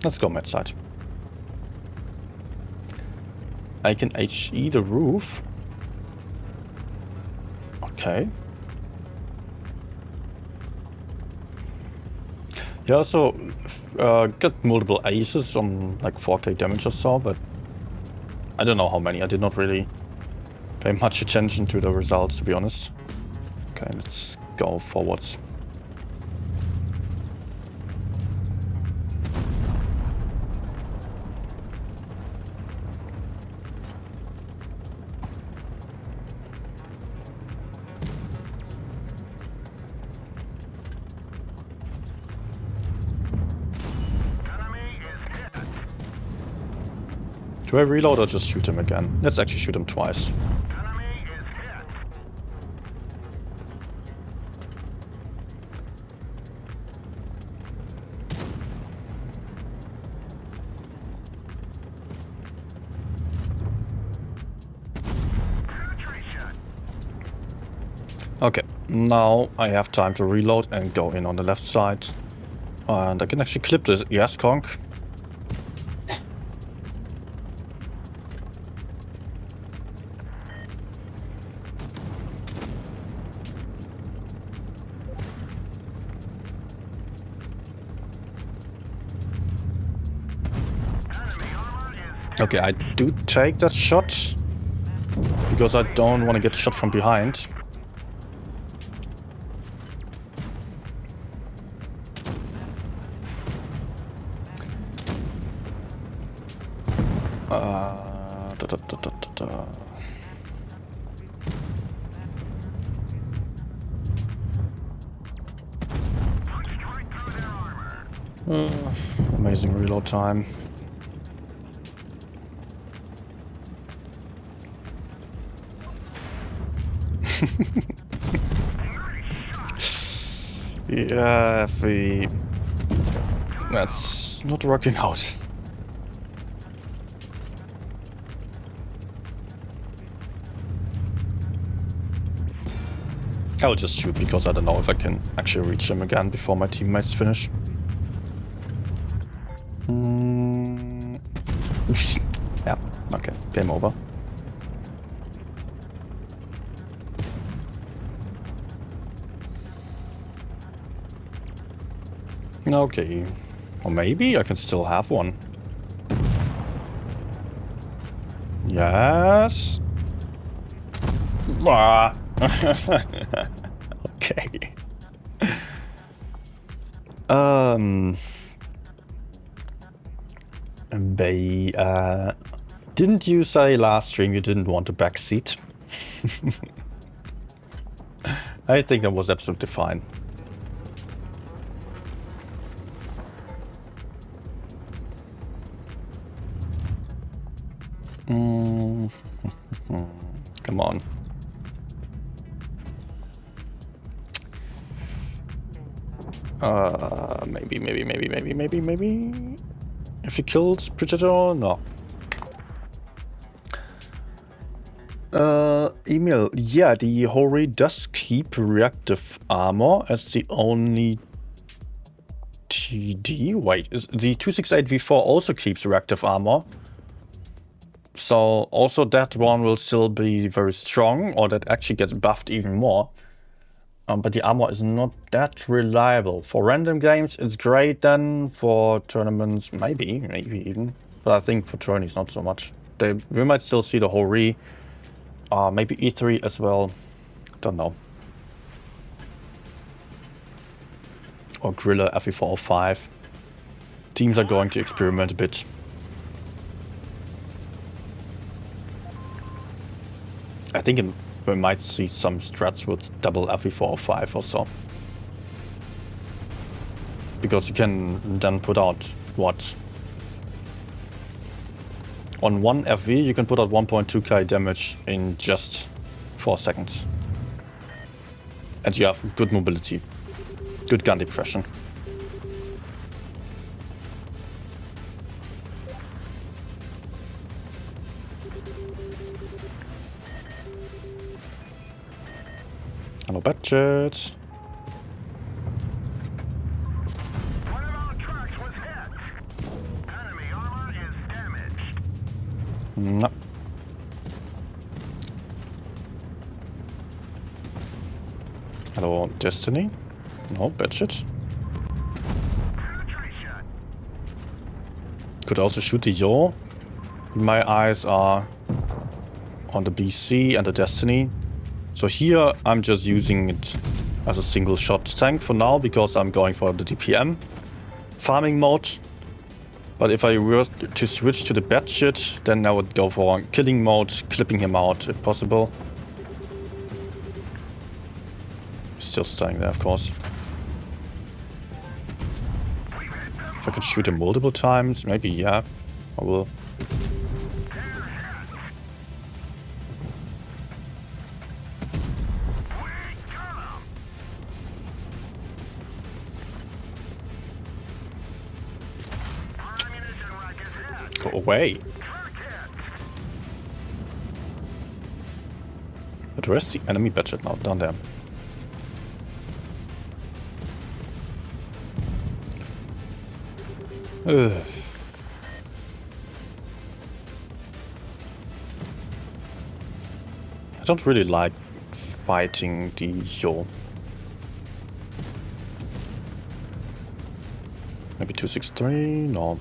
Let's go mid side. I can HE the roof. Okay. Yeah, also got multiple aces on like 4k damage or so, but I don't know how many. I did not really pay much attention to the results, to be honest. Okay, let's go forwards. Do I reload or just shoot him again? Let's actually shoot him twice. Enemy is hit. Penetration. Okay, now I have time to reload and go in on the left side. And I can actually clip this gas conch. Okay, I do take that shot because I don't want to get shot from behind. Amazing reload time. Yeah, that's not working out. I'll just shoot because I don't know if I can actually reach him again before my teammates finish. Yeah, okay, game over. Okay, or maybe I can still have one. Yes. Ah. Okay. Didn't you say last stream you didn't want a backseat? I think that was absolutely fine. Come on. Maybe. If he kills Predator, no. Email. Yeah, the Hori does keep reactive armor as the only TD. Wait, is the 268v4 also keeps reactive armor? So also that one will still be very strong, or that actually gets buffed even more. But the armor is not that reliable. For random games, it's great then. For tournaments, maybe even. But I think for tourneys, not so much. We might still see the Hori. Maybe E3 as well. Don't know. Or Griller FE405. Teams are going to experiment a bit. I think we might see some strats with double FE405 or so. Because you can then put out, what? On one FV you can put out 1.2k damage in just 4 seconds. And you have good mobility. Good gun depression. Hello, budget. One of our trucks was hit. Enemy armor is damaged. No. Hello, Destiny. No, budget. Penetration. Could also shoot the Yo. My eyes are on the BC and the Destiny. So here I'm just using it as a single shot tank for now because I'm going for the DPM farming mode. But if I were to switch to the batshit, then I would go for killing mode, clipping him out if possible. Still staying there, of course. If I could shoot him multiple times, maybe, yeah, I will. Go away. But where's the enemy budget now? Down there. Ugh. I don't really like fighting the Yo. Maybe 263? No.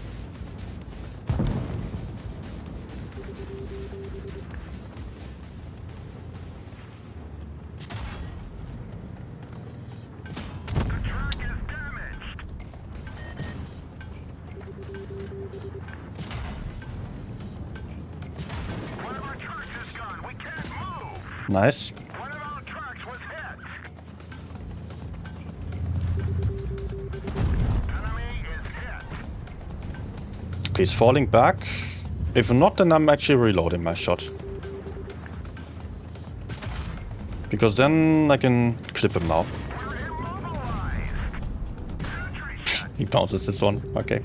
Nice. One of our trucks was hit. Enemy is hit. Okay, he's falling back. If not, then I'm actually reloading my shot. Because then I can clip him now. We're immobilized. Penetration. He bounces this one. Okay.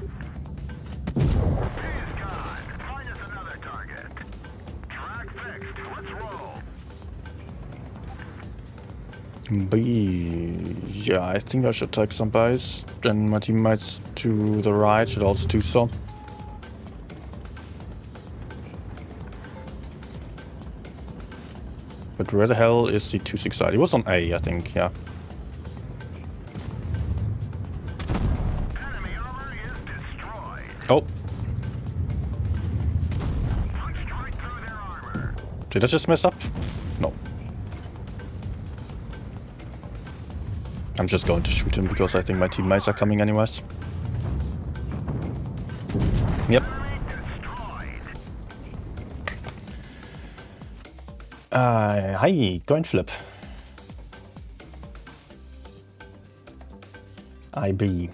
He's gone. Find us another target. Track fixed. Let's roll. B. Yeah, I think I should take some buys. Then my teammates to the right should also do so. But where the hell is the 269? It was on A, I think, yeah. Enemy armor is destroyed. Oh, Punched right through their Did I just mess up? No. I'm just going to shoot him because I think my teammates are coming anyways. Yep. Hi, coin flip. IB.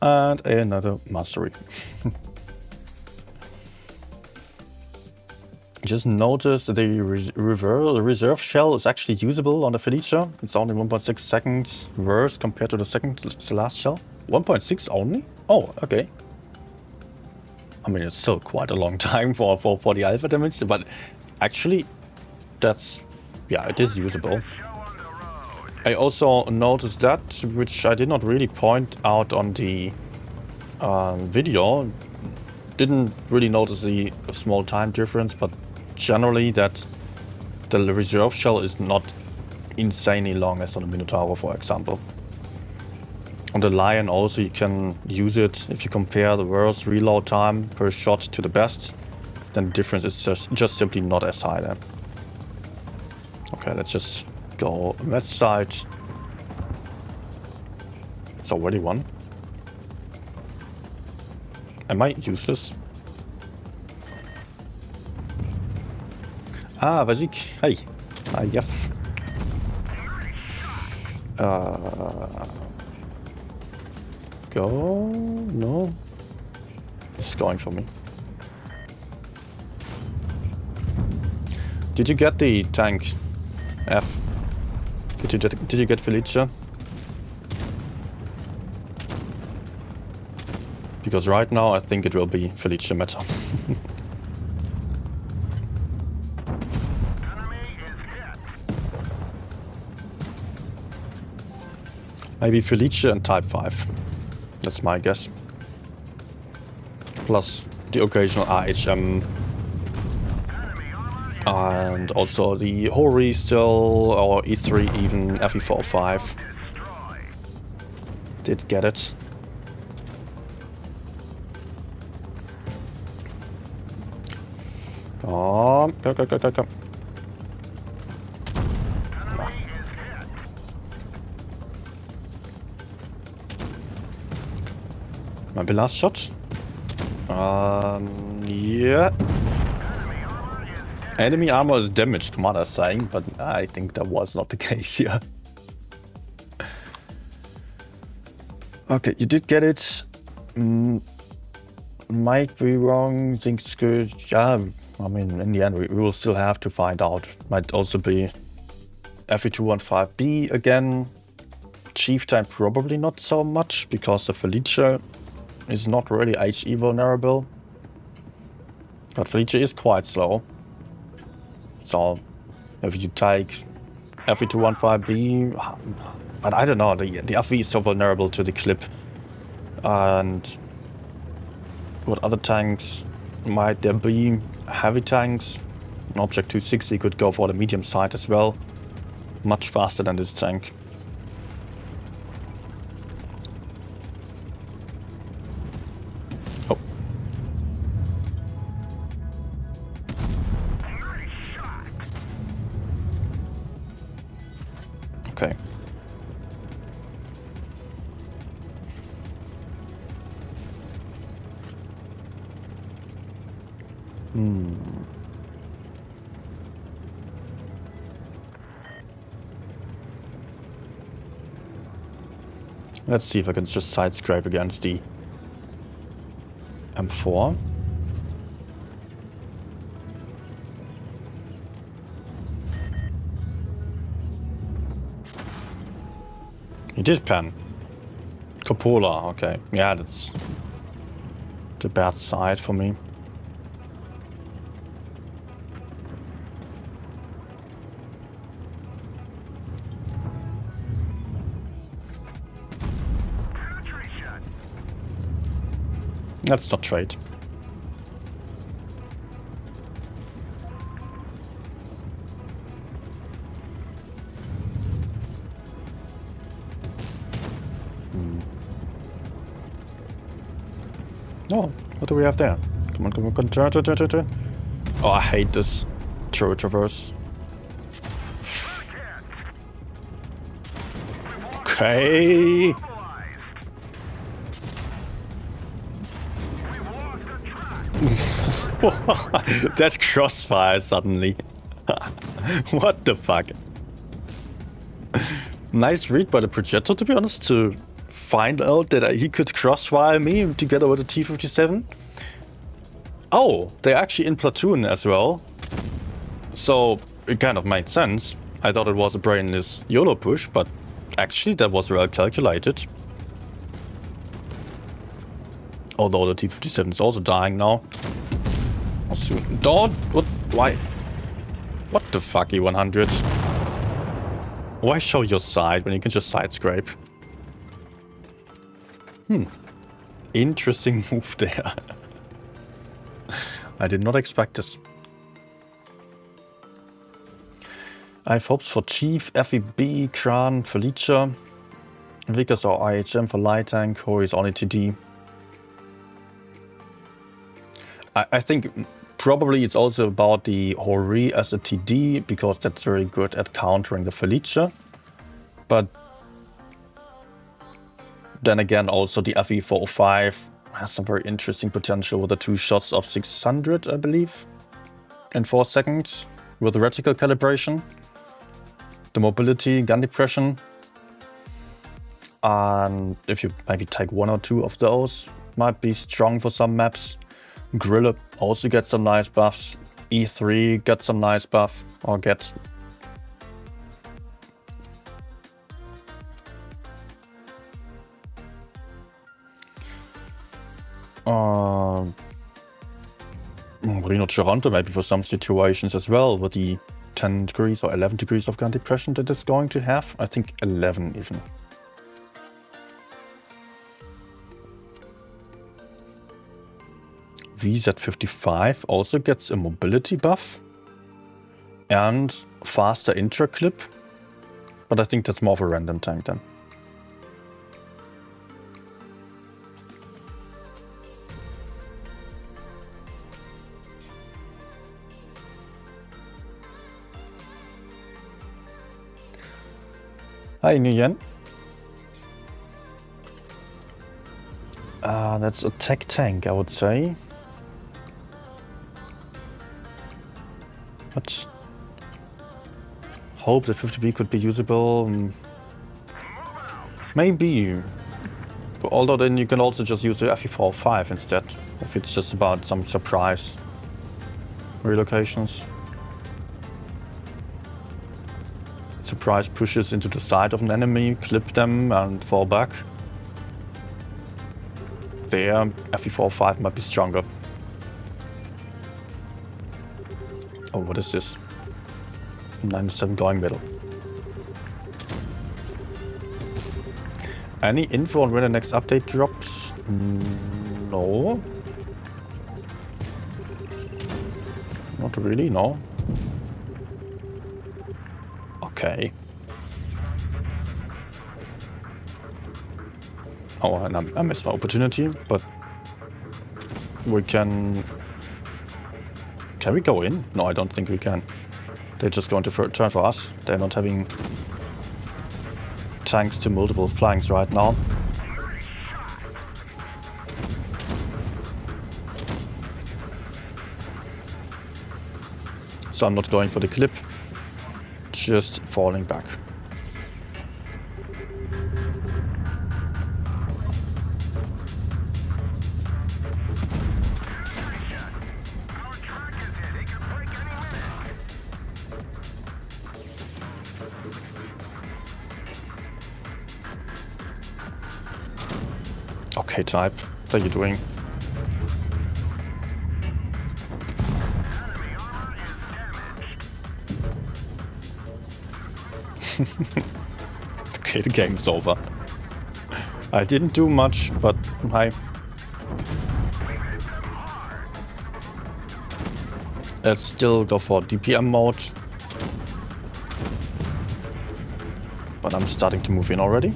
And another mastery. Just noticed the reserve shell is actually usable on the Felice. It's only 1.6 seconds worse compared to the last shell. 1.6 only? Oh, okay. I mean, it's still quite a long time for the alpha damage, but actually, that's, yeah, it is usable. I also noticed that, which I did not really point out on the video. Didn't really notice the small time difference, but generally that the reserve shell is not insanely long as on the Minotaur, for example. On the Lion also you can use it if you compare the worst reload time per shot to the best, then the difference is just simply not as high then. Okay, let's just go on that side. It's already one. Am I useless? Ah, Vajik. Hey. Ah, yep. Go? No. It's going for me. Did you get the tank? F. Did you get Felice? Because right now I think it will be Felice meta. Maybe Felice and Type 5. That's my guess. Plus the occasional RHM. And also the Hori still, or E3 even, FE45. Did get it. Come. Maybe last shot? Yeah. Enemy armor is damaged, Commander's saying, but I think that was not the case here. Okay, you did get it. Might be wrong, think it's good. Yeah, I mean, in the end, we will still have to find out. Might also be FE215B again. Chieftain probably not so much, because the Felice is not really HE vulnerable. But Felice is quite slow. So, if you take FE215B, but I don't know, the FV is so vulnerable to the clip. And what other tanks might there be? Heavy tanks. An Object 260 could go for the medium side as well. Much faster than this tank. Oh. Okay. Let's see if I can just side scrape against the M4. He did pan. Cupola, okay. Yeah, that's the bad side for me. Let's not trade. Oh, what do we have there? Come on, come on, come on. Turn. Oh, I hate this turret traverse. Okay. That's crossfire suddenly. What the fuck? Nice read by the projector, to be honest, to find out that he could crossfire me together with the T-57. Oh, they're actually in platoon as well. So it kind of made sense. I thought it was a brainless YOLO push, but actually that was well calculated. Although the T-57 is also dying now. Or soon. Don't! What? Why? What the fuck, E-100? Why show your side when you can just side scrape? Interesting move there. I did not expect this. I have hopes for Chief, FEB, Kran, Felice, Vickers or IHM for light tank, Hori is only TD. I think probably it's also about the Hori as a TD, because that's very good at countering the Felice. But then again, also the FE405 has some very interesting potential with the 2 shots of 600, I believe, in 4 seconds, with the reticle calibration, the mobility, gun depression. And if you maybe take 1 or 2 of those, might be strong for some maps. Grille also gets some nice buffs. E3 gets some nice buff, or gets. Reno Toronto maybe for some situations as well, with the 10 degrees or 11 degrees of gun depression that it's going to have. I think 11 even. VZ55 also gets a mobility buff and faster intra-clip, but I think that's more of a random tank then. Hi, Nguyen. That's a tech tank, I would say. But hope that 50B could be usable. Maybe. Although then you can also just use the FE405 instead, if it's just about some surprise relocations. Surprise pushes into the side of an enemy, clip them and fall back. There, FE405 might be stronger. Oh, what is this? 97 going middle. Any info on when the next update drops? No. Not really, no. Okay. Oh, and I missed my opportunity, but we can... Can we go in? No, I don't think we can. They're just going to turn for us. They're not having tanks to multiple flanks right now. So I'm not going for the clip, just falling back. Okay, type. What are you doing? Okay, the game's over. I didn't do much, but hi. Let's still go for DPM mode. But I'm starting to move in already.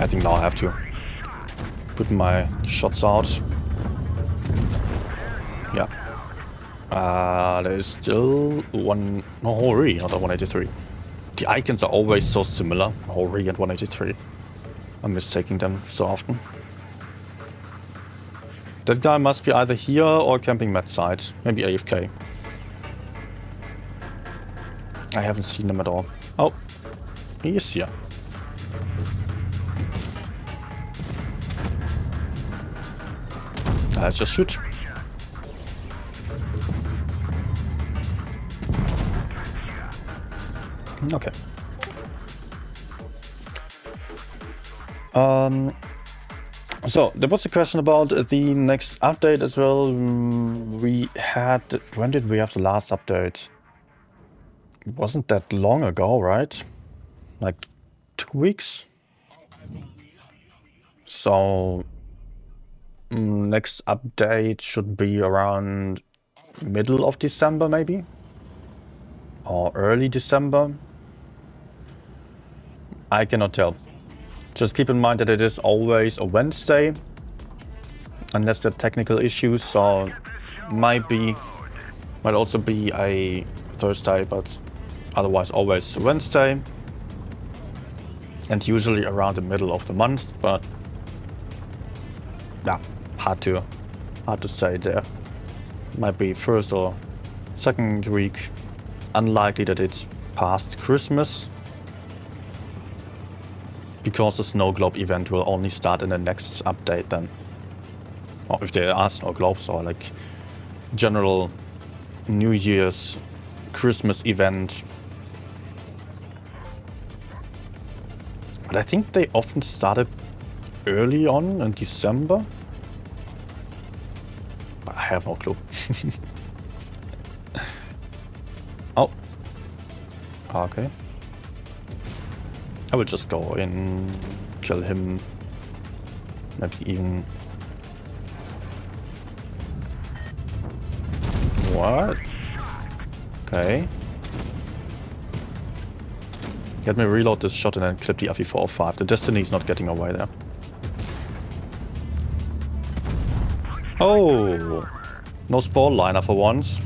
I think now I have to put my shots out. Yeah. There is still one... No, Hori, not a 183. The icons are always so similar, Hori and 183. I'm mistaking them so often. That guy must be either here or camping mat side. Maybe AFK. I haven't seen him at all. Oh, he is here. Let's just shoot. Okay. So there was a question about the next update as well. We had... When did we have the last update? It wasn't that long ago, right? Like 2 weeks? So... next update should be around middle of December, maybe? Or early December? I cannot tell. Just keep in mind that it is always a Wednesday, unless there are technical issues, so might also be a Thursday, but otherwise always Wednesday, and usually around the middle of the month. But yeah, hard to say there. Might be first or second week. Unlikely that it's past Christmas, because the snow globe event will only start in the next update then. Or if there are snow globes, or like general New Year's Christmas event. But I think they often started early on in December. But I have no clue. Oh. Okay. I will just go in, kill him, maybe even... What? Okay. Let me reload this shot and then clip the FE405. The Destiny is not getting away there. Oh! No spawn liner for once.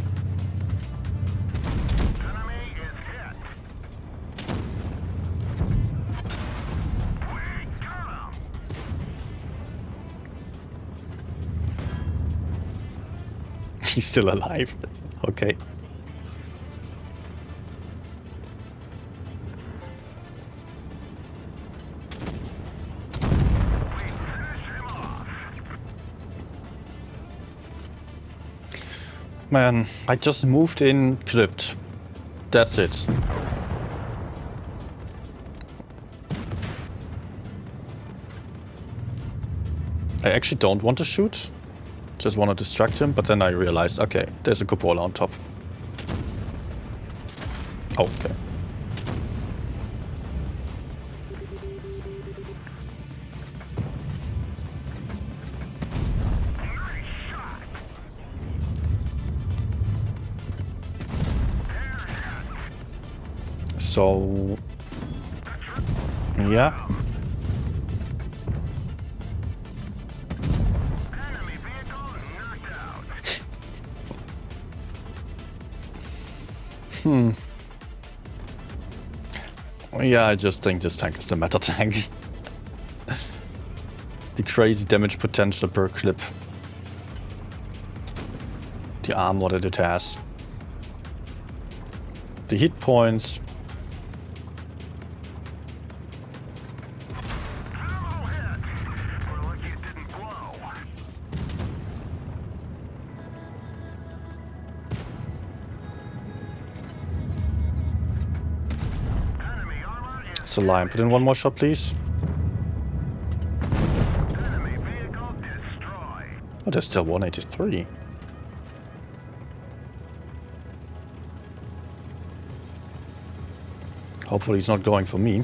He's still alive. Okay. Man, I just moved in, clipped. That's it. I actually don't want to shoot. Just want to distract him, but then I realized, okay, there's a cupola on top. Oh, okay. So, yeah. Yeah, I just think this tank is the meta tank. The crazy damage potential per clip. The armor that it has. The hit points. It's a lion. Put in one more shot, please. Oh, there's still 183. Hopefully he's not going for me.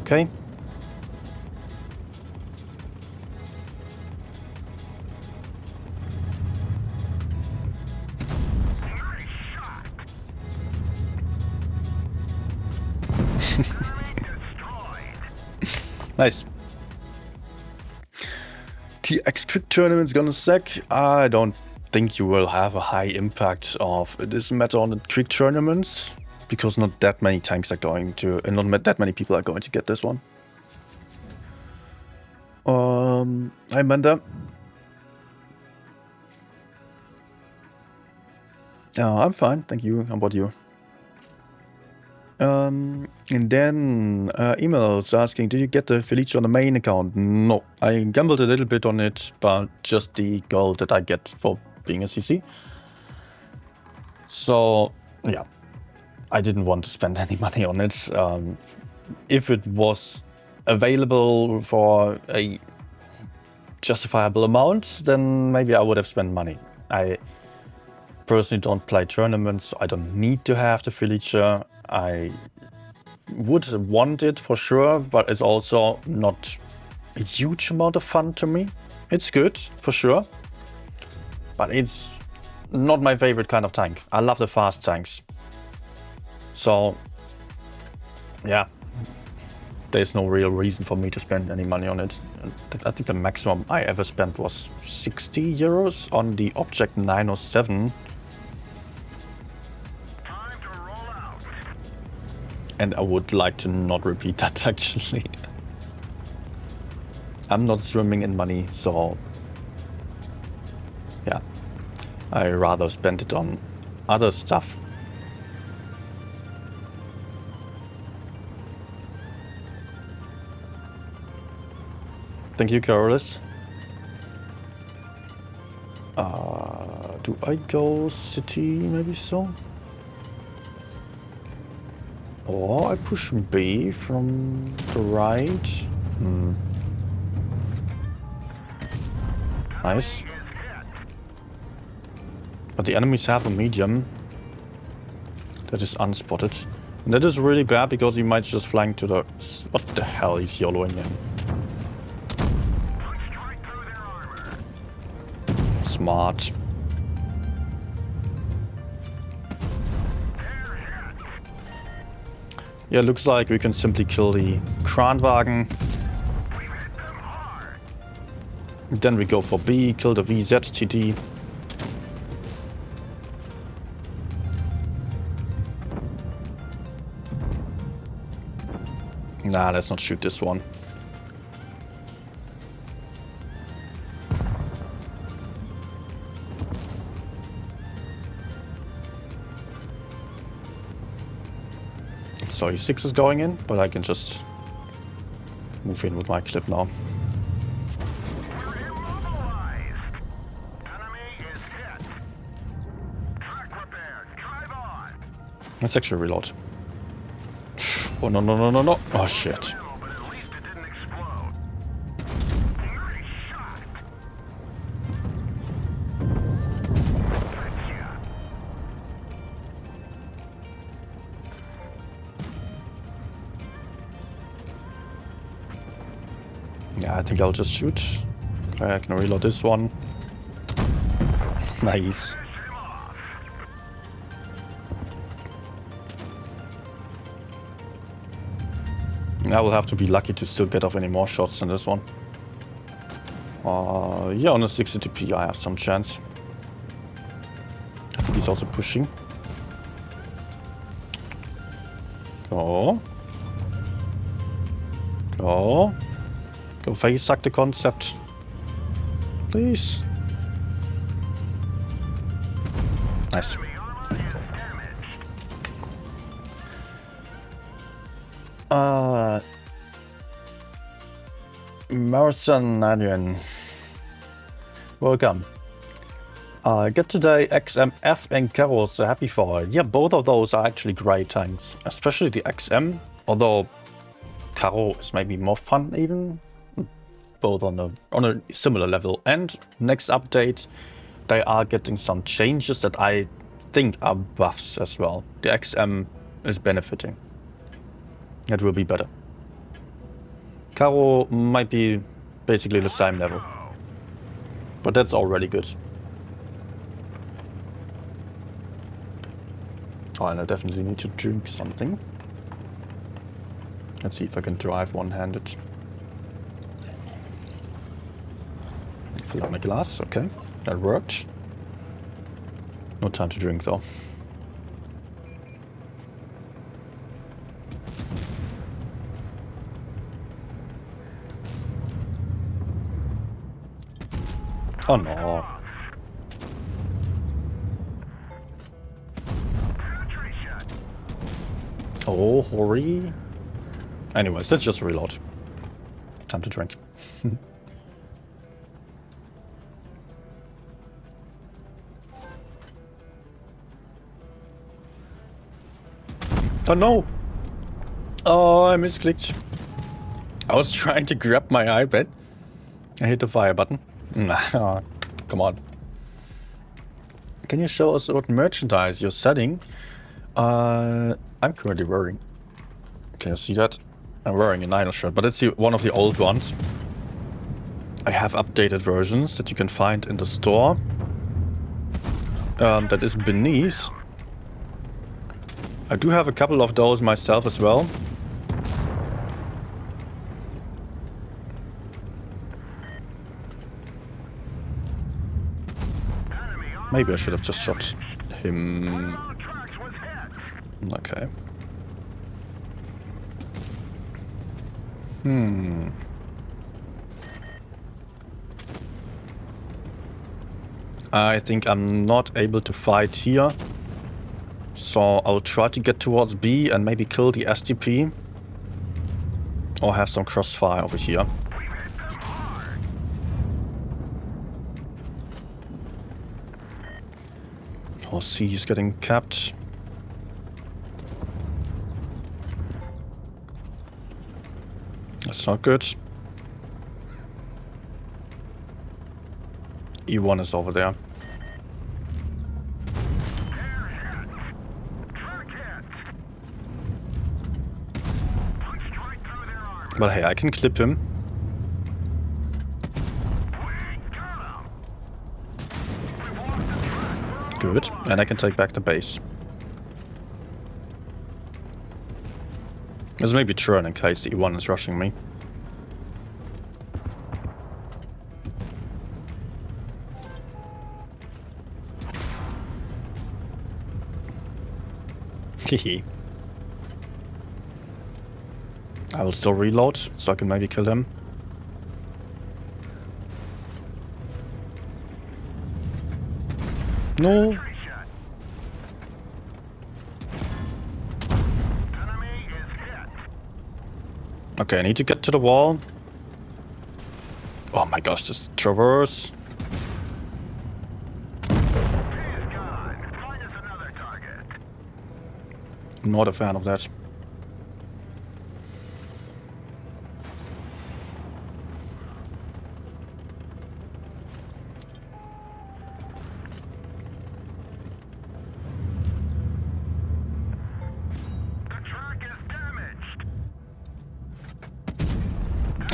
Okay. Nice. TX quick tournament's gonna suck. I don't think you will have a high impact of this meta on the quick tournaments, because not that many tanks are going to, and not that many people are going to get this one. Hi Amanda. I'm fine, thank you. How about you? And then emails asking, did you get the Felice on the main account? No, I gambled a little bit on it, but just the gold that I get for being a CC. So yeah, I didn't want to spend any money on it. If it was available for a justifiable amount, then maybe I would have spent money. I personally don't play tournaments, so I don't need to have the Felice. I would want it for sure, but it's also not a huge amount of fun to me. It's good, for sure, but it's not my favorite kind of tank. I love the fast tanks. So, yeah, there's no real reason for me to spend any money on it. I think the maximum I ever spent was 60 euros on the Object 907. And I would like to not repeat that, actually. I'm not swimming in money, so yeah, I rather spend it on other stuff. Thank you, Carolus. Do I go city? Maybe so. Or I push B from the right. Nice. But the enemies have a medium that is unspotted. And that is really bad because he might just flank to the... What the hell, he's YOLOing him. Smart. Yeah, looks like we can simply kill the Kranwagen. Then we go for B, kill the VZTD. Nah, let's not shoot this one. So E6 is going in, but I can just move in with my clip now. Let's actually reload. Oh no no no no no! Oh shit! Yeah, I think I'll just shoot. Okay, I can reload this one. Nice. I will have to be lucky to still get off any more shots than this one. Yeah, on a 60 TP I have some chance. I think he's also pushing. Go. Go. Go face suck the concept. Please. Nice. Marathon Adrian. Welcome. Get today XMF and Karo, so happy for it. Yeah, both of those are actually great tanks. Especially the XM, although Karo is maybe more fun even. Both on a similar level. And next update, they are getting some changes that I think are buffs as well. The XM is benefiting. It will be better. Karo might be basically the same level. But that's already good. Oh, and I definitely need to drink something. Let's see if I can drive one-handed. Fill out my glass, okay. That worked. No time to drink though. Oh no. Oh, hurry. Anyways, let's just reload. Time to drink. Oh no! Oh, I misclicked. I was trying to grab my iPad. I hit the fire button. Nah, come on. Can you show us what merchandise you're selling? I'm currently wearing. Can you see that? I'm wearing a Nino shirt, but it's one of the old ones. I have updated versions that you can find in the store. That is beneath. I do have a couple of those myself as well. Maybe I should have just shot him. Okay. I think I'm not able to fight here. So I'll try to get towards B and maybe kill the SDP. Or have some crossfire over here. Oh, C is getting capped. That's not good. E1 is over there. But hey, I can clip him. Good, and I can take back the base. This may be turn in case the E1 is rushing me. Hehe. I will still reload, so I can maybe kill him. No! Okay, I need to get to the wall. Oh my gosh, this traverse. Not a fan of that.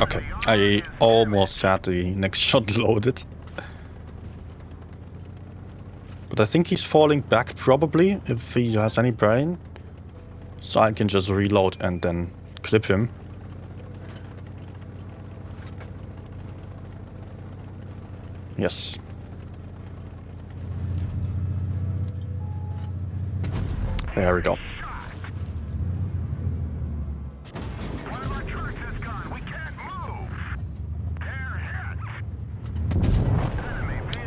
Okay, I almost had the next shot loaded. But I think he's falling back probably, if he has any brain. So I can just reload and then clip him. Yes. There we go.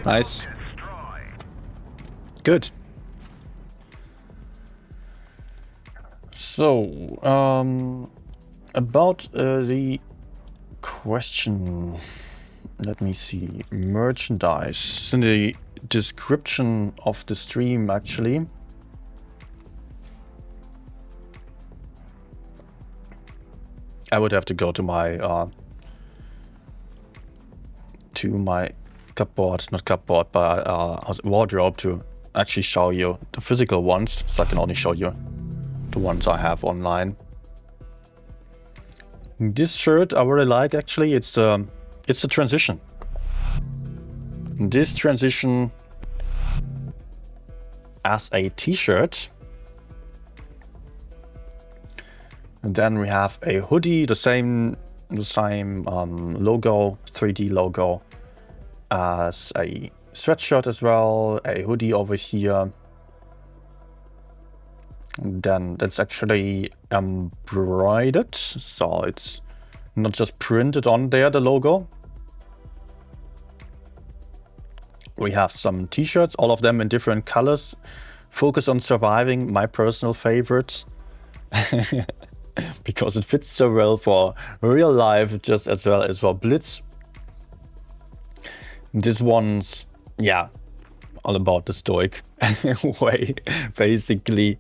Nice. Good. So, about the question, let me see, merchandise. In the description of the stream, actually. I would have to go to my cupboard, not cupboard, but wardrobe to actually show you the physical ones, so I can only show you the ones I have online. This shirt I really like, actually. It's a transition. This transition as a t-shirt. And then we have a hoodie, the same logo, 3D logo. as a sweatshirt as well, a hoodie over here. And then that's actually embroidered, so it's not just printed on there, the logo. We have some t-shirts, all of them in different colors. Focus on surviving, my personal favorite. Because it fits so well for real life, just as well as for Blitz. This one's, yeah, all about the stoic way, basically.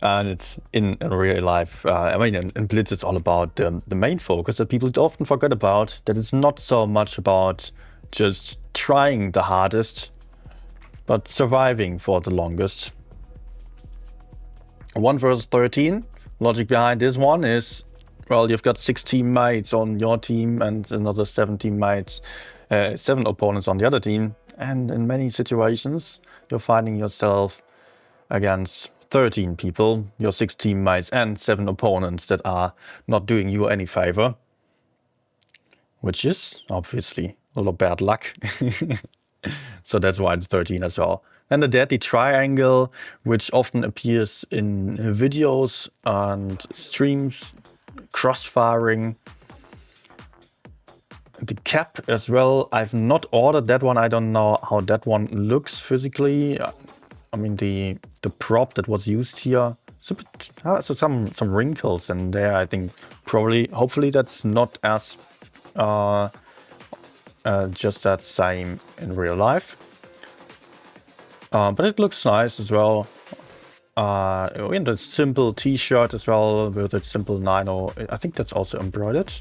And it's in real life, I mean, in Blitz, it's all about the main focus that people often forget about, that it's not so much about just trying the hardest, but surviving for the longest. 1 versus 13. Logic behind this one is, well, you've got 6 teammates on your team and another 7 teammates, 7 opponents on the other team. And in many situations, you're finding yourself against 13 people, your 6 teammates and 7 opponents that are not doing you any favor. Which is obviously a lot of bad luck. So that's why it's 13 as well. And the deadly triangle, which often appears in videos and streams, crossfiring. The cap as well, I've not ordered that one. I don't know how that one looks physically. I mean, the prop that was used here, it's a bit, so some wrinkles in there. I think probably, hopefully that's not as just that same in real life. But it looks nice as well. In the simple t-shirt as well with a simple 9-0. I think that's also embroidered.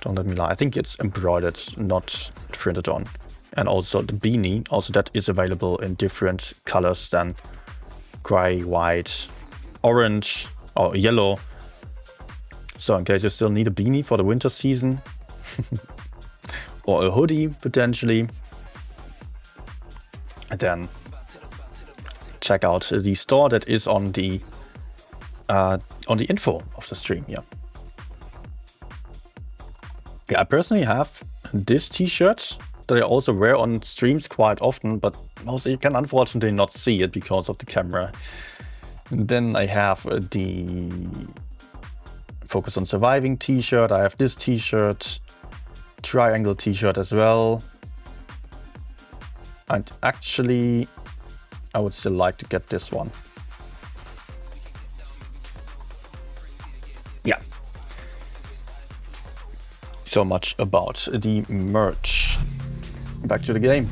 Don't let me lie. I think it's embroidered, not printed on. And also the beanie, also that is available in different colors than gray, white, orange, or yellow. So in case you still need a beanie for the winter season, or a hoodie potentially, then check out the store that is on the info of the stream here. Yeah, I personally have this t-shirt that I also wear on streams quite often, but mostly you can unfortunately not see it because of the camera. And then I have the Focus on Surviving t-shirt. I have this t-shirt, triangle t-shirt as well. And actually, I would still like to get this one. Yeah. So much about the merch. Back to the game.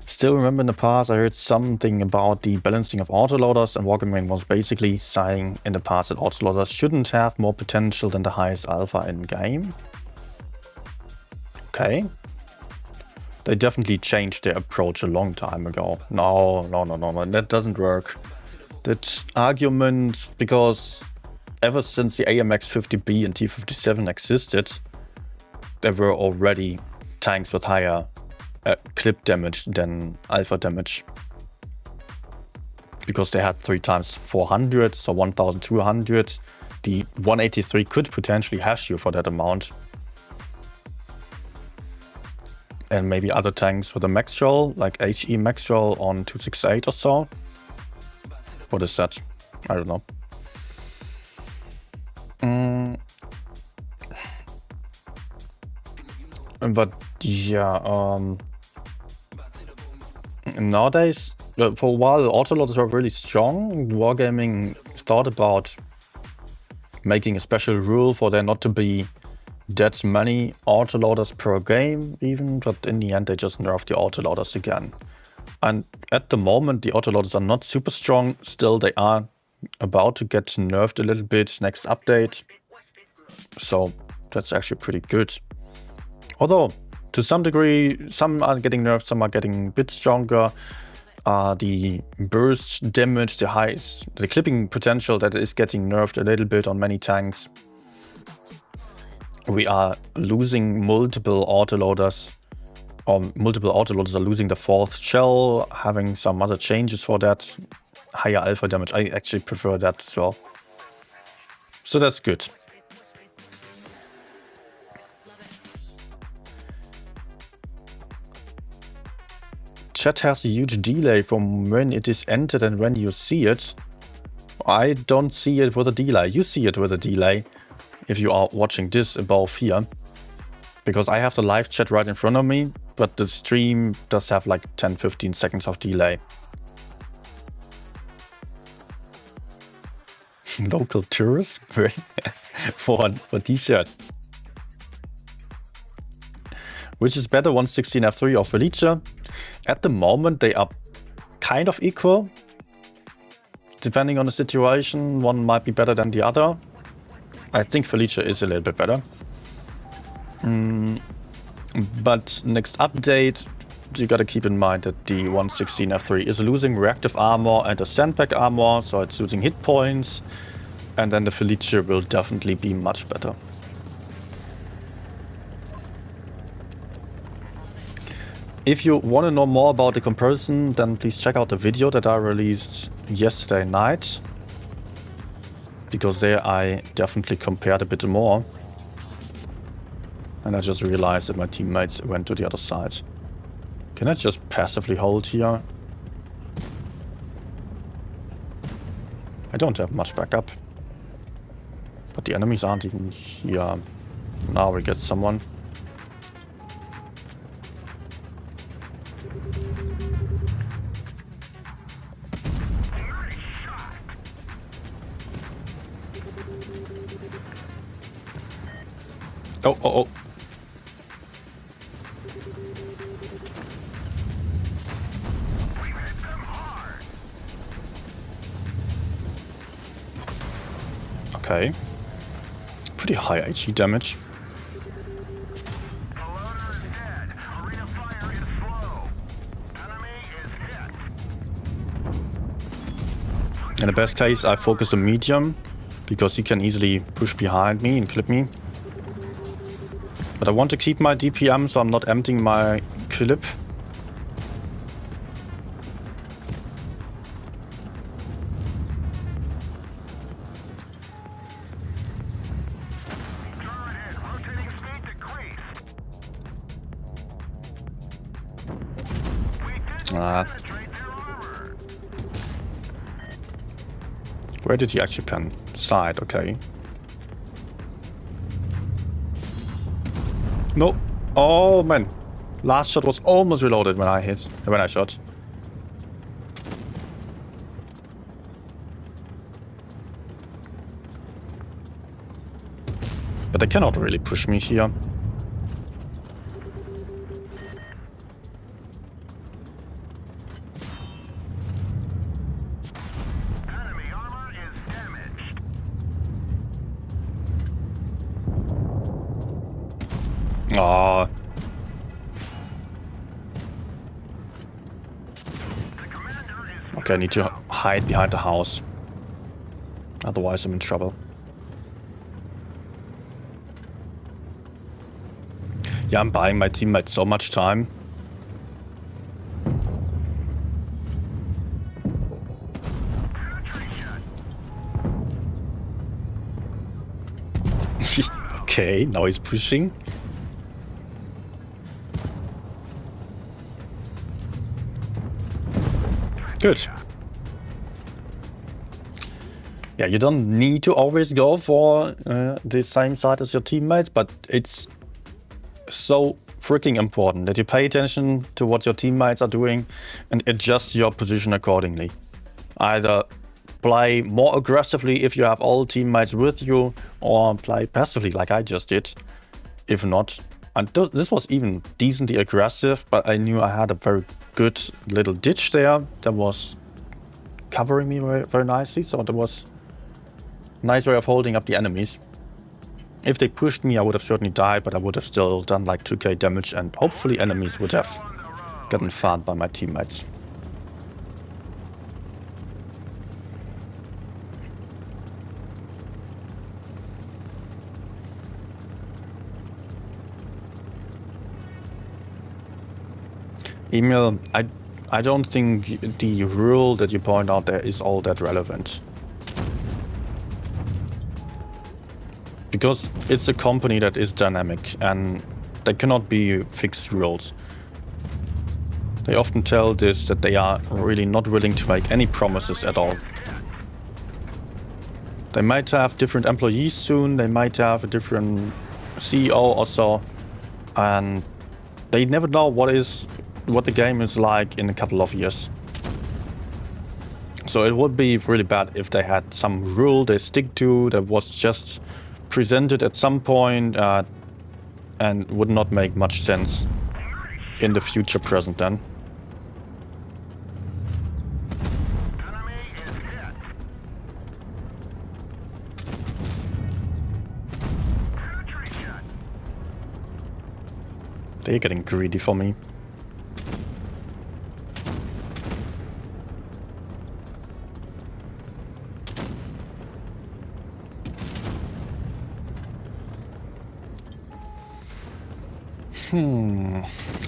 Still remember in the past I heard something about the balancing of autoloaders, and WoTB was basically saying in the past that autoloaders shouldn't have more potential than the highest alpha in game. Okay. They definitely changed their approach a long time ago. No, that doesn't work. That argument, because ever since the AMX 50B and T57 existed, there were already tanks with higher clip damage than alpha damage. Because they had 3 times 400, so 1200. The 183 could potentially hash you for that amount. And maybe other tanks with a max roll, like HE max roll on 268 or so. What is that? I don't know. But yeah, nowadays, for a while, autoloaders were really strong. Wargaming thought about making a special rule for there not to be that many autoloaders per game even, but in the end they just nerfed the autoloaders again. And at the moment the autoloaders are not super strong. Still, they are about to get nerfed a little bit next update. So that's actually pretty good. Although to some degree some are getting nerfed, some are getting a bit stronger. The burst damage, the clipping potential, that is getting nerfed a little bit on many tanks. We are losing multiple autoloaders or multiple autoloaders are losing the 4th shell, having some other changes for that. Higher alpha damage, I actually prefer that as well. So that's good. Chat has a huge delay from when it is entered and when you see it. I don't see it with a delay. You see it with a delay if you are watching this above here. Because I have the live chat right in front of me, but the stream does have like 10-15 seconds of delay. Local tourists for t-shirt. Which is better, 116 F3 or Felice? At the moment they are kind of equal. Depending on the situation, one might be better than the other. I think Felice is a little bit better. But next update, you gotta keep in mind that the 116 F3 is losing reactive armor and a sandbag armor, so it's losing hit points. And then the Felice will definitely be much better. If you want to know more about the comparison, then please check out the video that I released yesterday night. Because there I definitely compared a bit more. And I just realized that my teammates went to the other side. Can I just passively hold here? I don't have much backup. But the enemies aren't even here. Now we get someone. Oh, oh, oh. Okay. Pretty high HE damage. The loader is dead. Arena fire is slow. Enemy is hit. In the best case, I focus on medium, because he can easily push behind me and clip me. But I want to keep my DPM, so I'm not emptying my clip. Turret hit. Rotating speed decreased. We didn't penetrate their armor. Where did he actually pen? Side, okay. No. Oh man. Last shot was almost reloaded when I shot. But they cannot really push me here. Enemy armor is damaged. Ah. The commander is Okay, I need to hide behind the house. Otherwise I'm in trouble. Yeah, I'm buying my teammates so much time. Okay, now he's pushing. Good. Yeah, you don't need to always go for the same side as your teammates, but it's so freaking important that you pay attention to what your teammates are doing and adjust your position accordingly. Either play more aggressively if you have all teammates with you, or play passively like I just did. If not, and this was even decently aggressive, but I knew I had a very good little ditch there that was covering me very, very nicely, so that was a nice way of holding up the enemies. If they pushed me, I would have certainly died, but I would have still done like 2k damage, and hopefully enemies would have gotten farmed by my teammates. Emil, I don't think the rule that you point out there is all that relevant. Because it's a company that is dynamic and there cannot be fixed rules. They often tell this that they are really not willing to make any promises at all. They might have different employees soon, they might have a different CEO or so, and they never know what the game is like in a couple of years. So it would be really bad if they had some rule they stick to that was just presented at some point and would not make much sense in the future present then. Enemy is hit. Penetration. They're getting greedy for me.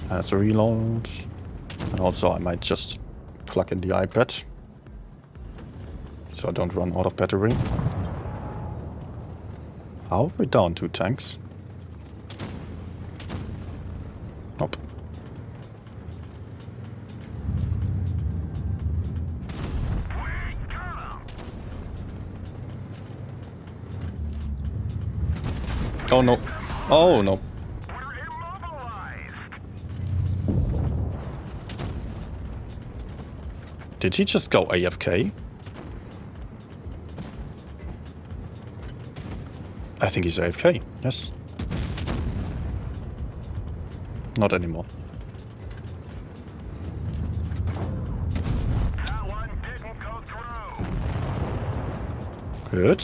That's a reload. And also I might just plug in the iPad so I don't run out of battery. How are we down 2 tanks? Nope. Oh no. Oh no. We're immobilized. Did he just go AFK? I think he's AFK, yes. Not anymore. That one didn't go through. Good.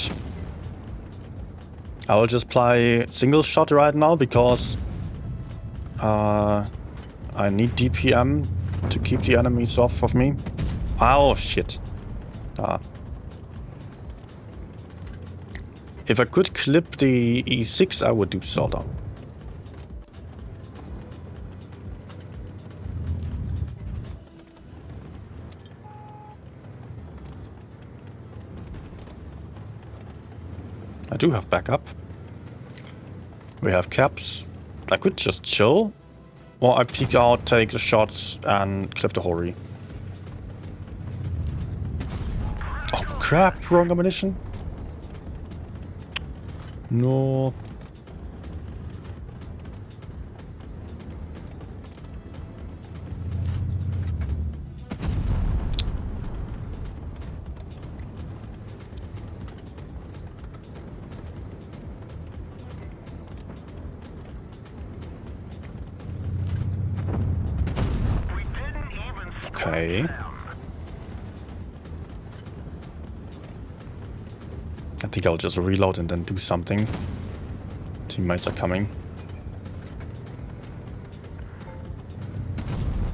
I will just play single shot right now because I need DPM to keep the enemies off of me. Oh shit. If I could clip the E6 I would do so though. I do have backup. We have caps. I could just chill. Or I peek out, take the shots, and clip the Hori. Oh crap, wrong ammunition. No. We didn't even spot Okay. them. I think I'll just reload and then do something. Teammates are coming.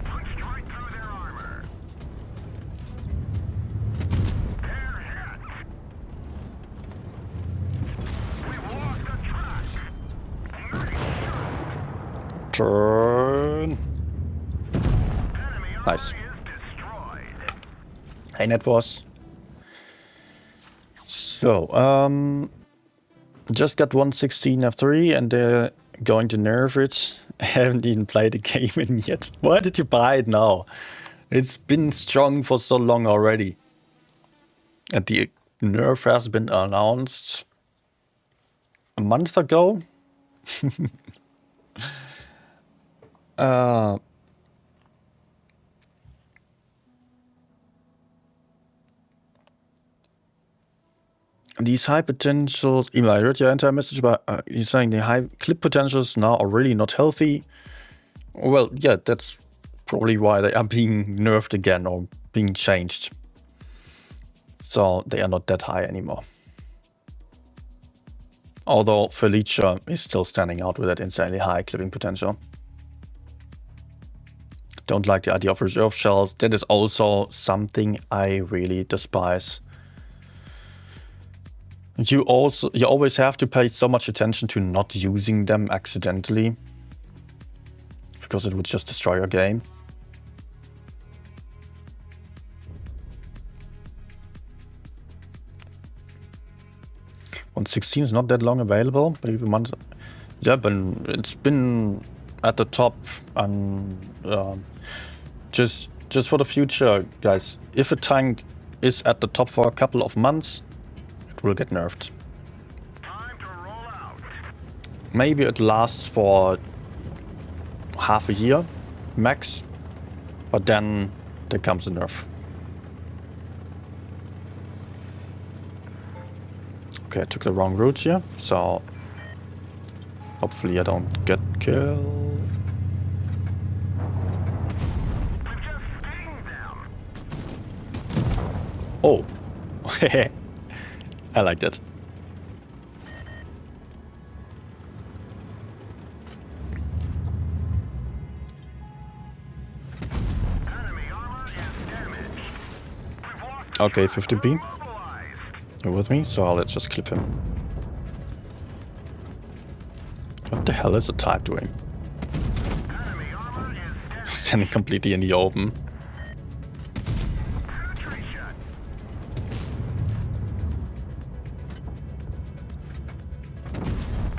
Punched right through their armor. They're hit. We've lost the track. Nice shot. Turn. Enemy Nice. armor is destroyed. Hey, Netforce. So, just got 116 F3 and they're going to nerf it. I haven't even played the game in yet. Why did you buy it now? It's been strong for so long already. And the nerf has been announced a month ago. These high potentials, Emil, I heard your entire message, but you're saying the high clip potentials now are really not healthy. Well, yeah, that's probably why they are being nerfed again or being changed. So they are not that high anymore. Although Felice is still standing out with that insanely high clipping potential. Don't like the idea of reserve shells. That is also something I really despise. You always have to pay so much attention to not using them accidentally, because it would just destroy your game. 116 is not that long available, but even months. Yeah, but it's been at the top, and just for the future, guys. If a tank is at the top for a couple of months, it will get nerfed. Time to roll out. Maybe it lasts for half a year, max, but then there comes a nerf. Okay, I took the wrong route here, so hopefully I don't get killed. We've just stinged them. Oh, I like that. Enemy armor is damaged. We've lost Okay, 50B, mobilized. you're with me, so let's just clip him. What the hell is the type doing? Enemy armor is damaged. Standing completely in the open. Penetration.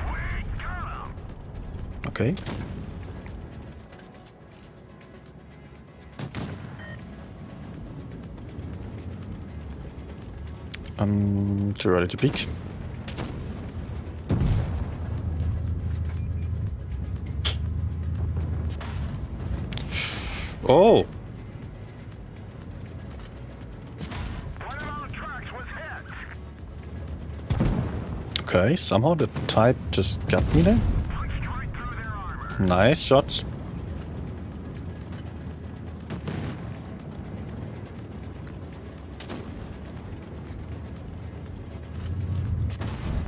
We got him. Okay. Too early to peek. Oh! One of our tracks was hit. Okay, somehow the type just got me there. Punched right through their armor. Nice shots.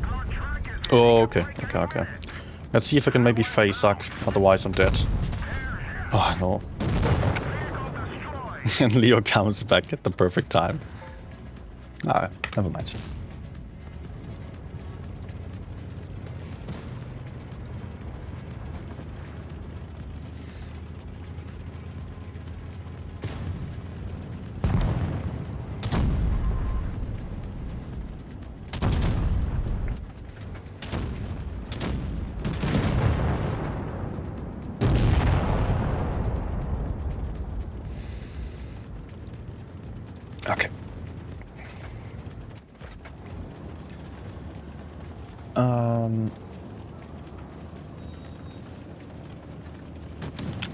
Our track is Oh, okay. Let's see if I can maybe face suck, otherwise I'm dead. Oh no. vehicle destroyed. And Leo comes back at the perfect time. Ah, never mind. Okay.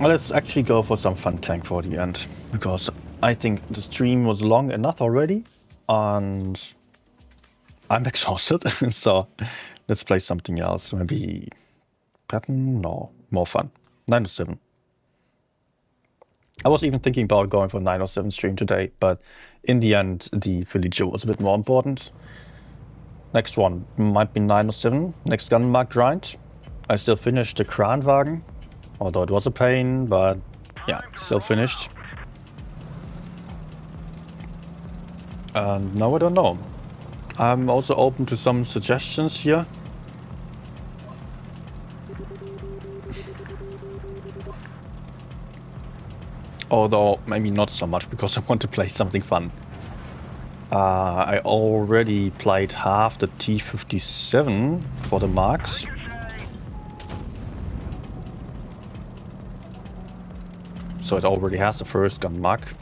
Let's actually go for some fun tank for the end, because I think the stream was long enough already, and I'm exhausted. So let's play something else. Maybe pattern? No, more fun. 907. I was even thinking about going for 907 stream today, but in the end, the Felice was a bit more important. Next one might be 907. Next gunmark grind. I still finished the Kranwagen, although it was a pain, but yeah, still finished. And now I don't know. I'm also open to some suggestions here. Although maybe not so much, because I want to play something fun. I already played half the T57 for the marks. So it already has the first gun mark.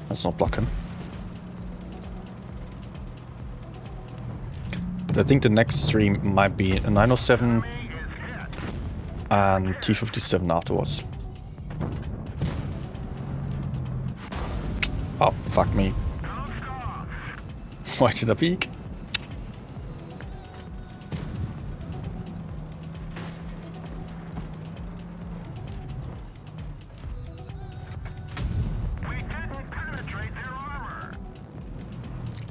That's not blocking. But I think the next stream might be a 907 and T57 afterwards. Oh, fuck me. Why did I peek? We didn't penetrate their armor.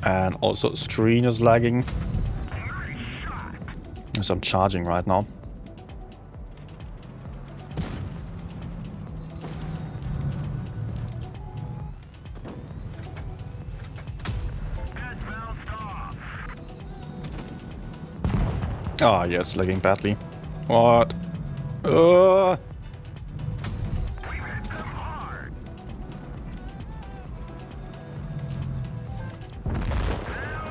And also screen is lagging. Nice shot. As I'm charging right now. That bounced off. Ah, yeah, it's lagging badly. What? We hit them hard.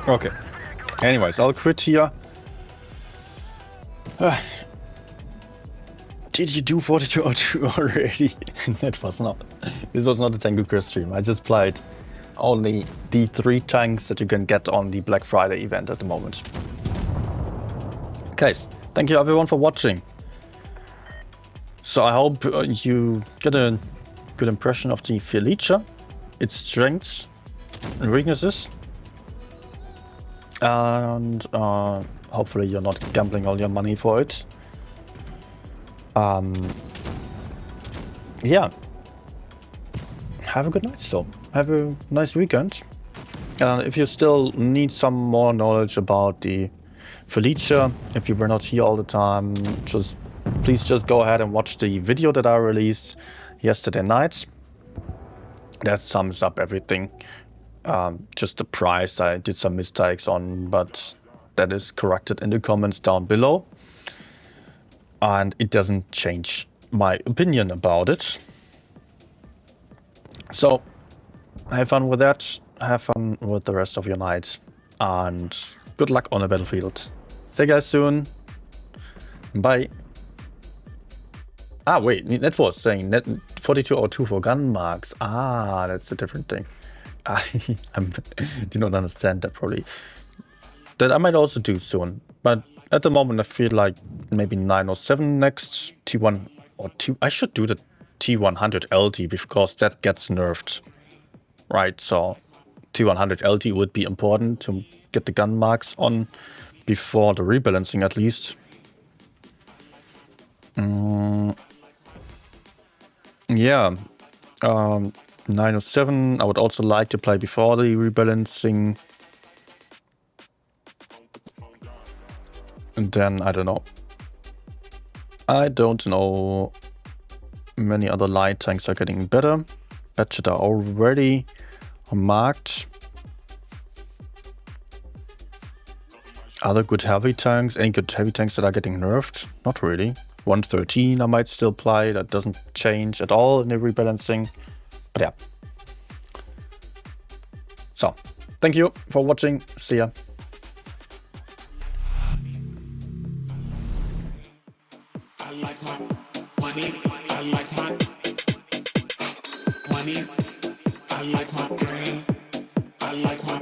Okay. Vehicle Anyways, I'll quit here. Did you do 4202 already? This was not a Tango Chris stream. I just played only the 3 tanks that you can get on the Black Friday event at the moment. Okay, thank you everyone for watching. So I hope you get a good impression of the Felice, its strengths and weaknesses. And hopefully you're not gambling all your money for it. Yeah. Have a good night still. Have a nice weekend. If you still need some more knowledge about the Felice, if you were not here all the time, please just go ahead and watch the video that I released yesterday night. That sums up everything. Just the price I did some mistakes on, but that is corrected in the comments down below. And it doesn't change my opinion about it. So, have fun with that. Have fun with the rest of your night. And good luck on the battlefield. See you guys soon. Bye. Ah, wait. That was saying net 4202 for gun marks. Ah, that's a different thing. I do not understand that probably. That I might also do soon. But at the moment I feel like maybe 907 next. T1 or T. I should do the T100 LT because that gets nerfed. Right, so T100 LT would be important to get the gun marks on before the rebalancing at least. Yeah. 907 I would also like to play before the rebalancing. And then I don't know. Many other light tanks are getting better. Batchet are already marked. Other good heavy tanks, any good heavy tanks that are getting nerfed? Not really. 113 I might still play, that doesn't change at all in the rebalancing. But yeah. So, thank you for watching, see ya. I like my money, I like my money, I like my brain, I like my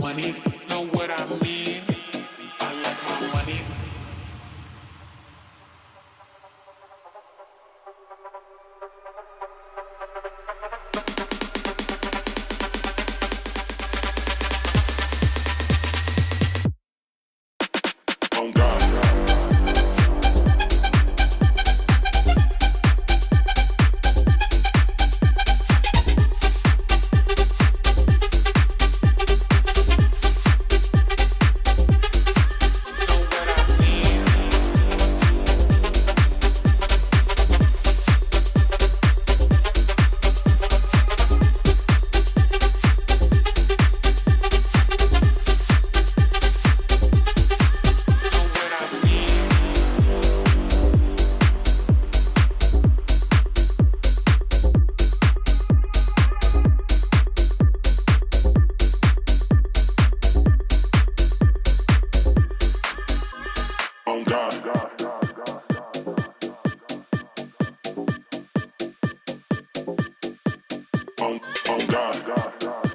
money, know what I mean? I like my money. Oh God. Oh God.